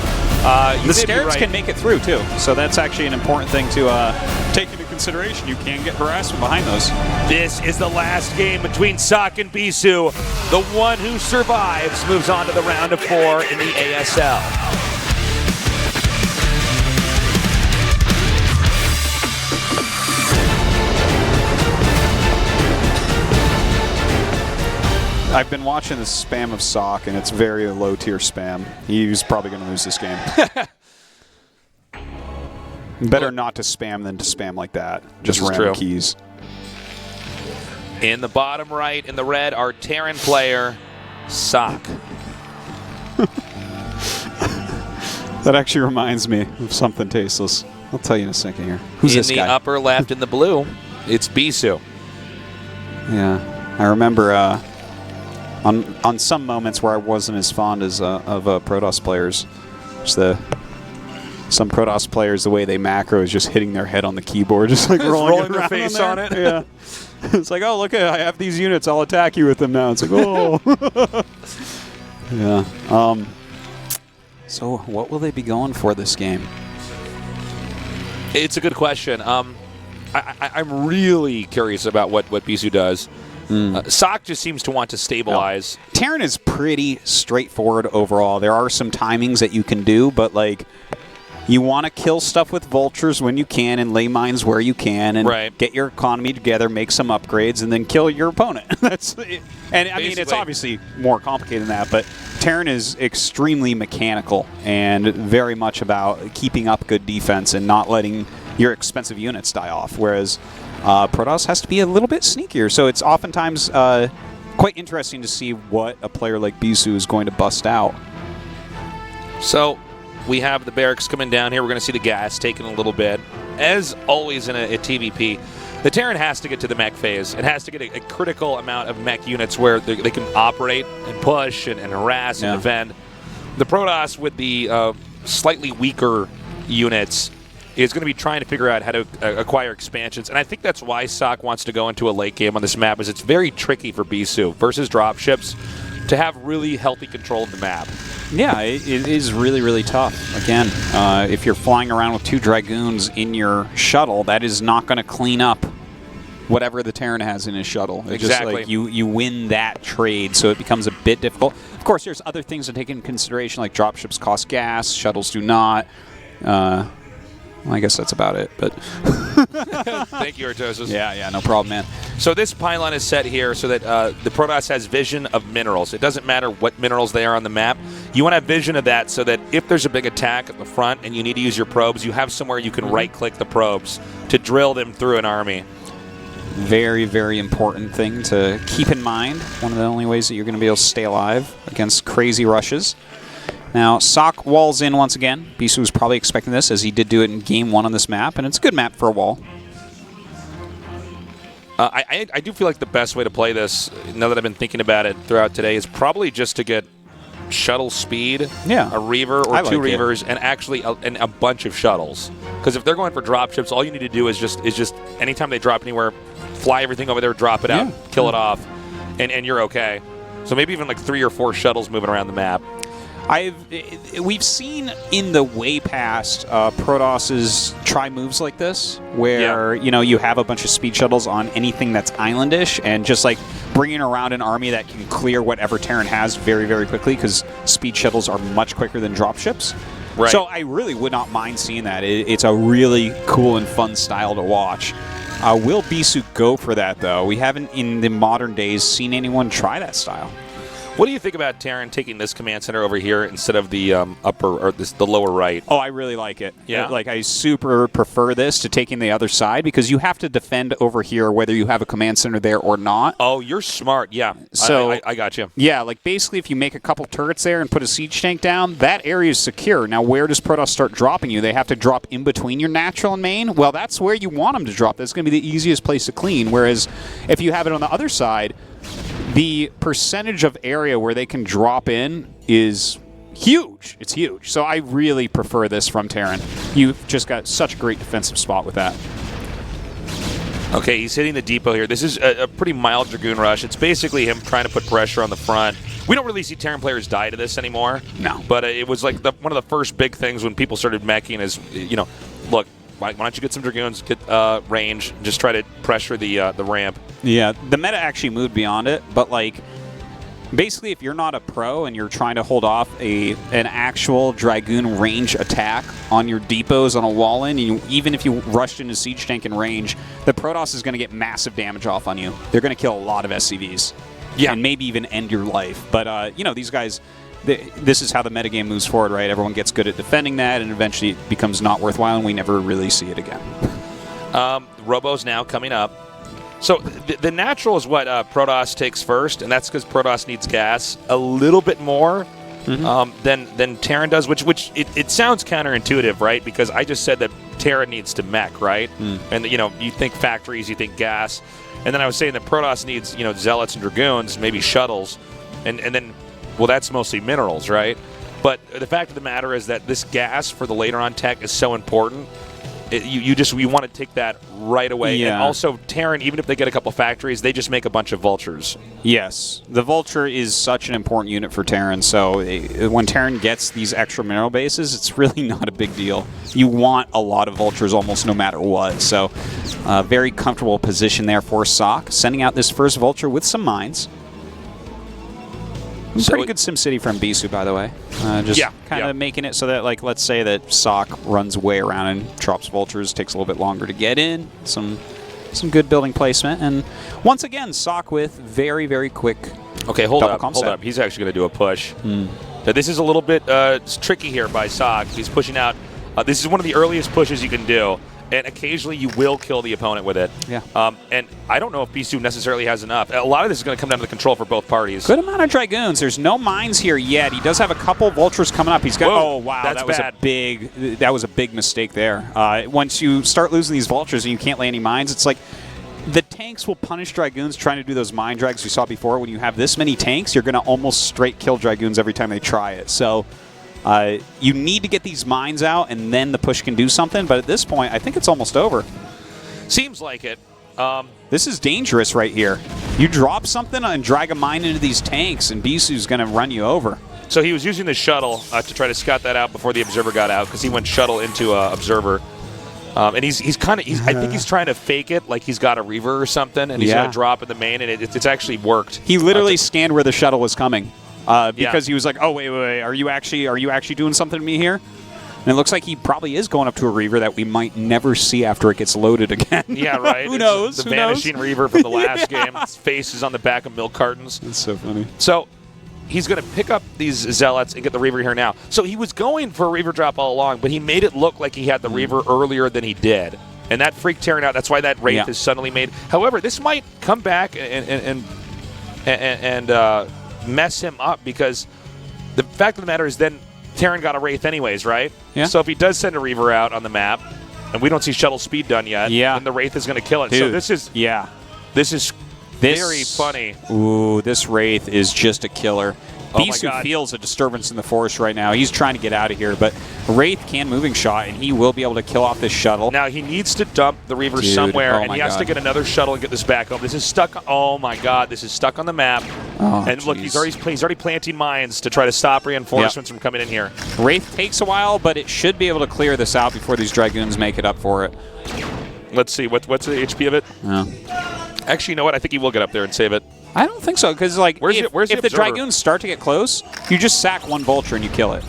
The Scarabs can make it through, too. So that's actually an important thing to take into consideration. You can get harassment behind those. This is the last game between Sock and Bisu. The one who survives moves on to the round of 4 in the ASL. I've been watching the spam of Sock, and it's very low-tier spam. He's probably going to lose this game. Better not to spam than to spam like that. Just random keys. In the bottom right, in the red, our Terran player, Sock. That actually reminds me of something tasteless. I'll tell you in a second here. Who's this guy? In the upper left, in the blue, it's Bisu. Yeah, I remember on some moments where I wasn't as fond as of Protoss players. Just some Protoss players, the way they macro is just hitting their head on the keyboard, just like rolling their face on it. Yeah, it's like, oh, look, I have these units. I'll attack you with them now. It's like, oh, yeah. So what will they be going for this game? It's a good question. I'm really curious about what Bisu does. Sock just seems to want to stabilize. No. Terran is pretty straightforward overall. There are some timings that you can do, but like you want to kill stuff with vultures when you can and lay mines where you can and get your economy together, make some upgrades, and then kill your opponent. That's it. And I mean, it's obviously more complicated than that, but Terran is extremely mechanical and very much about keeping up good defense and not letting your expensive units die off, whereas Protoss has to be a little bit sneakier. So it's oftentimes quite interesting to see what a player like Bisu is going to bust out. So we have the barracks coming down here. We're going to see the gas taking a little bit. As always in a TVP, the Terran has to get to the mech phase. It has to get a critical amount of mech units where they can operate and push and harass and defend. the Protoss with the slightly weaker units is going to be trying to figure out how to acquire expansions, and I think that's why Sock wants to go into a late game on this map, is it's very tricky for Bisu versus dropships to have really healthy control of the map. Yeah, it is really, really tough. Again, if you're flying around with 2 Dragoons in your shuttle, that is not going to clean up whatever the Terran has in his shuttle. It's Exactly. just like you win that trade, so it becomes a bit difficult. Of course, there's other things to take into consideration, like dropships cost gas, shuttles do not. Well, I guess that's about it. But Thank you, Artosis. Yeah, no problem, man. So this pylon is set here so that the Protoss has vision of minerals. It doesn't matter what minerals they are on the map. You want to have vision of that so that if there's a big attack at the front and you need to use your probes, you have somewhere you can right-click the probes to drill them through an army. Very, very important thing to keep in mind. One of the only ways that you're going to be able to stay alive against crazy rushes. Now, Sock walls in once again. Bisu was probably expecting this, as he did do it in Game 1 on this map, and it's a good map for a wall. I do feel like the best way to play this, now that I've been thinking about it throughout today, is probably just to get shuttle speed, a Reaver or 2 Reavers, and actually a bunch of shuttles. Because if they're going for dropships, all you need to do is just anytime they drop anywhere, fly everything over there, drop it out, kill it off, and you're okay. So maybe even like 3 or 4 shuttles moving around the map. We've seen in the way past Protosses try moves like this, where you have a bunch of speed shuttles on anything that's islandish, and just like bringing around an army that can clear whatever Terran has very, very quickly, because speed shuttles are much quicker than dropships. Right. So I really would not mind seeing that. It's a really cool and fun style to watch. Will Bisu go for that, though? We haven't, in the modern days, seen anyone try that style. What do you think about Terran taking this command center over here instead of the the lower right? Oh, I really like it. Yeah? Like, I super prefer this to taking the other side, because you have to defend over here whether you have a command center there or not. Oh, you're smart. Yeah. So I got you. Yeah, like basically if you make a couple turrets there and put a siege tank down, that area is secure. Now, where does Protoss start dropping you? They have to drop in between your natural and main? Well, that's where you want them to drop. That's going to be the easiest place to clean. Whereas if you have it on the other side, the percentage of area where they can drop in is huge. It's huge. So I really prefer this from Terran. You've just got such a great defensive spot with that. Okay, he's hitting the depot here. This is a pretty mild Dragoon rush. It's basically him trying to put pressure on the front. We don't really see Terran players die to this anymore. No. But it was like one of the first big things when people started meching is, look, why don't you get some Dragoons, get range, just try to pressure the ramp. Yeah, the meta actually moved beyond it, but like basically if you're not a pro and you're trying to hold off an actual Dragoon range attack on your depots on a wall in, even if you rushed into siege tank in range, the Protoss is going to get massive damage off on you. They're going to kill a lot of SCVs. Yeah. And maybe even end your life. But, these guys, this is how the metagame moves forward, right? Everyone gets good at defending that, and eventually it becomes not worthwhile, and we never really see it again. Robo's now coming up. So the natural is what Protoss takes first, and that's because Protoss needs gas a little bit more than Terran does, which it sounds counterintuitive, right? Because I just said that Terran needs to mech, right? And you think factories, you think gas, and then I was saying that Protoss needs zealots and dragoons, maybe shuttles, and then well, that's mostly minerals, right? But the fact of the matter is that this gas for the later on tech is so important. You want to take that right away. Yeah. And also, Terran, even if they get a couple factories, they just make a bunch of vultures. Yes. The vulture is such an important unit for Terran, so when Terran gets these extra mineral bases, it's really not a big deal. You want a lot of vultures almost no matter what, so very comfortable position there for Sock, sending out this first vulture with some mines. Pretty good SimCity from Bisu, by the way. Just kind of making it so that, like, let's say that Sock runs way around and drops vultures, takes a little bit longer to get in. Some good building placement, and once again, Sock with very, very quick. Okay, hold up. He's actually going to do a push. Now, this is a little bit tricky here by Sock. He's pushing out. This is one of the earliest pushes you can do. And occasionally you will kill the opponent with it. Yeah. And I don't know if Bisu necessarily has enough. A lot of this is going to come down to the control for both parties. Good amount of Dragoons. There's no mines here yet. He does have a couple vultures coming up. He's got. Whoa, oh wow, that was a big mistake there. Once you start losing these vultures and you can't lay any mines, it's like the tanks will punish Dragoons trying to do those mine drags we saw before. When you have this many tanks, you're going to almost straight kill Dragoons every time they try it. So You need to get these mines out, and then the push can do something. But at this point, I think it's almost over. Seems like it. This is dangerous right here. You drop something and drag a mine into these tanks, and Bisu's going to run you over. So he was using the shuttle to try to scout that out before the observer got out, because he went shuttle into observer. And he's I think he's trying to fake it like he's got a reaver or something, and he's going to drop in the main, and it's actually worked. He literally scanned where the shuttle was coming because he was like, "Oh wait, are you actually doing something to me here?" And it looks like he probably is going up to a reaver that we might never see after it gets loaded again. Yeah, right. Who knows? The vanishing reaver from the last game. His face is on the back of milk cartons. That's so funny. So he's going to pick up these zealots and get the reaver here now. So he was going for a reaver drop all along, but he made it look like he had the reaver earlier than he did. And that freaked Terran out. That's why that Wraith is suddenly made. However, this might come back and mess him up, because the fact of the matter is then Terran got a Wraith anyways, right? Yeah. So if he does send a reaver out on the map, and we don't see shuttle speed done yet, then the Wraith is going to kill it. Dude, so this is very funny. Ooh, this Wraith is just a killer. Oh my Bisu God. feels a disturbance in the forest right now. He's trying to get out of here, but Wraith can moving shot, and he will be able to kill off this shuttle. Now he needs to dump the reaver somewhere, and he has to get another shuttle and get this back home. This is stuck. Oh my God, this is stuck on the map. Oh, and look, he's already planting mines to try to stop reinforcements from coming in here. Wraith takes a while, but it should be able to clear this out before these Dragoons make it up for it. Let's see, what's the HP of it? Actually, you know what? I think he will get up there and save it. I don't think so, because like if the observer? Dragoons start to get close, you just sack one Vulture and you kill it.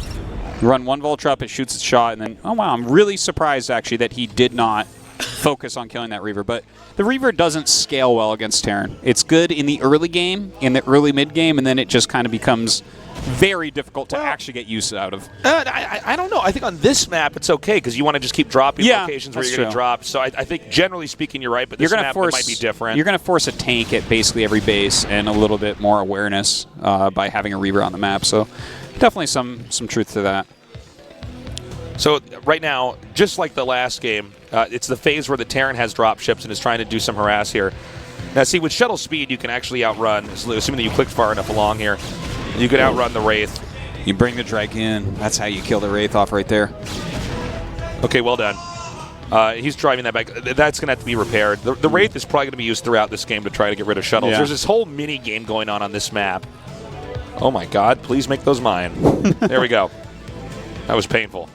You run one Vulture up, it shoots its shot, and then, oh wow, I'm really surprised actually that he did not focus on killing that Reaver. But the Reaver doesn't scale well against Terran. It's good in the early game, in the early mid game, and then it just kind of becomes very difficult to actually get use out of. I don't know. I think on this map it's okay, because you want to just keep dropping locations where you're going to drop. So I think generally speaking you're right, but this map it might be different. You're going to force a tank at basically every base and a little bit more awareness by having a Reaver on the map. So definitely some truth to that. So right now, just like the last game, it's the phase where the Terran has drop ships and is trying to do some harass here. Now see, with shuttle speed you can actually outrun, assuming that you clicked far enough along here, you can outrun the Wraith. You bring the Dragoon. That's how you kill the Wraith off right there. Okay, well done. He's driving that back. That's going to have to be repaired. The Wraith is probably going to be used throughout this game to try to get rid of shuttles. Yeah. There's this whole mini game going on this map. Oh my God, please make those mine. There we go. That was painful.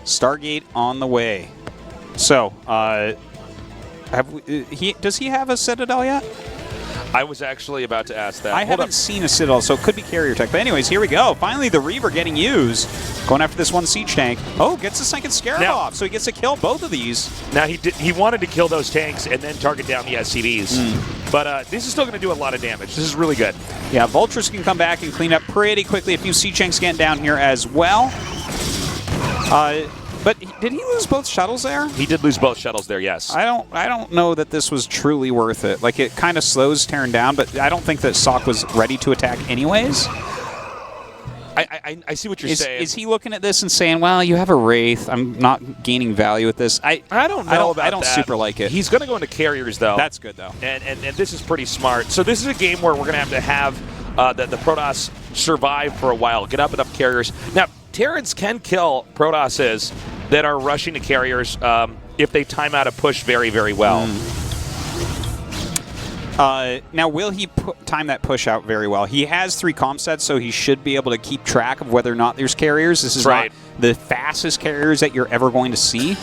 Stargate on the way. So, does he have a Citadel yet? I was actually about to ask that. I haven't seen a Citadel, so it could be carrier tech. But anyways, here we go. Finally, the Reaver getting used. Going after this one siege tank. Oh, gets the second Scarab off, so he gets to kill both of these. Now, he wanted to kill those tanks and then target down the SCVs. But this is still going to do a lot of damage. This is really good. Yeah, Vultures can come back and clean up pretty quickly. A few siege tanks getting down here as well. But did he lose both shuttles there? He did lose both shuttles there, yes. I don't know that this was truly worth it. Like, it kind of slows Terran down, but I don't think that Sok was ready to attack anyways. I see what you're saying. Is he looking at this and saying, well, you have a Wraith, I'm not gaining value with this? I don't know about that. I don't super like it. He's going to go into carriers, though. That's good, though. And this is pretty smart. So this is a game where we're going to have the Protoss survive for a while, get up enough carriers. Now, Terrans can kill Protosses that are rushing to carriers if they time out a push very, very well. Now, will he time that push out very well? He has 3 comm sets, so he should be able to keep track of whether or not there's carriers. This is not the fastest carriers that you're ever going to see.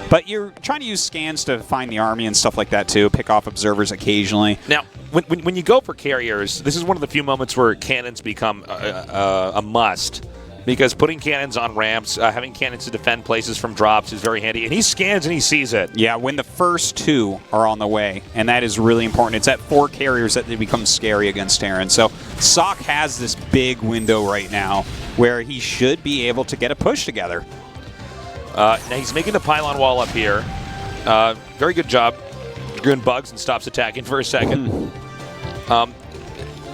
But you're trying to use scans to find the army and stuff like that, too. Pick off observers occasionally. Now, when you go for carriers, this is one of the few moments where cannons become a must. Because putting cannons on ramps, having cannons to defend places from drops is very handy. And he scans and he sees it. Yeah, when the first 2 are on the way. And that is really important. It's at 4 carriers that they become scary against Terran. So Sok has this big window right now where he should be able to get a push together. Now he's making the pylon wall up here. Very good job. Dragoon bugs and stops attacking for a second.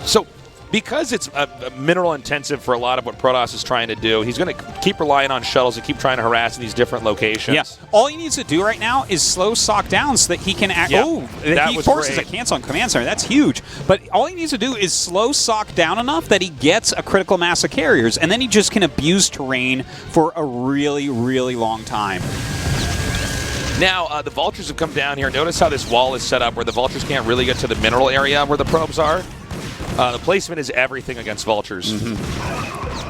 So because it's mineral intensive for a lot of what Protoss is trying to do, he's going to keep relying on shuttles and keep trying to harass in these different locations. Yeah. All he needs to do right now is slow Sock down so that he can act. Yeah, oh, that he was forces great. a cancel on command center. That's huge. But all he needs to do is slow Sock down enough that he gets a critical mass of carriers, and then he just can abuse terrain for a really, really long time. Now, the Vultures have come down here. Notice how this wall is set up where the Vultures can't really get to the mineral area where the probes are. The placement is everything against Vultures.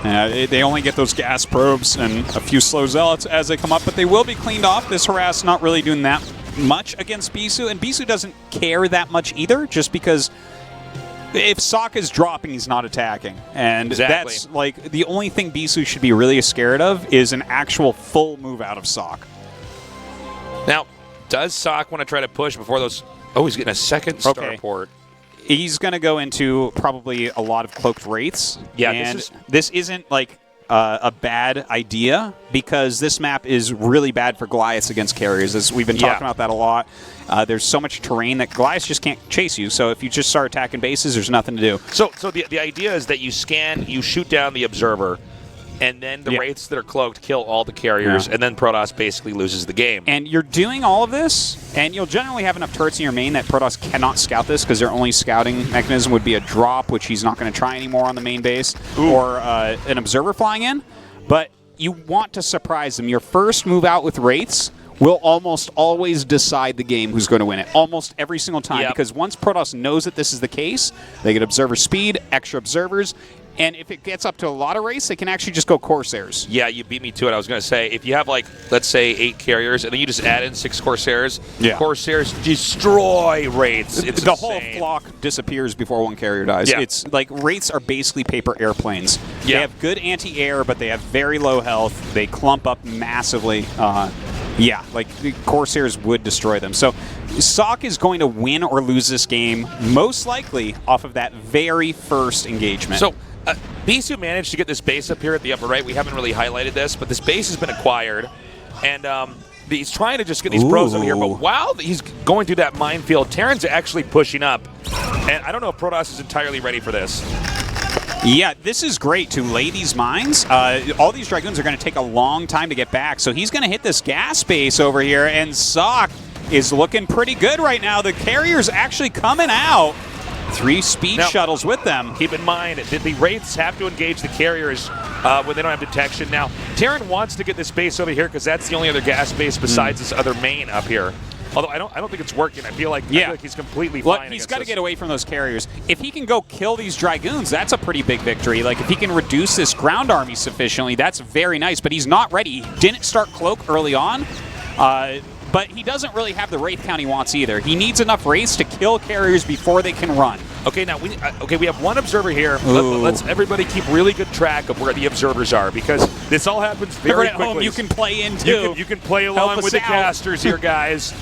They only get those gas probes and a few slow zealots as they come up, but they will be cleaned off. This harass not really doing that much against Bisu, and Bisu doesn't care that much either, just because if Sock is dropping, he's not attacking. And Exactly. that's like the only thing Bisu should be really scared of is an actual full move out of Sock. Now, does Sock want to try to push before those... Oh, he's getting a second starport. He's going to go into probably a lot of cloaked wraiths. Yeah, and this isn't like a bad idea because this map is really bad for Goliaths against carriers. As we've been talking about that a lot. There's so much terrain that Goliaths just can't chase you. So if you just start attacking bases, there's nothing to do. So the idea is that you scan, you shoot down the observer, and then the wraiths that are cloaked kill all the carriers, and then Protoss basically loses the game. And you're doing all of this, and you'll generally have enough turrets in your main that Protoss cannot scout this because their only scouting mechanism would be a drop, which he's not going to try anymore on the main base, or an observer flying in. But you want to surprise them. Your first move out with wraiths will almost always decide the game who's going to win it. Almost every single time, because once Protoss knows that this is the case, they get observer speed, extra observers, and if it gets up to a lot of race, they can actually just go Corsairs. Yeah, you beat me to it. I was going to say, if you have, like, let's say 8 carriers, and then you just add in 6 Corsairs, Corsairs destroy Wraiths. It's the insane. whole flock disappears before one carrier dies. Yeah. It's like Wraiths are basically paper airplanes. They have good anti-air, but they have very low health. They clump up massively. Like the Corsairs would destroy them. So Sock is going to win or lose this game, most likely off of that very first engagement. So Bisu managed to get this base up here at the upper right. We haven't really highlighted this, but this base has been acquired. And he's trying to just get these pros over here. But while he's going through that minefield, Terran's actually pushing up. And I don't know if Protoss is entirely ready for this. Yeah, this is great to lay these mines. All these Dragoons are going to take a long time to get back. So he's going to hit this gas base over here. And Sock is looking pretty good right now. The carrier's actually coming out. 3 speed shuttles with them. Keep in mind, the Wraiths have to engage the carriers when they don't have detection. Now, Terran wants to get this base over here because that's the only other gas base besides this other main up here. Although I don't think it's working. I feel like he's completely fine. He's got to get away from those carriers. If he can go kill these Dragoons, that's a pretty big victory. Like if he can reduce this ground army sufficiently, that's very nice. But he's not ready. He didn't start Cloak early on. But he doesn't really have the Wraith count he wants either. He needs enough Wraiths to kill carriers before they can run. Okay, now we have one observer here. Let's everybody keep really good track of where the observers are because this all happens very quickly. Home, you can play in too. You can play along with the casters here, guys.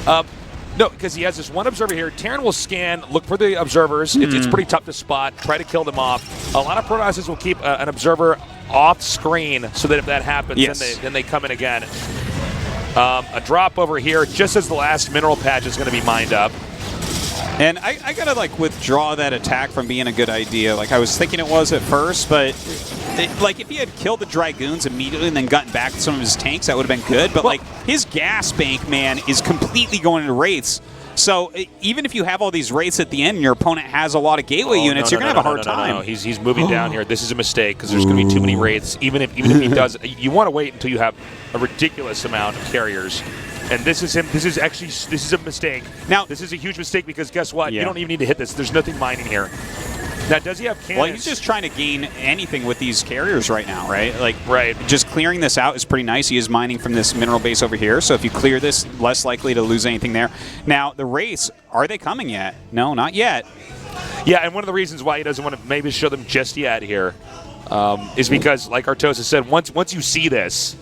No, because he has this one observer here. Terran will scan, look for the observers. It's pretty tough to spot. Try to kill them off. A lot of Protosses will keep an observer off screen so that if that happens, then they come in again. A drop over here just as the last mineral patch is going to be mined up. And I gotta like withdraw that attack from being a good idea. Like I was thinking it was at first, but like if he had killed the Dragoons immediately and then gotten back to some of his tanks, that would have been good. But like his gas bank, man, is completely going into Wraiths. So even if you have all these Wraiths at the end and your opponent has a lot of gateway units, you're going to have a hard time. No. He's moving down here. This is a mistake because there's going to be too many Wraiths. Even if he does, you want to wait until you have a ridiculous amount of carriers. And this is him. This is a mistake. Now, this is a huge mistake because guess what? You don't even need to hit this. There's nothing mining here. Now, does he have cannons? Well, he's just trying to gain anything with these carriers right now, right? Like, just clearing this out is pretty nice. He is mining from this mineral base over here, so if you clear this, less likely to lose anything there. Now, the Wraiths, are they coming yet? No, not yet. Yeah, and one of the reasons why he doesn't want to maybe show them just yet here is because, like Artosa said, once you see this,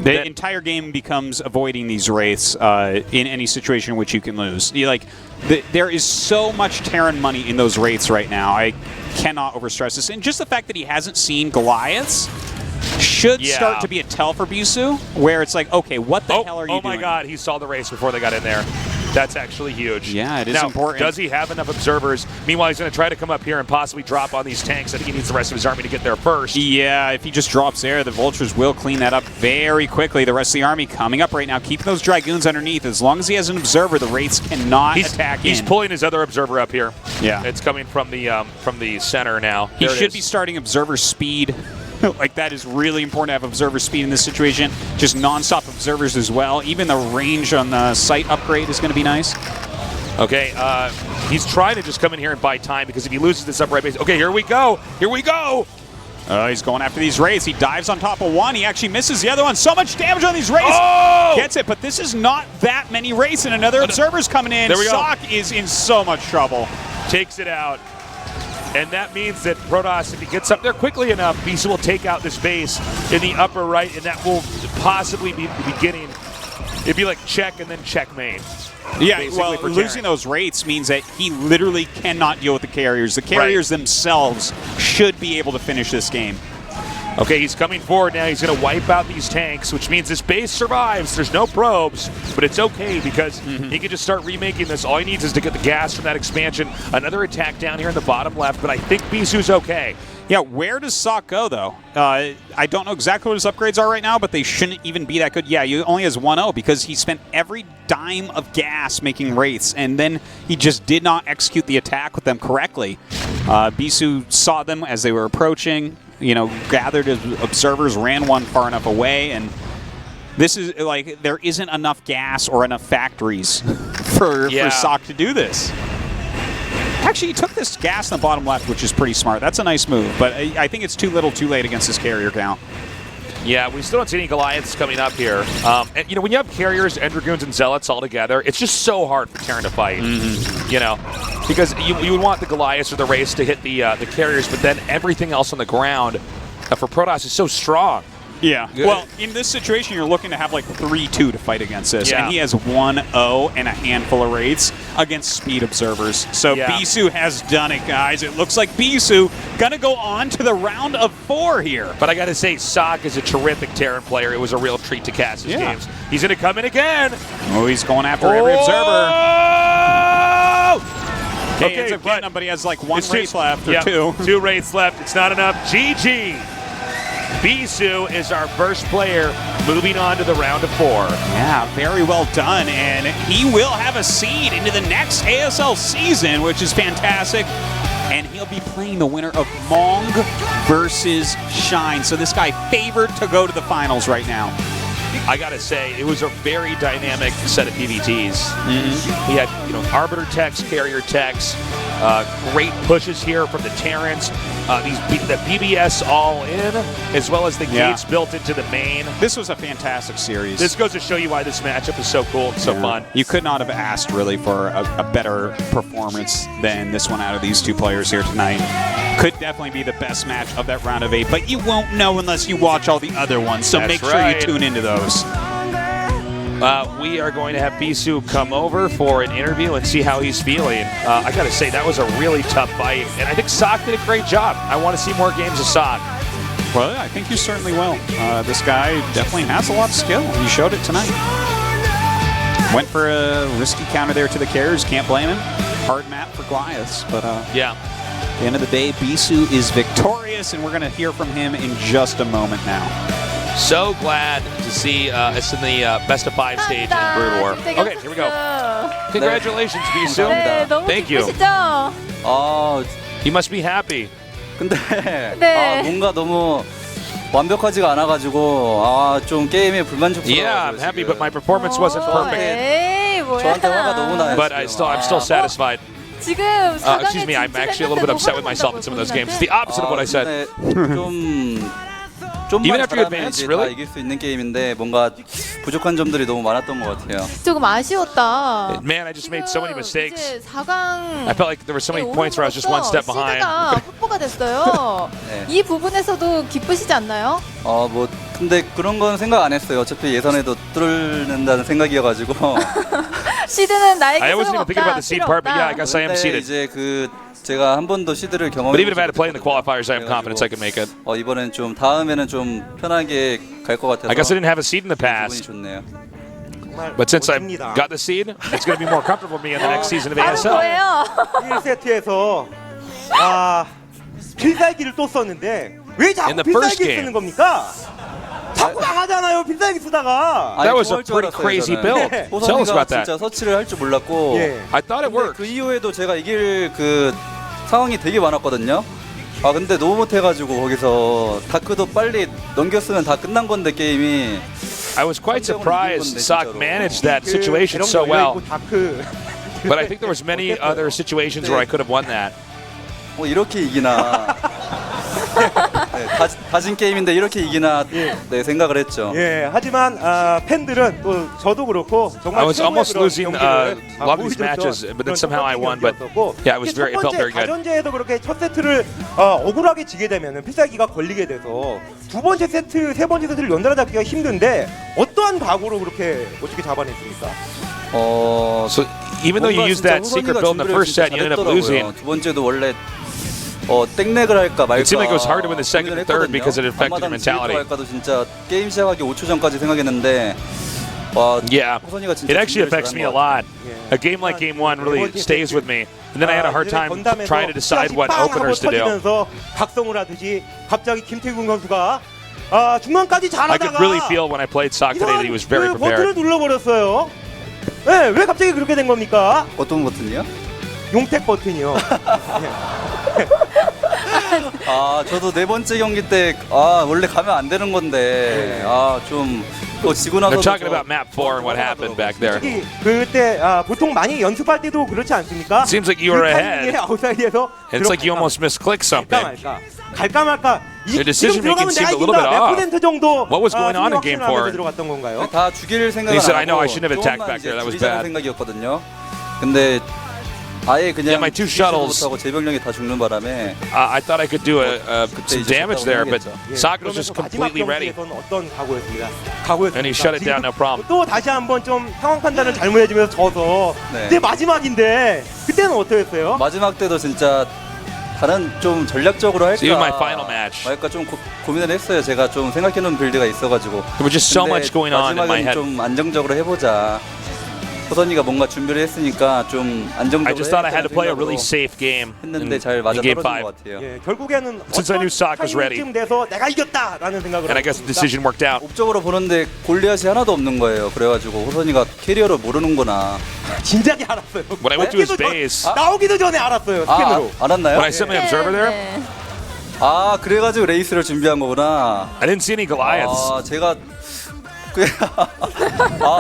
the entire game becomes avoiding these Wraiths in any situation in which you can lose. There is so much Terran money in those Wraiths right now. I cannot overstress this. And just the fact that he hasn't seen Goliaths should start to be a tell for Bisu, where it's like, okay, what the hell are you doing? Oh my God, he saw the Wraiths before they got in there. That's actually huge. Yeah, it is now, important. Does he have enough observers? Meanwhile, he's going to try to come up here and possibly drop on these tanks. I think he needs the rest of his army to get there first. Yeah, if he just drops there, the Vultures will clean that up very quickly. The rest of the army coming up right now, keeping those Dragoons underneath. As long as he has an observer, the Wraiths cannot attack He's in. pulling his other observer up here. Yeah. It's coming from the center now. He should be starting observer speed. Like, that is really important to have observer speed in this situation. Just non-stop observers as well. Even the range on the site upgrade is going to be nice. Okay, he's trying to just come in here and buy time because if he loses this upright base... Okay, here we go. Here we go. He's going after these Wraiths. He dives on top of one. He actually misses the other one. So much damage on these Wraiths. Oh! Gets it, but this is not that many Wraiths, and another observer's coming in. There we go. Sock is in so much trouble. Takes it out. And that means that Protoss, if he gets up there quickly enough, Bisa will take out this base in the upper right, and that will possibly be the beginning. It'd be like check and then checkmate. Yeah, well, losing those Wraiths means that he literally cannot deal with the carriers. The carriers themselves should be able to finish this game. Okay, he's coming forward now. He's going to wipe out these tanks, which means this base survives. There's no probes, but it's okay because he can just start remaking this. All he needs is to get the gas from that expansion. Another attack down here in the bottom left, but I think Bisu's okay. Yeah, where does Sock go, though? I don't know exactly what his upgrades are right now, but they shouldn't even be that good. Yeah, he only has 1-0 because he spent every dime of gas making Wraiths, and then he just did not execute the attack with them correctly. Bisu saw them as they were approaching, gathered his observers, ran one far enough away, and this is like there isn't enough gas or enough factories for Sock to do this. Actually, he took this gas in the bottom left, which is pretty smart. That's a nice move, but I think it's too little too late against this carrier count. Yeah, we still don't see any Goliaths coming up here. And, when you have carriers and Dragoons and Zealots all together, it's just so hard for Terran to fight. Because you would want the Goliaths or the Wraiths to hit the carriers, but then everything else on the ground for Protoss is so strong. Yeah. Well, in this situation, you're looking to have like 3-2 to fight against this. Yeah. And he has 1-0 and a handful of Wraiths against speed observers. So Bisu has done it, guys. It looks like Bisu going to go on to the round of 4 here. But I got to say, Sock is a terrific Terran player. It was a real treat to cast his games. He's going to come in again. Oh, he's going after every observer. Okay, ends up getting him, but he has like one Wraith left or two. 2 Wraiths left. It's not enough. GG. Bisu is our first player moving on to the round of 4. Yeah, very well done. And he will have a seed into the next ASL season, which is fantastic. And he'll be playing the winner of Mong versus Shine. So this guy favored to go to the finals right now. I gotta say, it was a very dynamic set of PvTs. We had, Arbiter techs, carrier techs, great pushes here from the Terrans, the BBS all in, as well as the gates built into the main. This was a fantastic series. This goes to show you why this matchup is so cool and so fun. You could not have asked really for a better performance than this one out of these two players here tonight. Could definitely be the best match of that round of 8, but you won't know unless you watch all the other ones, so make sure you tune into those. We are going to have Bisu come over for an interview and see how he's feeling. I got to say, that was a really tough fight, and I think Sock did a great job. I want to see more games of Sock. Well, I think you certainly will. This guy definitely has a lot of skill. He showed it tonight. Went for a risky counter there to the carriers. Can't blame him. Hard map for Goliaths, but at the end of the day, Bisu is victorious, and we're going to hear from him in just a moment now. So glad to see us in the best of 5 stage in Brood War. Okay, here we go. Congratulations, Bisu. Thank you. You must be happy. 근데 뭔가 너무 완벽하지가 않아가지고 좀 게임에 불만족스러워요. Yeah, I'm happy, but my performance wasn't perfect. 저한테 화가 너무 나요. But I'm still satisfied. Excuse me, I'm actually a little bit upset with myself in some of those games. It's the opposite of what I said. Even after you advance, really? 이길 수 있는 게임인데 뭔가 부족한 점들이 너무 많았던 것 같아요. 조금 아쉬웠다. Man, I just made so many mistakes. 4강 I felt like there were so many points where I was just one step behind. 시드가 확보가 됐어요. 이 부분에서도 기쁘시지 않나요? 뭐 근데 그런 건 생각 안 했어요. 어차피 예선에도 뚫는다는 생각이어가지고. 시드는 나에게 I wasn't even thinking about the seed part, but yeah, I guess I am seeded. 이제 제가 한 번도 시드를 경험해. But even if I had to play in the qualifiers, I have confidence I can make it. 이번엔 좀 다음에는 좀 편하게 갈 것 같아서. I guess I didn't have a seed in the past. 기분이 좋네요. But since I've got the seed, it's going to be more comfortable for me in the next season of ASL. 뭐예요? 1세트에서 필살기를 또 썼는데 왜 자꾸 In the first 필살기 game. 쓰는 겁니까? 자꾸 망하잖아요. 필살기 쓰다가. That was a pretty crazy build. Tell us about that. 진짜 서치를 할 줄 몰랐고. 예. I thought it worked. 그 이후에도 제가 이길 그 상황이 되게 많았거든요. 아 근데 너무 못해가지고 거기서 다크도 빨리 넘겼으면 다 끝난 건데 게임이. I was quite surprised Sock managed that situation so well. But I think there was many other situations where I could have won that. 뭐 이렇게 이기나. 네, 다진 게임인데 이렇게 이기나 네, 생각을 했죠. 예, 하지만 팬들은 또 저도 그렇고 정말 I was almost 최고의 losing 그런 a 경기를 lot of these matches, but then somehow I won. But yeah, it felt very good. 가전제에서 그렇게 첫 세트를 억울하게 지게 되면은 필살기가 걸리게 돼서 두 번째 세트, 세 번째 세트를 연달아 잡기가 힘든데 어떠한 각오로 그렇게 어떻게 잡아냈습니까? So even though you used that secret build in the first set, you ended up losing. 두 번째도 원래 땡렉을 할까 말까. It seemed like it was hard to win the second and third because it affected your mentality. 할까도 진짜 게임 시작하기 5초 전까지 생각했는데 와, Yeah, 호선이가 진짜 it actually 준비를 affects me a 잘한 것 lot. A game like Game 1 really stays with me. And then I had a hard time trying to decide what openers to do. 각성을 하듯이 갑자기 김태균 선수가 중간까지 잘하다가 I could really feel when I played Sock today that he was very 버튼을 prepared. 눌러버렸어요. 네, 왜 갑자기 그렇게 된 겁니까? 어떤 버튼이요? 용택 버튼이요. 아 저도 네 번째 경기 때 원래 가면 안 되는 건데 좀 또 지고 나서 They're talking about map 4 and what happened back there. 그때 보통 많이 연습할 때도 그렇지 않습니까? Seems like you were ahead. 아웃사이드에서 It's like you almost misclicked something. 갈까 말까. Your decision making seemed a little bit off. What was going on in Game 4? 들어갔던 건가요? 다 죽일 생각은 He said, I 안 know 하고 I shouldn't have attacked back there. That was bad. 생각이었거든요. 근데 아예 그냥 my two shuttles. 못하고 제 병력이 다 죽는 바람에 I thought I could do some damage there, but Sock was just completely ready. 어떤 각오였습니다. And he shut it down, no problem. 또 다시 한번 좀 상황 판단을 잘못해주면서 져서 그때 마지막인데 그때는 어떠했어요? 마지막 때도 진짜 다른 좀 전략적으로 할까 Even my final match. 말까 좀 고민을 했어요. 제가 좀 생각해놓은 빌드가 있어가지고. There was just so much going on in my head. 좀 안정적으로 해보자. 호선이가 뭔가 준비를 했으니까 좀 안정적으로 I just thought I had to play a really safe game 했는데 잘 맞아 떨어진 것 같아요. 예, 결국에는 Since I knew Sock was ready. 돼서 내가 이겼다라는 생각을 And I guess the decision worked out. 옵적으로 보는데 골리앗이 하나도 없는 거예요. 그래가지고 호선이가 캐리어를 모르는구나. 진작에 알았어요. When I went to his base. 나오기도 전에 알았어요. 스캔으로. 알았나요? When I sent my observer there. 그래가지고 레이스를 준비한 거구나. I didn't see any Goliaths. 제가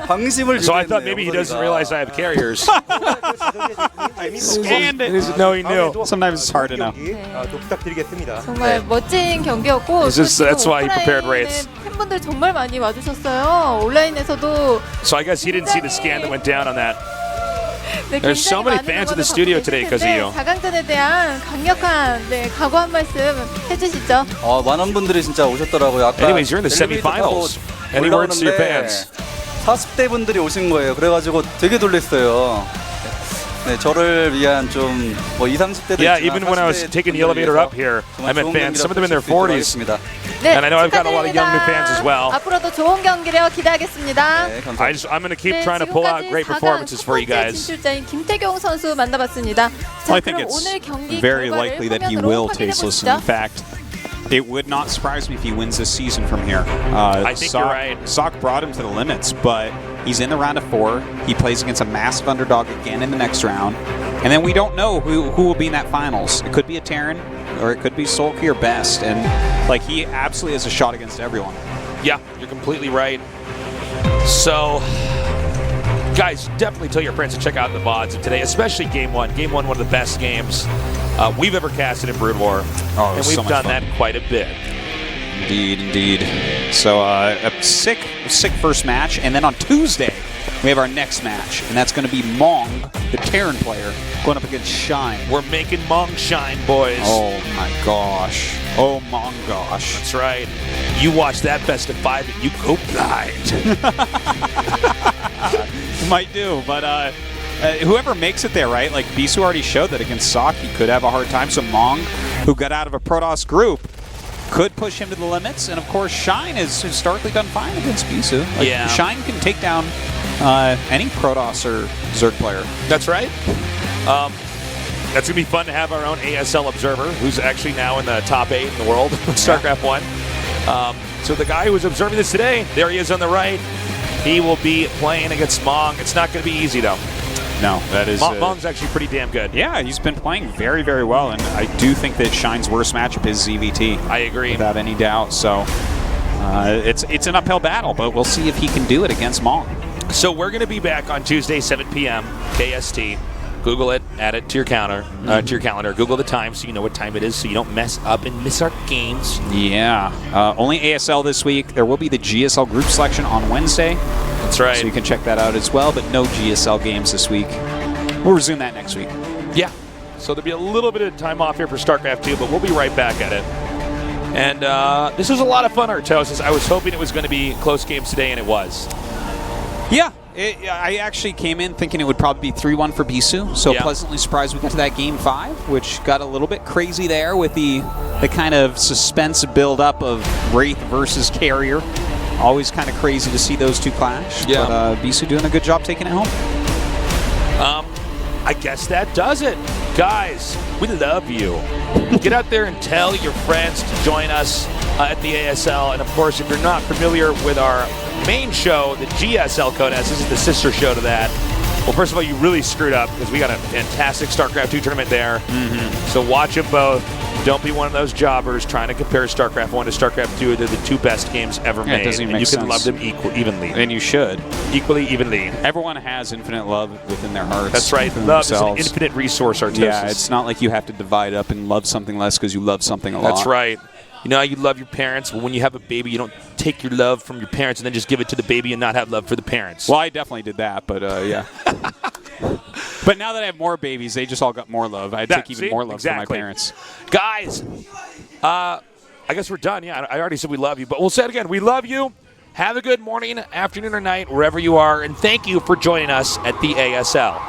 방심을 So I thought maybe he doesn't realize I have carriers. Scanned it. No, he knew. Sometimes it's hard to know. 부탁드리겠습니다. 정말 멋진 경기였고 That's why he prepared rates. 팬분들 정말 많이 와주셨어요. 온라인에서도. So I guess he didn't see the scan that went down on that. 네, There's so many fans in the studio today because of you. 4강전에 대한 강력한 각오 한 말씀 해주시죠. 많은 분들이 진짜 오셨더라고요. 아까 Anyways, you're in the semi-finals. Any words to your fans? 40대 분들이 오신 거예요. 그래가지고 되게 놀랐어요. 네, 저를 위한 좀 20, 30대도 Yeah, even when I was taking the elevator up here, I met fans. Some of them in their 40s. 네, And I know I've got a lot of young new fans as well. 앞으로도 좋은 경기를 기대하겠습니다. I'm going to keep trying to pull out great performances for you guys. 진출자인 김태경 선수 만나봤습니다. I think it's very likely that he will tasteless. In fact, it would not surprise me if he wins this season from here. I think you're right. Sock brought him to the limits, but he's in the round of 4. He plays against a massive underdog again in the next round. And then we don't know who will be in that finals. It could be a Terran, or it could be Sulky or Best. And he absolutely has a shot against everyone. Yeah, you're completely right. So, guys, definitely tell your friends to check out the VODs of today, especially Game 1. Game 1, one of the best games we've ever casted in Brood War. And we've done that quite a bit. Indeed. So a sick first match, and then on Tuesday we have our next match, and that's going to be Mong, the Terran player, going up against Shine. We're making Mong shine, boys. Oh my gosh. Oh Mong gosh. That's right. You watch that best of 5 and you go blind. Might do, but whoever makes it there, right? Like Bisu already showed that against Sock he could have a hard time. So Mong, who got out of a Protoss group, could push him to the limits. And of course, Shine has historically done fine against Bisu. Yeah. Shine can take down Any Protoss or Zerg player. That's right. That's going to be fun to have our own ASL observer, who's actually now in the top 8 in the world with StarCraft 1. So the guy who was observing this today, there he is on the right. He will be playing against Mong. It's not going to be easy, though. No, that is... Mong's actually pretty damn good. Yeah, he's been playing very, very well, and I do think that Shine's worst matchup is ZVT. I agree. Without any doubt, so it's an uphill battle, but we'll see if he can do it against Mong. So we're going to be back on Tuesday, 7 p.m. KST. Google it, add it to your counter, to your calendar. Google the time so you know what time it is, so you don't mess up and miss our games. Yeah, only ASL this week. There will be the GSL group selection on Wednesday. That's right. So you can check that out as well, but no GSL games this week. We'll resume that next week. Yeah. So there'll be a little bit of time off here for StarCraft 2, but we'll be right back at it. And this was a lot of fun, Artosis. I was hoping it was going to be close games today, and it was. Yeah. I actually came in thinking it would probably be 3-1 for Bisu, so pleasantly surprised we got to that Game 5, which got a little bit crazy there with the kind of suspense build-up of Wraith versus Carrier. Always kind of crazy to see those two clash, but Bisu doing a good job taking it home. I guess that does it. Guys, we love you. Get out there and tell your friends to join us at the ASL, and of course, if you're not familiar with our main show, the GSL Codex, this is the sister show to that. Well, first of all, you really screwed up because we got a fantastic StarCraft 2 tournament there. So watch them both. Don't be one of those jobbers trying to compare StarCraft 1 to StarCraft 2. They're the two best games ever made. It doesn't even and make you can sense. love them evenly. And you should. Equally, evenly. Everyone has infinite love within their hearts. That's right. Love is an infinite resource, Artosis. Yeah, it's not like you have to divide up and love something less because you love something a lot. That's right. You know how you love your parents, but when you have a baby, you don't take your love from your parents and then just give it to the baby and not have love for the parents. Well, I definitely did that, but yeah. But now that I have more babies, they just all got more love. I take even more love from my parents. Guys, I guess we're done. Yeah, I already said we love you, but we'll say it again. We love you. Have a good morning, afternoon, or night, wherever you are, and thank you for joining us at the ASL.